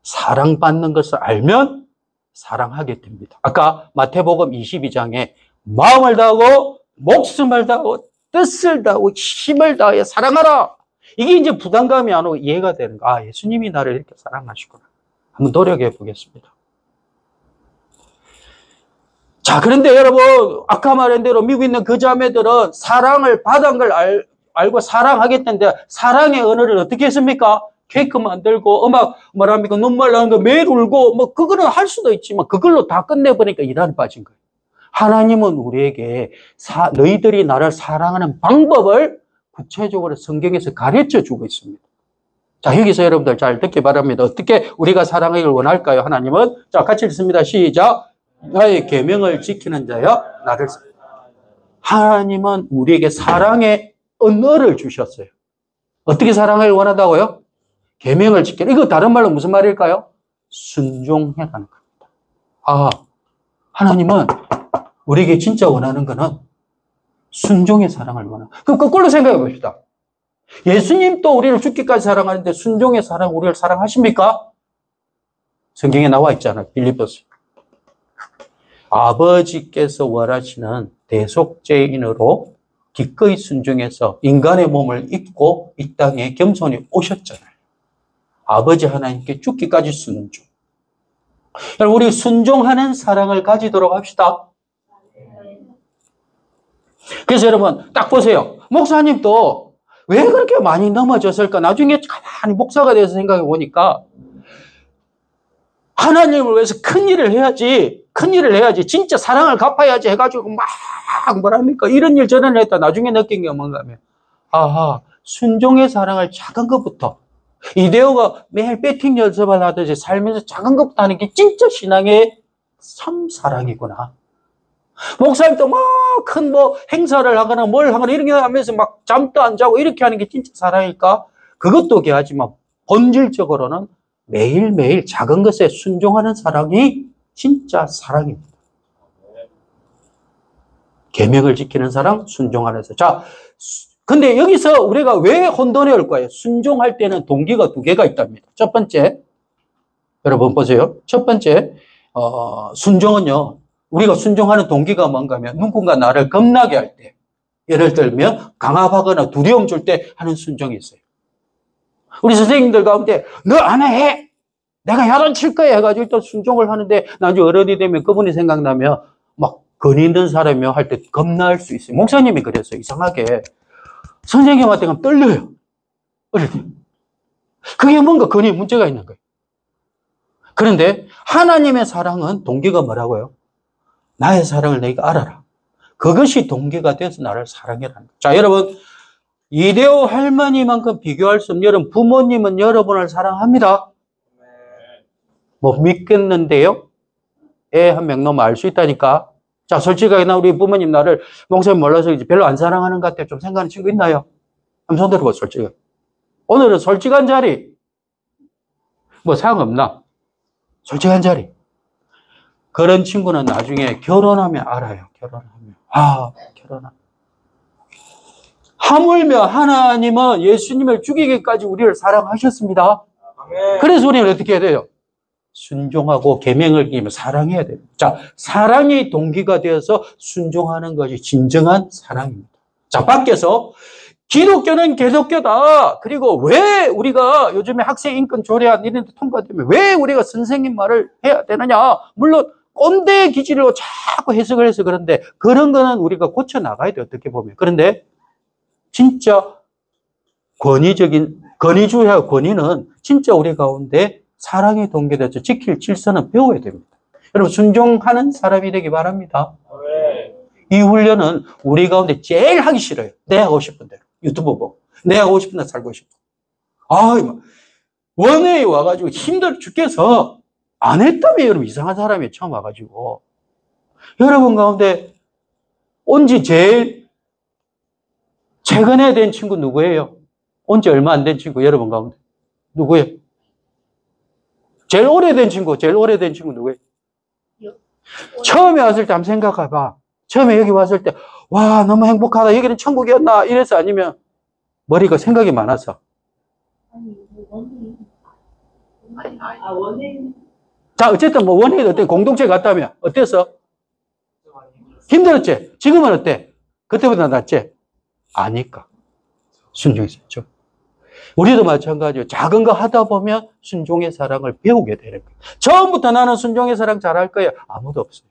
사랑받는 것을 알면 사랑하게 됩니다. 아까 마태복음 22장에 마음을 다하고 목숨을 다하고 뜻을 다하고 힘을 다하여 사랑하라. 이게 이제 부담감이 안 오고 이해가 되는 거. 아, 예수님이 나를 이렇게 사랑하시구나. 한번 노력해 보겠습니다. 자, 그런데 여러분 아까 말한 대로 미국에 있는 그 자매들은 사랑을 받은 걸 알고 사랑하겠다는데 사랑의 언어를 어떻게 했습니까? 케이크 만들고 음악 뭐랍니까? 눈물 나는 거 매일 울고 뭐 그거는 할 수도 있지만 그걸로 다 끝내버리니까 이단에 빠진 거예요. 하나님은 우리에게 너희들이 나를 사랑하는 방법을 구체적으로 성경에서 가르쳐 주고 있습니다. 자, 여기서 여러분들 잘 듣기 바랍니다. 어떻게 우리가 사랑하기를 원할까요? 하나님은 자, 같이 읽습니다. 시작. 나의 계명을 지키는 자여 나를 하나님은 우리에게 사랑의 언어를 주셨어요. 어떻게 사랑하기를 원한다고요? 계명을 지키는. 이거 다른 말로 무슨 말일까요? 순종해라는 겁니다. 아, 하나님은 우리에게 진짜 원하는 거는 순종의 사랑을 원하는. 그럼 거꾸로 생각해 봅시다. 예수님도 우리를 죽기까지 사랑하는데 순종의 사랑 우리를 사랑하십니까? 성경에 나와 있잖아요. 빌립보서. 아버지께서 원하시는 대속죄인으로 기꺼이 순종해서 인간의 몸을 입고 이 땅에 겸손히 오셨잖아요. 아버지 하나님께 죽기까지 순종. 우리 순종하는 사랑을 가지도록 합시다. 그래서 여러분 딱 보세요. 목사님도 왜 그렇게 많이 넘어졌을까? 나중에 가만히 목사가 돼서 생각해 보니까 하나님을 위해서 큰 일을 해야지 진짜 사랑을 갚아야지 해가지고 막 뭐랍니까? 이런 일 저런 일 했다. 나중에 느낀 게 뭔가 하면 순종의 사랑을 작은 것부터 이데오가 매일 배팅 연습을 하듯이 살면서 작은 것부터 하는 게 진짜 신앙의 참 사랑이구나. 목사님도 막 큰 행사를 하거나 뭘 하거나 이런 게 하면서 막 잠도 안 자고 이렇게 하는 게 진짜 사랑일까? 그것도 귀하지만 본질적으로는 매일매일 작은 것에 순종하는 사랑이 진짜 사랑입니다. 계명을 지키는 사랑, 순종하는 사랑. 자, 근데 여기서 우리가 왜 혼돈이 올 거예요? 순종할 때는 동기가 두 개가 있답니다. 첫 번째, 여러분 보세요. 첫 번째, 순종은요. 우리가 순종하는 동기가 뭔가 하면 누군가 나를 겁나게 할 때, 예를 들면 강압하거나 두려움 줄 때 하는 순종이 있어요. 우리 선생님들 가운데 너 안 해! 내가 야단칠 거야 해가지고 또 순종을 하는데 나중에 어른이 되면 그분이 생각나면 막 근위 있는 사람이 할 때 겁날 수 있어요. 목사님이 그랬어요. 이상하게 선생님한테 가면 떨려요. 어릴 때. 그게 뭔가 근위 문제가 있는 거예요. 그런데 하나님의 사랑은 동기가 뭐라고요? 나의 사랑을 너희가 알아라. 그것이 동기가 돼서 나를 사랑해라는 거예요. 자, 여러분 이데오 할머니만큼 비교할 수 없는 여러분 부모님은 여러분을 사랑합니다. 못 믿겠는데요? 애 한 명 넘어 알 수 있다니까. 자, 솔직하게 나 우리 부모님 나를 목사님 몰라서 이제 별로 안 사랑하는 것 같아. 좀 생각하는 친구 있나요? 한번 손 들어봐, 솔직히. 오늘은 솔직한 자리. 뭐 상관없나? 솔직한 자리. 그런 친구는 나중에 결혼하면 알아요. 결혼하면. 결혼하면. 하물며 하나님은 예수님을 죽이기까지 우리를 사랑하셨습니다. 그래서 우리는 어떻게 해야 돼요? 순종하고 계명을 지키며 사랑해야 돼요. 자, 사랑이 동기가 되어서 순종하는 것이 진정한 사랑입니다. 자, 밖에서 기독교는 개독교다. 그리고 왜 우리가 요즘에 학생 인권 조례안 이런 데 통과되면 왜 우리가 선생님 말을 해야 되느냐? 물론 꼰대 기질로 자꾸 해석을 해서 그런데 그런 거는 우리가 고쳐 나가야 돼요. 어떻게 보면. 그런데 진짜 권위주의와 권위는 진짜 우리 가운데 사랑의 동기돼서 지킬 질서는 배워야 됩니다. 여러분 순종하는 사람이 되기 바랍니다. 이 훈련은 우리 가운데 제일 하기 싫어요. 내 하고 싶은 대로 유튜브 보고 내 하고 싶은 대로 살고 싶어. 원회에 와가지고 힘들어 죽겠어. 안 했다며 여러분 이상한 사람이 처음 와가지고 여러분 가운데 온 지 제일 최근에 된 친구 누구예요? 온 지 얼마 안 된 친구 여러분 가운데 누구예요? 제일 오래된 친구 누구예요? 처음에 왔을 때 한번 생각해봐. 처음에 여기 왔을 때 와 너무 행복하다. 여기는 천국이었나 이래서 아니면 머리가 생각이 많아서. 원해인. 자 어쨌든 뭐 원해인 어때? 공동체 갔다며 어땠어? 힘들었지? 지금은 어때? 그때보다 낫지? 아니까 순종했었죠. 우리도 마찬가지로 작은 거 하다 보면 순종의 사랑을 배우게 되는 거예요. 처음부터 나는 순종의 사랑 잘할 거예요. 아무도 없어요.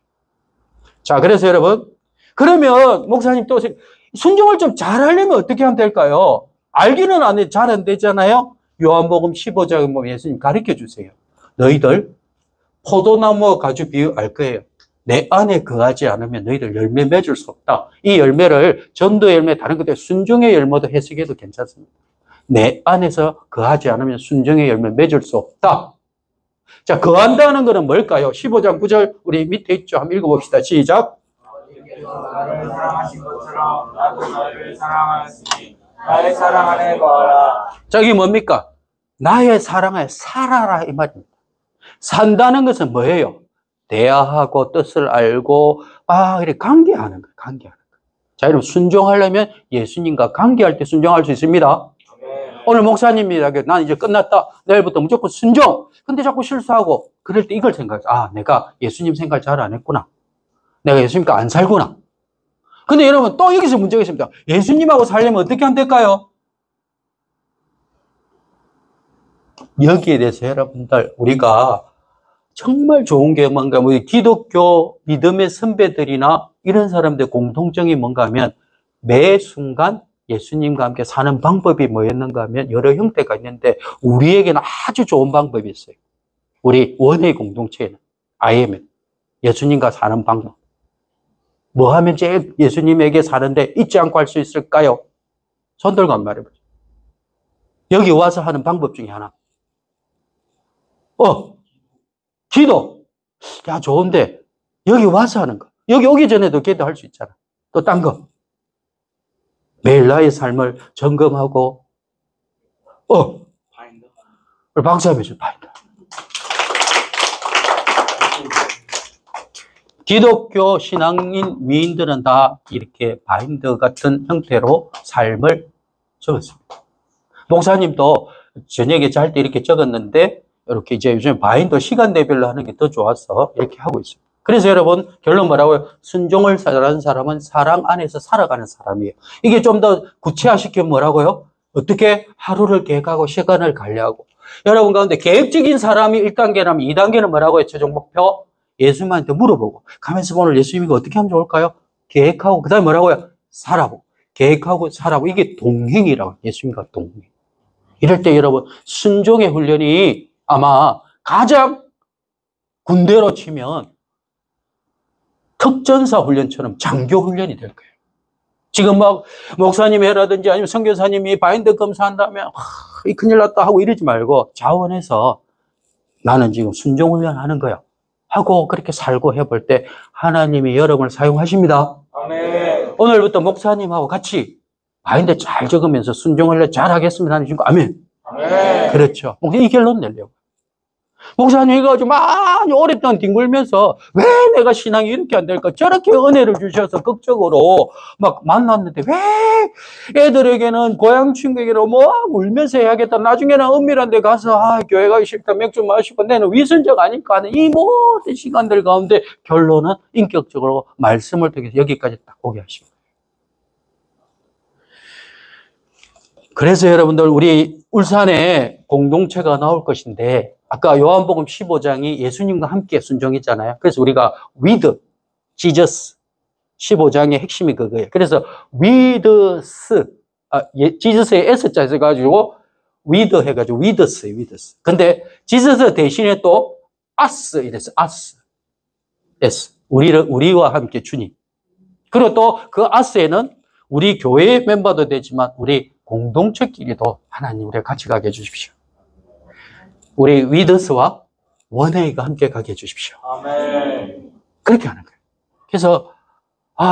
자, 그래서 여러분, 그러면 목사님 또 순종을 좀 잘하려면 어떻게 하면 될까요? 알기는 안 돼, 잘 안 되잖아요. 요한복음 15장에 보면 예수님 가르쳐 주세요. 너희들 포도나무와 가지 비유 알 거예요. 내 안에 거하지 않으면 너희들 열매 맺을 수 없다. 이 열매를 전도 열매, 다른 것들 순종의 열매도 해석해도 괜찮습니다. 내 안에서 거하지 않으면 순종의 열매 맺을 수 없다. 자, 거한다는 것은 뭘까요? 15장 9절 우리 밑에 있죠. 한번 읽어봅시다. 시작. 나를 사랑하신 것처럼 나도 너희를 사랑하였으니 나의 사랑 안에 거하라. 자, 이게 뭡니까? 나의 사랑 안에 살아라 이 말입니다. 산다는 것은 뭐예요? 대화하고 뜻을 알고 이렇게 관계하는 거예요. 관계하는 거예요. 자, 여러분 순종하려면 예수님과 관계할 때 순종할 수 있습니다. 오늘 목사님이 난 이제 끝났다. 내일부터 무조건 순종. 근데 자꾸 실수하고 그럴 때 이걸 생각해. 내가 예수님 생각 잘 안 했구나. 내가 예수님과 안 살구나. 근데 여러분 또 여기서 문제가 있습니다. 예수님하고 살려면 어떻게 하면 될까요? 여기에 대해서 여러분들 우리가 정말 좋은 게 뭔가 우리 기독교 믿음의 선배들이나 이런 사람들 공통점이 뭔가 하면 매 순간 예수님과 함께 사는 방법이 뭐였는가 하면 여러 형태가 있는데 우리에게는 아주 좋은 방법이 있어요. 우리 원의 공동체에는 IM은 예수님과 사는 방법. 뭐 하면 제일 예수님에게 사는데 잊지 않고 할 수 있을까요? 손 들고 한번 말해보죠. 여기 와서 하는 방법 중에 하나. 기도. 야, 좋은데 여기 와서 하는 거. 여기 오기 전에도 기도할 수 있잖아. 또 딴 거. 매일 나의 삶을 점검하고 우리 박수 한번 해줘. 바인더. 기독교 신앙인 위인들은 다 이렇게 바인더 같은 형태로 삶을 적었습니다. 목사님도 저녁에 잘 때 이렇게 적었는데 이렇게 이제 요즘 바인더 시간대별로 하는 게 더 좋아서 이렇게 하고 있습니다. 그래서 여러분 결론 뭐라고요? 순종을 잘하는 사람은 사랑 안에서 살아가는 사람이에요. 이게 좀 더 구체화시키면 뭐라고요? 어떻게 하루를 계획하고 시간을 관리하고 여러분 가운데 계획적인 사람이 1단계라면 2단계는 뭐라고요? 최종 목표? 예수님한테 물어보고 가면서 오늘 예수님이 어떻게 하면 좋을까요? 계획하고 그 다음에 뭐라고요? 살아보고 계획하고 살아보고 이게 동행이라고 예수님과 동행. 이럴 때 여러분 순종의 훈련이 아마 가장 군대로 치면 특전사 훈련처럼 장교 훈련이 될 거예요. 지금 막 목사님이 해라든지 아니면 선교사님이 바인더 검사한다면 이 큰일 났다 하고 이러지 말고 자원해서 나는 지금 순종 훈련하는 거야 하고 그렇게 살고 해볼 때 하나님이 여러분을 사용하십니다. 아멘. 오늘부터 목사님하고 같이 마인드 잘 적으면서 순종을 잘하겠습니다 하는 친구 아멘. 아멘. 그렇죠. 이 결론 내려고. 목사님 이거 좀 많이 오랫동안 뒹굴면서 왜 내가 신앙이 이렇게 안 될까? 저렇게 은혜를 주셔서 극적으로 막 만났는데 왜 애들에게는 고향 친구에게는 뭐 울면서 해야겠다. 나중에는 은밀한 데 가서 교회 가기 싫다. 맥주 마시고 내는 위선적 아닐까 하는 이 모든 시간들 가운데 결론은 인격적으로 말씀을 통해서 여기까지 딱 오게 하십니다. 그래서 여러분들 우리 울산에 공동체가 나올 것인데 아까 요한복음 15장이 예수님과 함께 순종했잖아요. 그래서 우리가 with Jesus 15장의 핵심이 그거예요. 그래서 with 지저스의 S자 해가지고 with 해가지고 withs예요. with. 근데 지저스 대신에 또 us 이랬어요. us. S. 우리와 함께 주님. 그리고 또 그 us에는 우리 교회의 멤버도 되지만 우리 공동체끼리도 하나님 우리가 같이 가게 해주십시오. 우리 위드스와 원웨이가 함께 가게 해주십시오. 아멘. 그렇게 하는 거예요. 그래서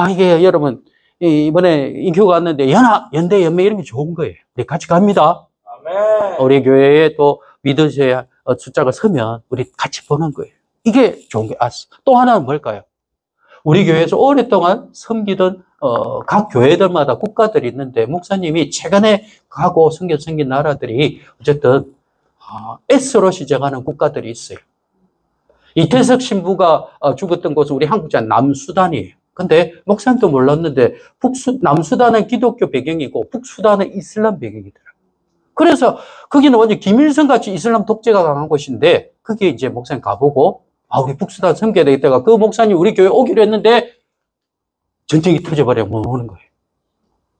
이게 여러분 이번에 인큐가 왔는데 연대 연매 이런 게 좋은 거예요. 우리 같이 갑니다. 아멘. 우리 교회에 또 위드스의 숫자가 서면 우리 같이 보는 거예요. 이게 좋은 거예요. 또 하나는 뭘까요? 우리 교회에서 오랫동안 섬기던 각 교회들마다 국가들이 있는데 목사님이 최근에 가고 섬긴 나라들이 어쨌든 S로 시작하는 국가들이 있어요. 이태석 신부가 죽었던 곳은 우리 한국자 남수단이에요. 근데 목사님도 몰랐는데 남수단은 기독교 배경이고 북수단은 이슬람 배경이더라고요. 그래서 거기는 완전 김일성 같이 이슬람 독재가 강한 곳인데 거기에 이제 목사님 가보고 우리 북수단 섬겨야 되겠다가 그 목사님 우리 교회 오기로 했는데 전쟁이 터져버려 못 오는 거예요.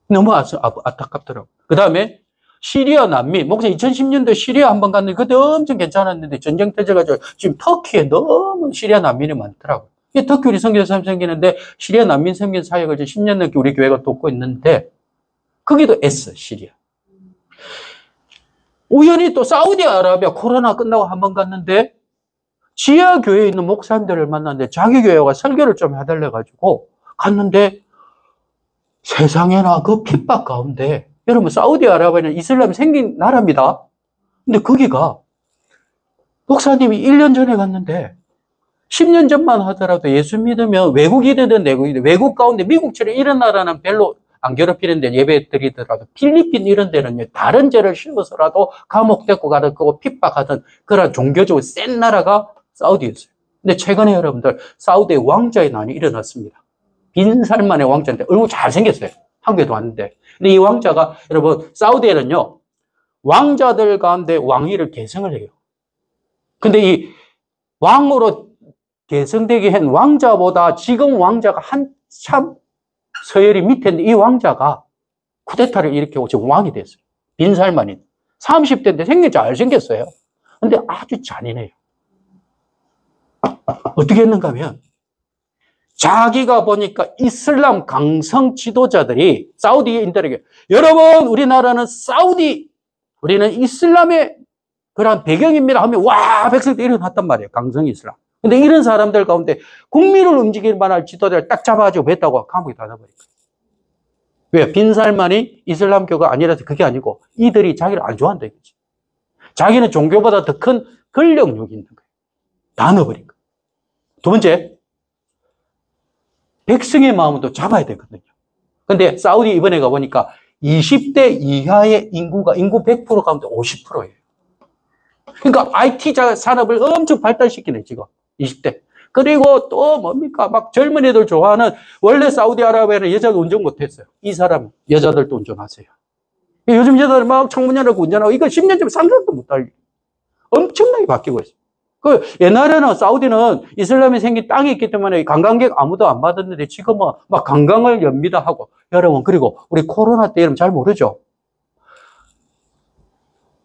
너무 안타깝더라고요. 그 다음에 시리아 난민, 목사님 2010년도에 시리아 한번 갔는데 그때 엄청 괜찮았는데 전쟁 터져가지고 지금 터키에 너무 시리아 난민이 많더라고요. 터키 우리 선교사 생기는데 시리아 난민 섬기는 사역을 10년 넘게 우리 교회가 돕고 있는데 거기도 S, 시리아. 우연히 또 사우디아라비아 코로나 끝나고 한번 갔는데 지하 교회에 있는 목사님들을 만났는데 자기 교회가 설교를 좀 해달래가지고 갔는데 세상에나 그 핍박 가운데 여러분 사우디아라비아는 이슬람이 생긴 나라입니다. 근데 거기가 목사님이 1년 전에 갔는데 10년 전만 하더라도 예수 믿으면 외국인이든 내국이든 외국 가운데 미국처럼 이런 나라는 별로 안 괴롭히는데 예배 드리더라도 필리핀 이런 데는요 다른 죄를 씌워서라도 감옥되고 가든 그거 핍박하던 그런 종교적으로 센 나라가 사우디였어요. 근데 최근에 여러분들 사우디의 왕자의 난이 일어났습니다. 빈살만의 왕자인데 얼굴 잘생겼어요. 한국에도 왔는데. 근데 이 왕자가 여러분 사우디에는요 왕자들 가운데 왕위를 계승을 해요. 근데 이 왕으로 계승되게 한 왕자보다 지금 왕자가 한참 서열이 밑에인데 이 왕자가 쿠데타를 일으키고 지금 왕이 됐어요. 빈살만인. 30대인데 생긴 잘생겼어요. 근데 아주 잔인해요. 어떻게 했는가 하면 자기가 보니까 이슬람 강성 지도자들이 사우디인들에게 여러분 우리나라는 우리는 이슬람의 그런 배경입니다 하면 와 백성들이 일어났단 말이에요. 강성 이슬람. 근데 이런 사람들 가운데 국민을 움직일 만한 지도자를 딱 잡아가지고 뱉다고 감옥에 닫아버린 거예요. 왜? 빈살만이 이슬람교가 아니라서 그게 아니고 이들이 자기를 안 좋아한다 이거지. 자기는 종교보다 더 큰 권력욕이 있는 거예요. 다 넣어버린 거예요. 두 번째, 백성의 마음은 또 잡아야 되거든요. 근데 사우디 이번에 가보니까 20대 이하의 인구 100% 가운데 50%예요. 그러니까 IT 산업을 엄청 발달시키네, 지금. 20대. 그리고 또 뭡니까? 막 젊은 애들 좋아하는, 원래 사우디아라비아는 여자가 운전 못했어요. 이 사람, 여자들도 운전하세요. 요즘 여자들 막 창문 열고 운전하고, 이거 10년 전에 상상도 못 할, 엄청나게 바뀌고 있어요. 옛날에는 사우디는 이슬람이 생긴 땅이 있기 때문에 관광객 아무도 안 받았는데 지금은 막 관광을 엽니다 하고. 여러분, 그리고 우리 코로나 때 여러분 잘 모르죠?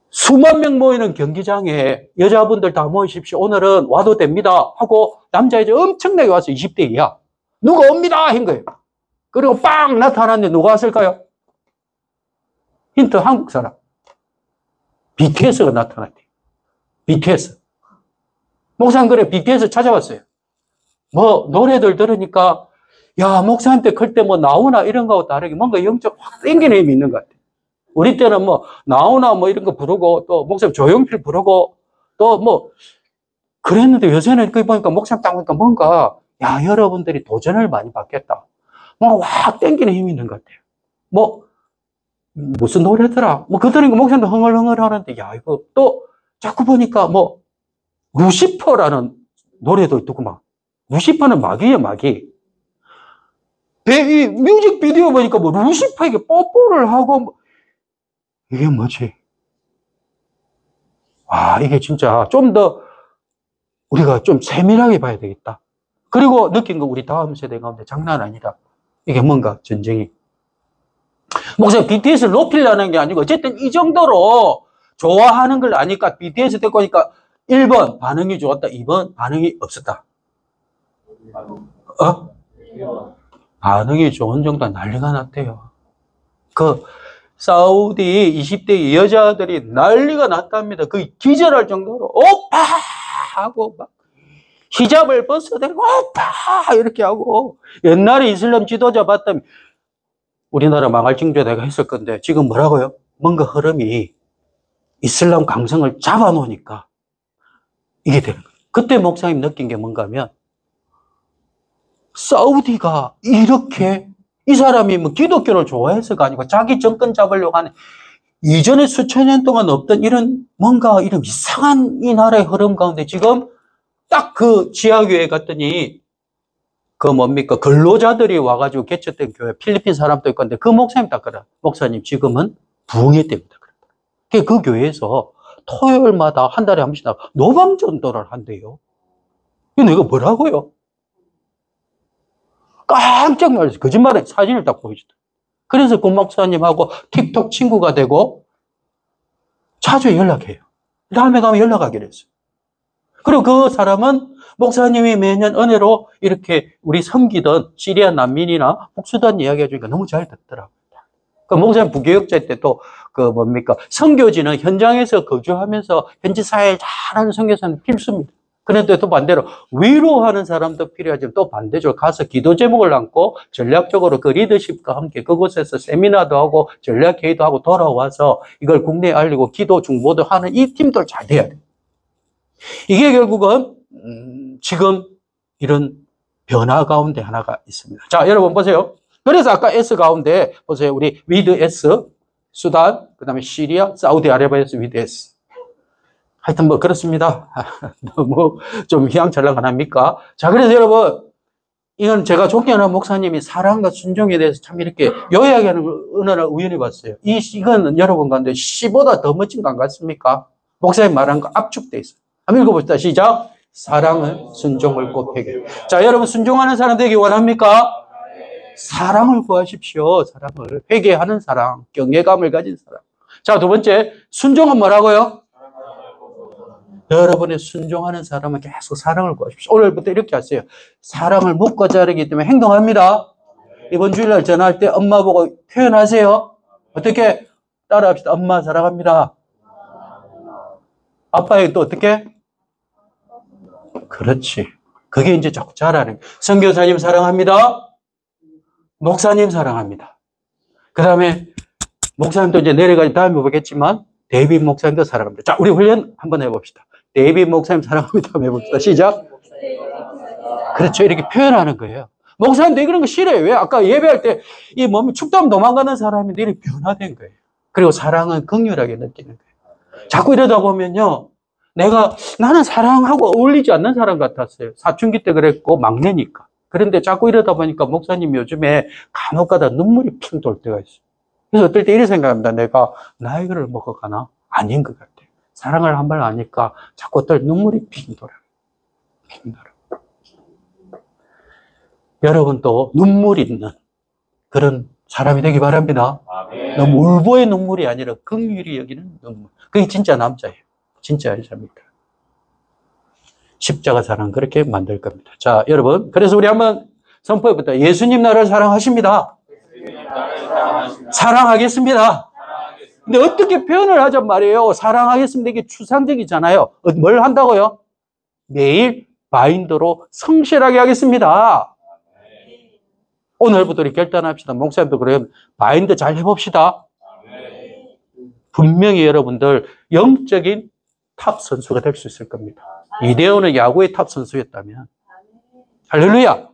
수만 명 모이는 경기장에 여자분들 다 모이십시오. 오늘은 와도 됩니다. 하고 남자애들 엄청나게 와서 20대 이하. 누가 옵니다. 한 거예요. 그리고 빵 나타났는데 누가 왔을까요? 힌트 한국 사람. BTS가 나타났대요. BTS. 목사님 그래 BTS 찾아봤어요. 뭐 노래들 들으니까 야 목사님 때 클 때 뭐 나오나 이런 거하고 다르게 뭔가 영적 확 땡기는 힘이 있는 것 같아요. 우리 때는 뭐 나오나 뭐 이런 거 부르고 또 목사님 조용필 부르고 또 뭐 그랬는데 요새는 그 보니까 목사님 딱 보니까 뭔가 야 여러분들이 도전을 많이 받겠다. 뭔가 확 땡기는 힘이 있는 것 같아요. 뭐 무슨 노래더라. 뭐 그들은 목사님도 흥얼흥얼 하는데 야 이거 또 자꾸 보니까 뭐 루시퍼라는 노래도 있고 막 루시퍼는 마귀예요 마귀. 이 뮤직비디오 보니까 뭐 루시퍼에게 뽀뽀를 하고 뭐 이게 뭐지? 아 이게 진짜 좀 더 우리가 좀 세밀하게 봐야 되겠다. 그리고 느낀 거 우리 다음 세대 가운데 장난 아니다. 이게 뭔가 전쟁이. 목사님 BTS를 높이려는 게 아니고 어쨌든 이 정도로 좋아하는 걸 아니까 BTS 듣고 보니까 1번 반응이 좋았다. 2번 반응이 없었다. 반응이 좋은 정도가 난리가 났대요. 그 사우디 20대 여자들이 난리가 났답니다. 그 기절할 정도로 오빠 하고 막 히잡을 벗어대고 오빠 이렇게 하고 옛날에 이슬람 지도자 봤다면 우리나라 망할 징조 내가 했을 건데 지금 뭐라고요? 뭔가 흐름이 이슬람 강성을 잡아놓으니까 이게 되는 거예요. 그때 목사님 느낀 게 뭔가 하면 사우디가 이렇게 이 사람이 뭐 기독교를 좋아해서가 아니고 자기 정권 잡으려고 하는 이전에 수천 년 동안 없던 이런 뭔가 이런 이상한 이 나라의 흐름 가운데 지금 딱 그 지하교회 갔더니 그 뭡니까 근로자들이 와가지고 개척된 교회 필리핀 사람도 있고 근데 그 목사님 딱 그래 목사님 지금은 부흥회 때입니다. 그 교회에서 토요일마다 한 달에 한 번씩 노방 전도를 한대요. 내가 뭐라고요? 깜짝 놀랐어요. 거짓말에 사진을 딱 보여주더라고요. 그래서 그 목사님하고 틱톡 친구가 되고 자주 연락해요. 다음에 가면 연락하기로 했어요. 그리고 그 사람은 목사님이 매년 은혜로 이렇게 우리 섬기던 시리아 난민이나 북수단 이야기 해주니까 너무 잘 듣더라고요. 그 목사님 부교육자 때 또 그 뭡니까 선교지는 현장에서 거주하면서 현지 사회를 잘하는 선교사는 필수입니다. 그런데 또 반대로 위로하는 사람도 필요하지만 또 반대적으로 가서 기도 제목을 안고 전략적으로 그 리더십과 함께 그곳에서 세미나도 하고 전략회의도 하고 돌아와서 이걸 국내에 알리고 기도 중보도 하는 이 팀들 잘 돼야 돼요. 이게 결국은 지금 이런 변화 가운데 하나가 있습니다. 자, 여러분 보세요. 그래서 아까 S 가운데 보세요. 우리 with S, 수단, 그 다음에 시리아, 사우디아라비아에서 with S. 하여튼 뭐 그렇습니다. 너무 좀 휘황찬란한 합니까? 자, 그래서 여러분 이건 제가 존경하는 목사님이 사랑과 순종에 대해서 참 이렇게 요약하는 은혜를 우연히 봤어요. 이건 여러분 가운데 시보다 더 멋진 거 안 같습니까? 목사님 말한 거 압축돼 있어요. 한번 읽어봅시다. 시작. 사랑은 순종을 꼭 회개. 자, 여러분 순종하는 사람 되기 원합니까? 사랑을 구하십시오. 사랑을. 회개하는 사랑, 경외감을 가진 사람. 자, 두 번째 순종은 뭐라고요? 여러분의 순종하는 사람은 계속 사랑을 구하십시오. 오늘부터 이렇게 하세요. 사랑을 묻고 자르기 때문에 행동합니다. 이번 주일날 전화할 때 엄마 보고 표현하세요. 어떻게? 따라합시다. 엄마 사랑합니다. 아빠에게 또 어떻게? 그렇지. 그게 이제 자꾸 잘하는. 선교사님 사랑합니다. 목사님 사랑합니다. 그 다음에 목사님도 이제 내려가지 다음에 보겠지만 데이빗 목사님도 사랑합니다. 자, 우리 훈련 한번 해봅시다. 데이빗 목사님 사랑합니다. 한번 해봅시다. 시작. 그렇죠. 이렇게 표현하는 거예요. 목사님도 그런 거 싫어요. 왜? 아까 예배할 때 이 몸이 춥다면 도망가는 사람인데 이렇게 변화된 거예요. 그리고 사랑은 긍휼하게 느끼는 거예요. 자꾸 이러다 보면요. 나는 사랑하고 어울리지 않는 사람 같았어요. 사춘기 때 그랬고 막내니까. 그런데 자꾸 이러다 보니까 목사님 요즘에 간혹가다 눈물이 핑 돌 때가 있어요. 그래서 어떨 때 이렇게 생각합니다. 내가 나이를 먹어가나? 아닌 것 같아요. 사랑을 한 번 아니까 자꾸 어떨 때 눈물이 핑 돌아요. 핑 돌아요. 여러분도 눈물 있는 그런 사람이 되기 바랍니다. 아멘. 너무 울보의 눈물이 아니라 긍휼히 여기는 눈물. 그게 진짜 남자예요. 진짜 여자입니다. 십자가 사랑 그렇게 만들 겁니다. 자, 여러분. 그래서 우리 한번 선포해보자. 예수님 나를 사랑하십니다. 사랑하겠습니다. 근데 어떻게 표현을 하잔 말이에요. 사랑하겠습니다. 이게 추상적이잖아요. 뭘 한다고요? 매일 바인더로 성실하게 하겠습니다. 오늘부터 우리 결단합시다. 목사님도 그러면 바인더 잘 해봅시다. 분명히 여러분들 영적인 탑 선수가 될 수 있을 겁니다. 이대호는 야구의 탑 선수였다면. 할렐루야.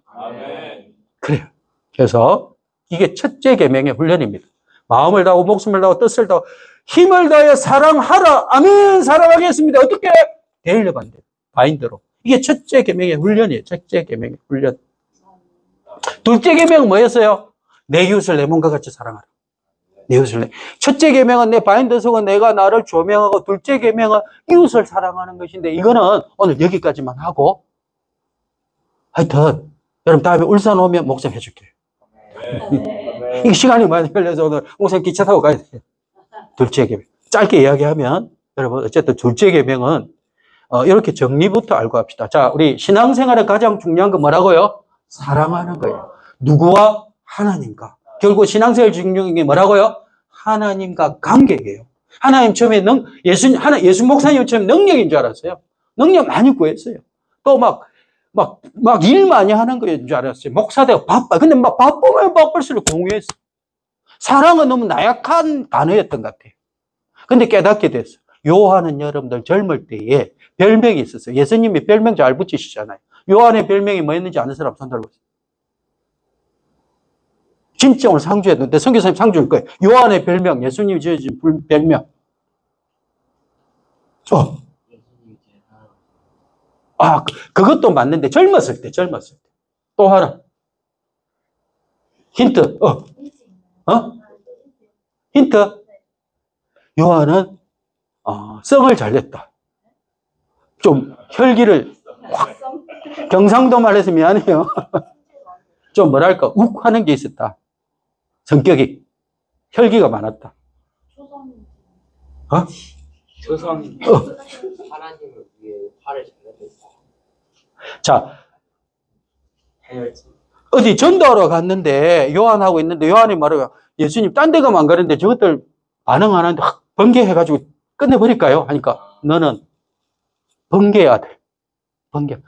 그래요. 그래서 이게 첫째 계명의 훈련입니다. 마음을 다하고 목숨을 다하고 뜻을 다하고 힘을 다하여 사랑하라. 아멘. 사랑하겠습니다. 어떻게? 데일러 반대. 바인더로. 이게 첫째 계명의 훈련이에요. 첫째 계명의 훈련. 둘째 계명은 뭐였어요? 내 이웃을 내 몸과 같이 사랑하라. 내 이웃을 첫째 계명은 내 바인더 속은 내가 나를 조명하고, 둘째 계명은 이웃을 사랑하는 것인데, 이거는 오늘 여기까지만 하고, 하여튼 여러분 다음에 울산 오면 목사님 해줄게요. 이 시간이 많이 걸려서 오늘 목사님 기차 타고 가야 돼요. 둘째 계명. 짧게 이야기하면 여러분 어쨌든 둘째 계명은 이렇게 정리부터 알고 합시다. 자, 우리 신앙생활의 가장 중요한 건 뭐라고요? 사랑하는 거예요. 누구와? 하나님과. 결국 신앙생활 중요한 게 뭐라고요? 하나님과 관계예요. 하나님 처음에 예수 목사님 처음에 능력인 줄 알았어요. 능력 많이 구했어요. 또 막 일 많이 하는 거인 줄 알았어요. 목사대가 바빠. 근데 막 바쁘면 바쁠수록 공유했어. 사랑은 너무 나약한 단어였던 것 같아요. 근데 깨닫게 됐어. 요한은 여러분들 젊을 때에 별명이 있었어요. 예수님이 별명 잘 붙이시잖아요. 요한의 별명이 뭐였는지 아는 사람 손 들어보세요. 진짜 오늘 상주했는데 선교사님 상주일 거예요. 요한의 별명, 예수님이 지어준 별명. 그것도 맞는데 젊었을 때. 또 하나. 힌트. 힌트. 요한은 썽을 잘 냈다. 좀 혈기를 확, 경상도 말해서 미안해요. 좀 뭐랄까 욱 하는 게 있었다. 성격이 혈기가 많았다. 조선 하나님을 위해 화를 잘 냈다. 자, 어디 전도하러 갔는데 요한하고 있는데 요한이 말해요. 예수님 딴 데 가면 안 가는데 저것들 반응 안 하는데 확 번개해가지고 끝내버릴까요? 하니까 너는 번개의 아들.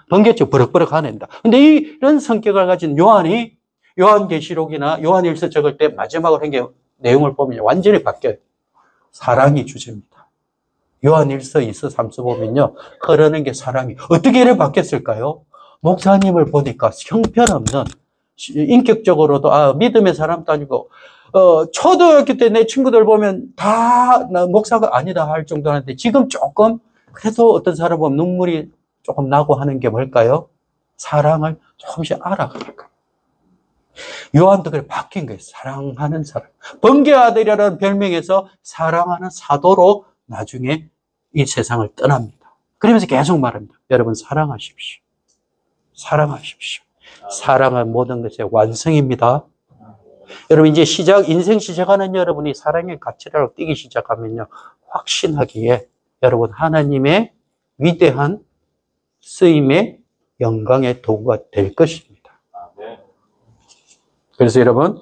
번개쪽 버럭버럭 화낸다. 근데 이런 성격을 가진 요한이 요한계시록이나 요한일서 적을 때 마지막으로 한 게 내용을 보면 완전히 바뀌어요. 사랑이 주제입니다. 요한일서, 2서, 3서 보면요. 흐르는 게 사랑이. 어떻게 이렇게 바뀌었을까요? 목사님을 보니까 형편없는, 인격적으로도, 믿음의 사람도 아니고, 초등학교 때 내 친구들 보면 다 나 목사가 아니다 할 정도인데 지금 조금, 그래도 어떤 사람은 눈물이 조금 나고 하는 게 뭘까요? 사랑을 조금씩 알아가는 거예요. 요한도 그래 바뀐 거예요. 사랑하는 사람. 번개 아들이라는 별명에서 사랑하는 사도로 나중에 이 세상을 떠납니다. 그러면서 계속 말합니다. 여러분 사랑하십시오. 사랑하십시오. 사랑은 모든 것의 완성입니다. 여러분 이제 인생 시작하는 여러분이 사랑의 가치를 뛰기 시작하면요. 확신하기에 여러분 하나님의 위대한 쓰임의 영광의 도구가 될 것입니다. 그래서 여러분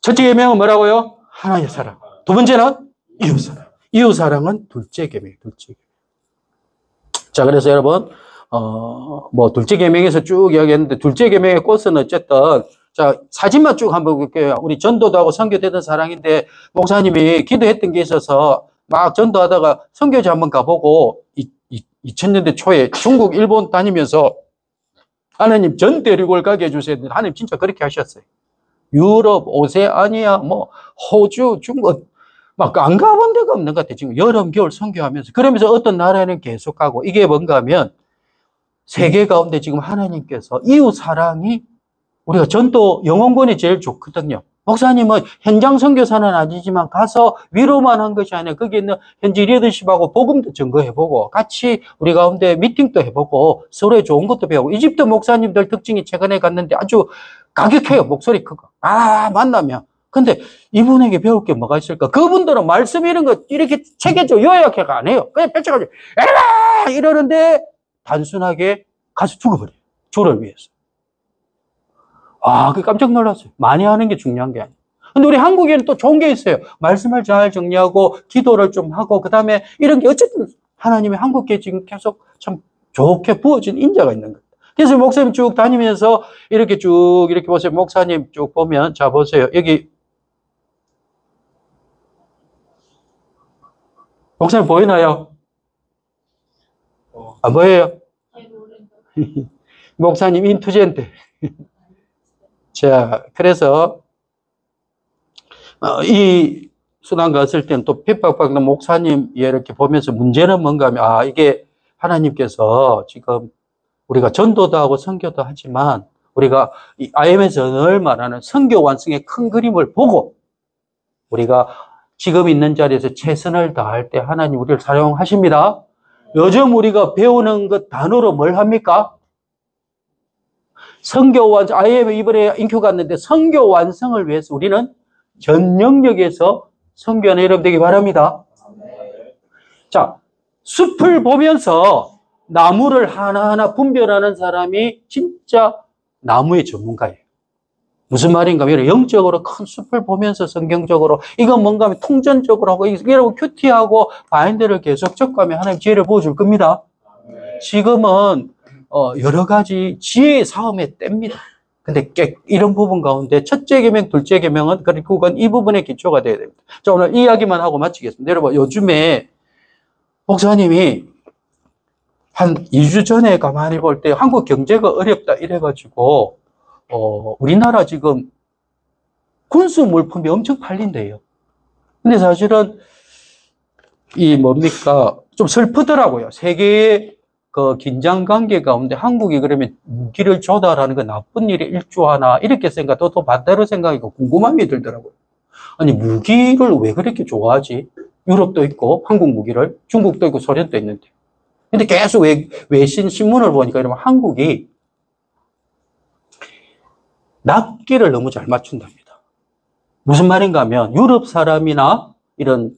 첫째 계명은 뭐라고요? 하나님의 사랑. 두 번째는 이웃사랑. 이웃사랑은 둘째 계명이에요. 둘째 계명. 자, 그래서 여러분 둘째 계명에서 쭉 이야기했는데 둘째 계명의 꽃은 어쨌든 자, 사진만 쭉 한번 볼게요. 우리 전도도 하고 선교되던 사랑인데 목사님이 기도했던 게 있어서 막 전도하다가 선교지 한번 가보고 2000년대 초에 중국, 일본 다니면서 하나님 전 대륙을 가게 해주세요. 하나님 진짜 그렇게 하셨어요. 유럽, 오세아니아, 호주, 중국, 막 안 가본 데가 없는 것 같아요. 지금 여름, 겨울 선교하면서. 그러면서 어떤 나라는 계속 가고 이게 뭔가 하면 세계 가운데 지금 하나님께서 이웃 사랑이 우리가 전도 영혼권이 제일 좋거든요. 목사님은 현장 선교사는 아니지만 가서 위로만 한 것이 아니라 거기 있는 현지 리더십하고 복음도 증거해보고 같이 우리 가운데 미팅도 해보고 서로의 좋은 것도 배우고 이집트 목사님들 특징이 최근에 갔는데 아주 가격해요. 목소리 크고. 만나면. 근데 이분에게 배울 게 뭐가 있을까? 그분들은 말씀 이런 거 이렇게 체계죠. 요약해가 안 해요. 그냥 펼쳐가지고 에라! 이러는데 단순하게 가서 죽어버려요. 주를 위해서. 그 깜짝 놀랐어요. 많이 하는 게 중요한 게 아니에요. 근데 우리 한국에는 또 좋은 게 있어요. 말씀을 잘 정리하고, 기도를 좀 하고, 그 다음에 이런 게 어쨌든 하나님의 한국에 지금 계속 참 좋게 부어진 인자가 있는 거예요. 그래서 목사님 쭉 다니면서 이렇게 쭉 이렇게 보세요. 목사님 쭉 보면 자 보세요. 여기 목사님 보이나요? 안 보여요? 목사님 인투제인데. 자, 그래서 이 수단 갔을 때는 또 핍박받는 목사님 이렇게 보면서 문제는 뭔가 하면 이게 하나님께서 지금 우리가 전도도 하고 선교도 하지만 우리가 이 IM에서 늘 말하는 선교 완성의 큰 그림을 보고 우리가 지금 있는 자리에서 최선을 다할 때 하나님 우리를 사용하십니다. 요즘 우리가 배우는 것 단어로 뭘 합니까? 선교 완성, IM에 이번에 인큐 갔는데 선교 완성을 위해서 우리는 전 영역에서 선교하는 여러분 되기 바랍니다. 자, 숲을 보면서 나무를 하나하나 분별하는 사람이 진짜 나무의 전문가예요. 무슨 말인가 하면 영적으로 큰 숲을 보면서 성경적으로 이건 뭔가 하면 통전적으로 하고 이러고 큐티하고 바인드를 계속 적고하면 하나님 지혜를 부어줄 겁니다. 지금은 여러 가지 지혜의 싸움의 때입니다. 근데 이런 부분 가운데 첫째 계명, 둘째 계명은 결국은 이 부분에 기초가 돼야 됩니다. 자, 오늘 이 이야기만 하고 마치겠습니다. 여러분, 요즘에 목사님이 한 2주 전에 가만히 볼 때 한국 경제가 어렵다 이래가지고 우리나라 지금 군수 물품이 엄청 팔린대요. 근데 사실은 이 뭡니까 좀 슬프더라고요. 세계의 그 긴장 관계 가운데 한국이 그러면 무기를 조달하는 건 나쁜 일에 일조하나 이렇게 생각도 또 반대로 생각하고 궁금함이 들더라고요. 아니 무기를 왜 그렇게 좋아하지? 유럽도 있고 한국 무기를 중국도 있고 소련도 있는데 근데 계속 외신 신문을 보니까 이러면 한국이 납기를 너무 잘 맞춘답니다. 무슨 말인가 하면 유럽 사람이나 이런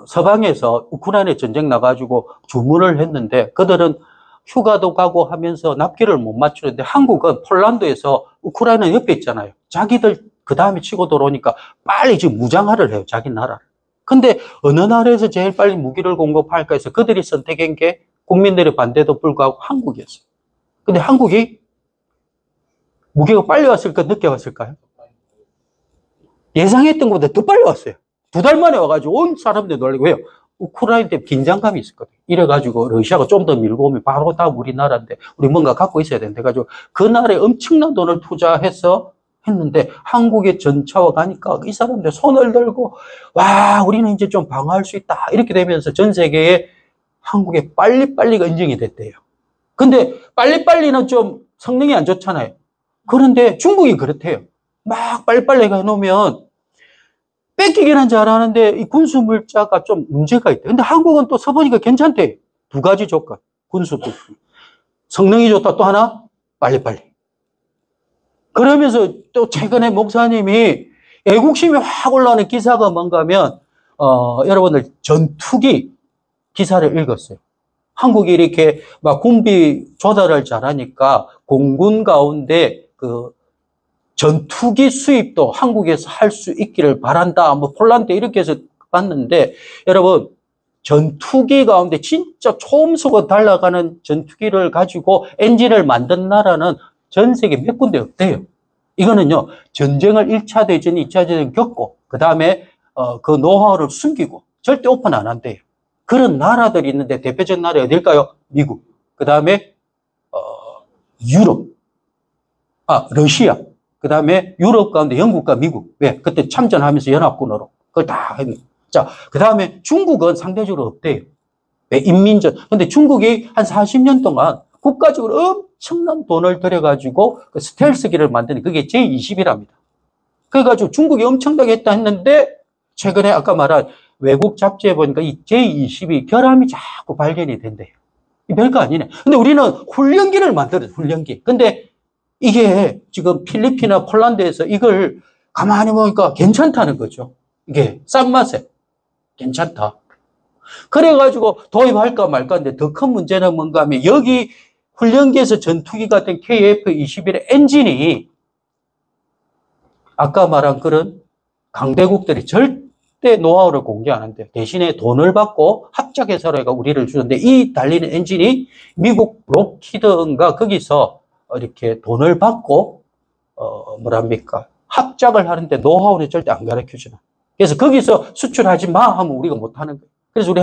서방에서 우크라이나 전쟁 나가지고 주문을 했는데 그들은 휴가도 가고 하면서 납기를 못 맞추는데 한국은 폴란드에서 우크라이나 옆에 있잖아요. 자기들 그 다음에 치고 들어오니까 빨리 지금 무장화를 해요. 자기 나라를. 근데 어느 나라에서 제일 빨리 무기를 공급할까 해서 그들이 선택한 게 국민들의 반대도 불구하고 한국이었어요. 근데 한국이 무기가 빨리 왔을까 늦게 왔을까요? 예상했던 것보다 더 빨리 왔어요. 2달 만에 와가지고 온 사람들 놀라고 왜요? 우크라이나 때문에 긴장감이 있었거든요. 이래가지고 러시아가 좀 더 밀고 오면 바로 다음 우리나라인데 우리 뭔가 갖고 있어야 되는데 가지고 그 나라에 엄청난 돈을 투자해서 했는데 한국의 전차와 가니까 이 사람들 손을 들고 와 우리는 이제 좀 방어할 수 있다 이렇게 되면서 전 세계에 한국의 빨리빨리가 인정이 됐대요. 근데 빨리빨리는 좀 성능이 안 좋잖아요. 그런데 중국이 그렇대요. 막 빨리빨리 해놓으면 뺏기기는 잘하는데 이 군수 물자가 좀 문제가 있대. 근데 한국은 또 서보니까 괜찮대. 2가지 조건. 군수도 성능이 좋다. 또 하나 빨리빨리. 그러면서 또 최근에 목사님이 애국심이 확 올라오는 기사가 뭔가 하면 여러분들 전투기 기사를 읽었어요. 한국이 이렇게 막 군비 조달을 잘하니까 공군 가운데 그 전투기 수입도 한국에서 할 수 있기를 바란다. 뭐 폴란드 이렇게 해서 봤는데 여러분 전투기 가운데 진짜 초음속으로 달려가는 전투기를 가지고 엔진을 만든 나라는 전 세계 몇 군데 없대요. 이거는요 전쟁을 1차 대전, 2차 대전 겪고 그 다음에 그 노하우를 숨기고 절대 오픈 안 한대요. 그런 나라들이 있는데 대표적인 나라 어딜까요? 미국. 그 다음에 유럽. 러시아. 그 다음에 유럽 가운데 영국과 미국. 왜? 그때 참전하면서 연합군으로. 그걸 다 했네. 자, 그 다음에 중국은 상대적으로 없대요. 왜? 인민전. 근데 중국이 한 40년 동안 국가적으로 엄청난 돈을 들여가지고 그 스텔스기를 만드는 그게 J-20이랍니다. 그래가지고 중국이 엄청나게 했다 했는데 최근에 아까 말한 외국 잡지에 보니까 이 J-20이 결함이 자꾸 발견이 된대요. 이 별거 아니네. 근데 우리는 훈련기를 만들어요. 훈련기. 근데 이게 지금 필리핀이나 폴란드에서 이걸 가만히 보니까 괜찮다는 거죠. 이게 싼 맛에 괜찮다. 그래가지고 도입할까 말까 하는데 더 큰 문제는 뭔가 하면 여기 훈련기에서 전투기 같은 KF-21의 엔진이 아까 말한 그런 강대국들이 절대 절대 노하우를 공개하는데 대신에 돈을 받고 합작회사가 우리를 주는데 이 달리는 엔진이 미국 록히드인가 거기서 이렇게 돈을 받고 뭐랍니까? 합작을 하는데 노하우는 절대 안 가르쳐 주나. 그래서 거기서 수출하지 마 하면 우리가 못 하는 거예요. 그래서 우리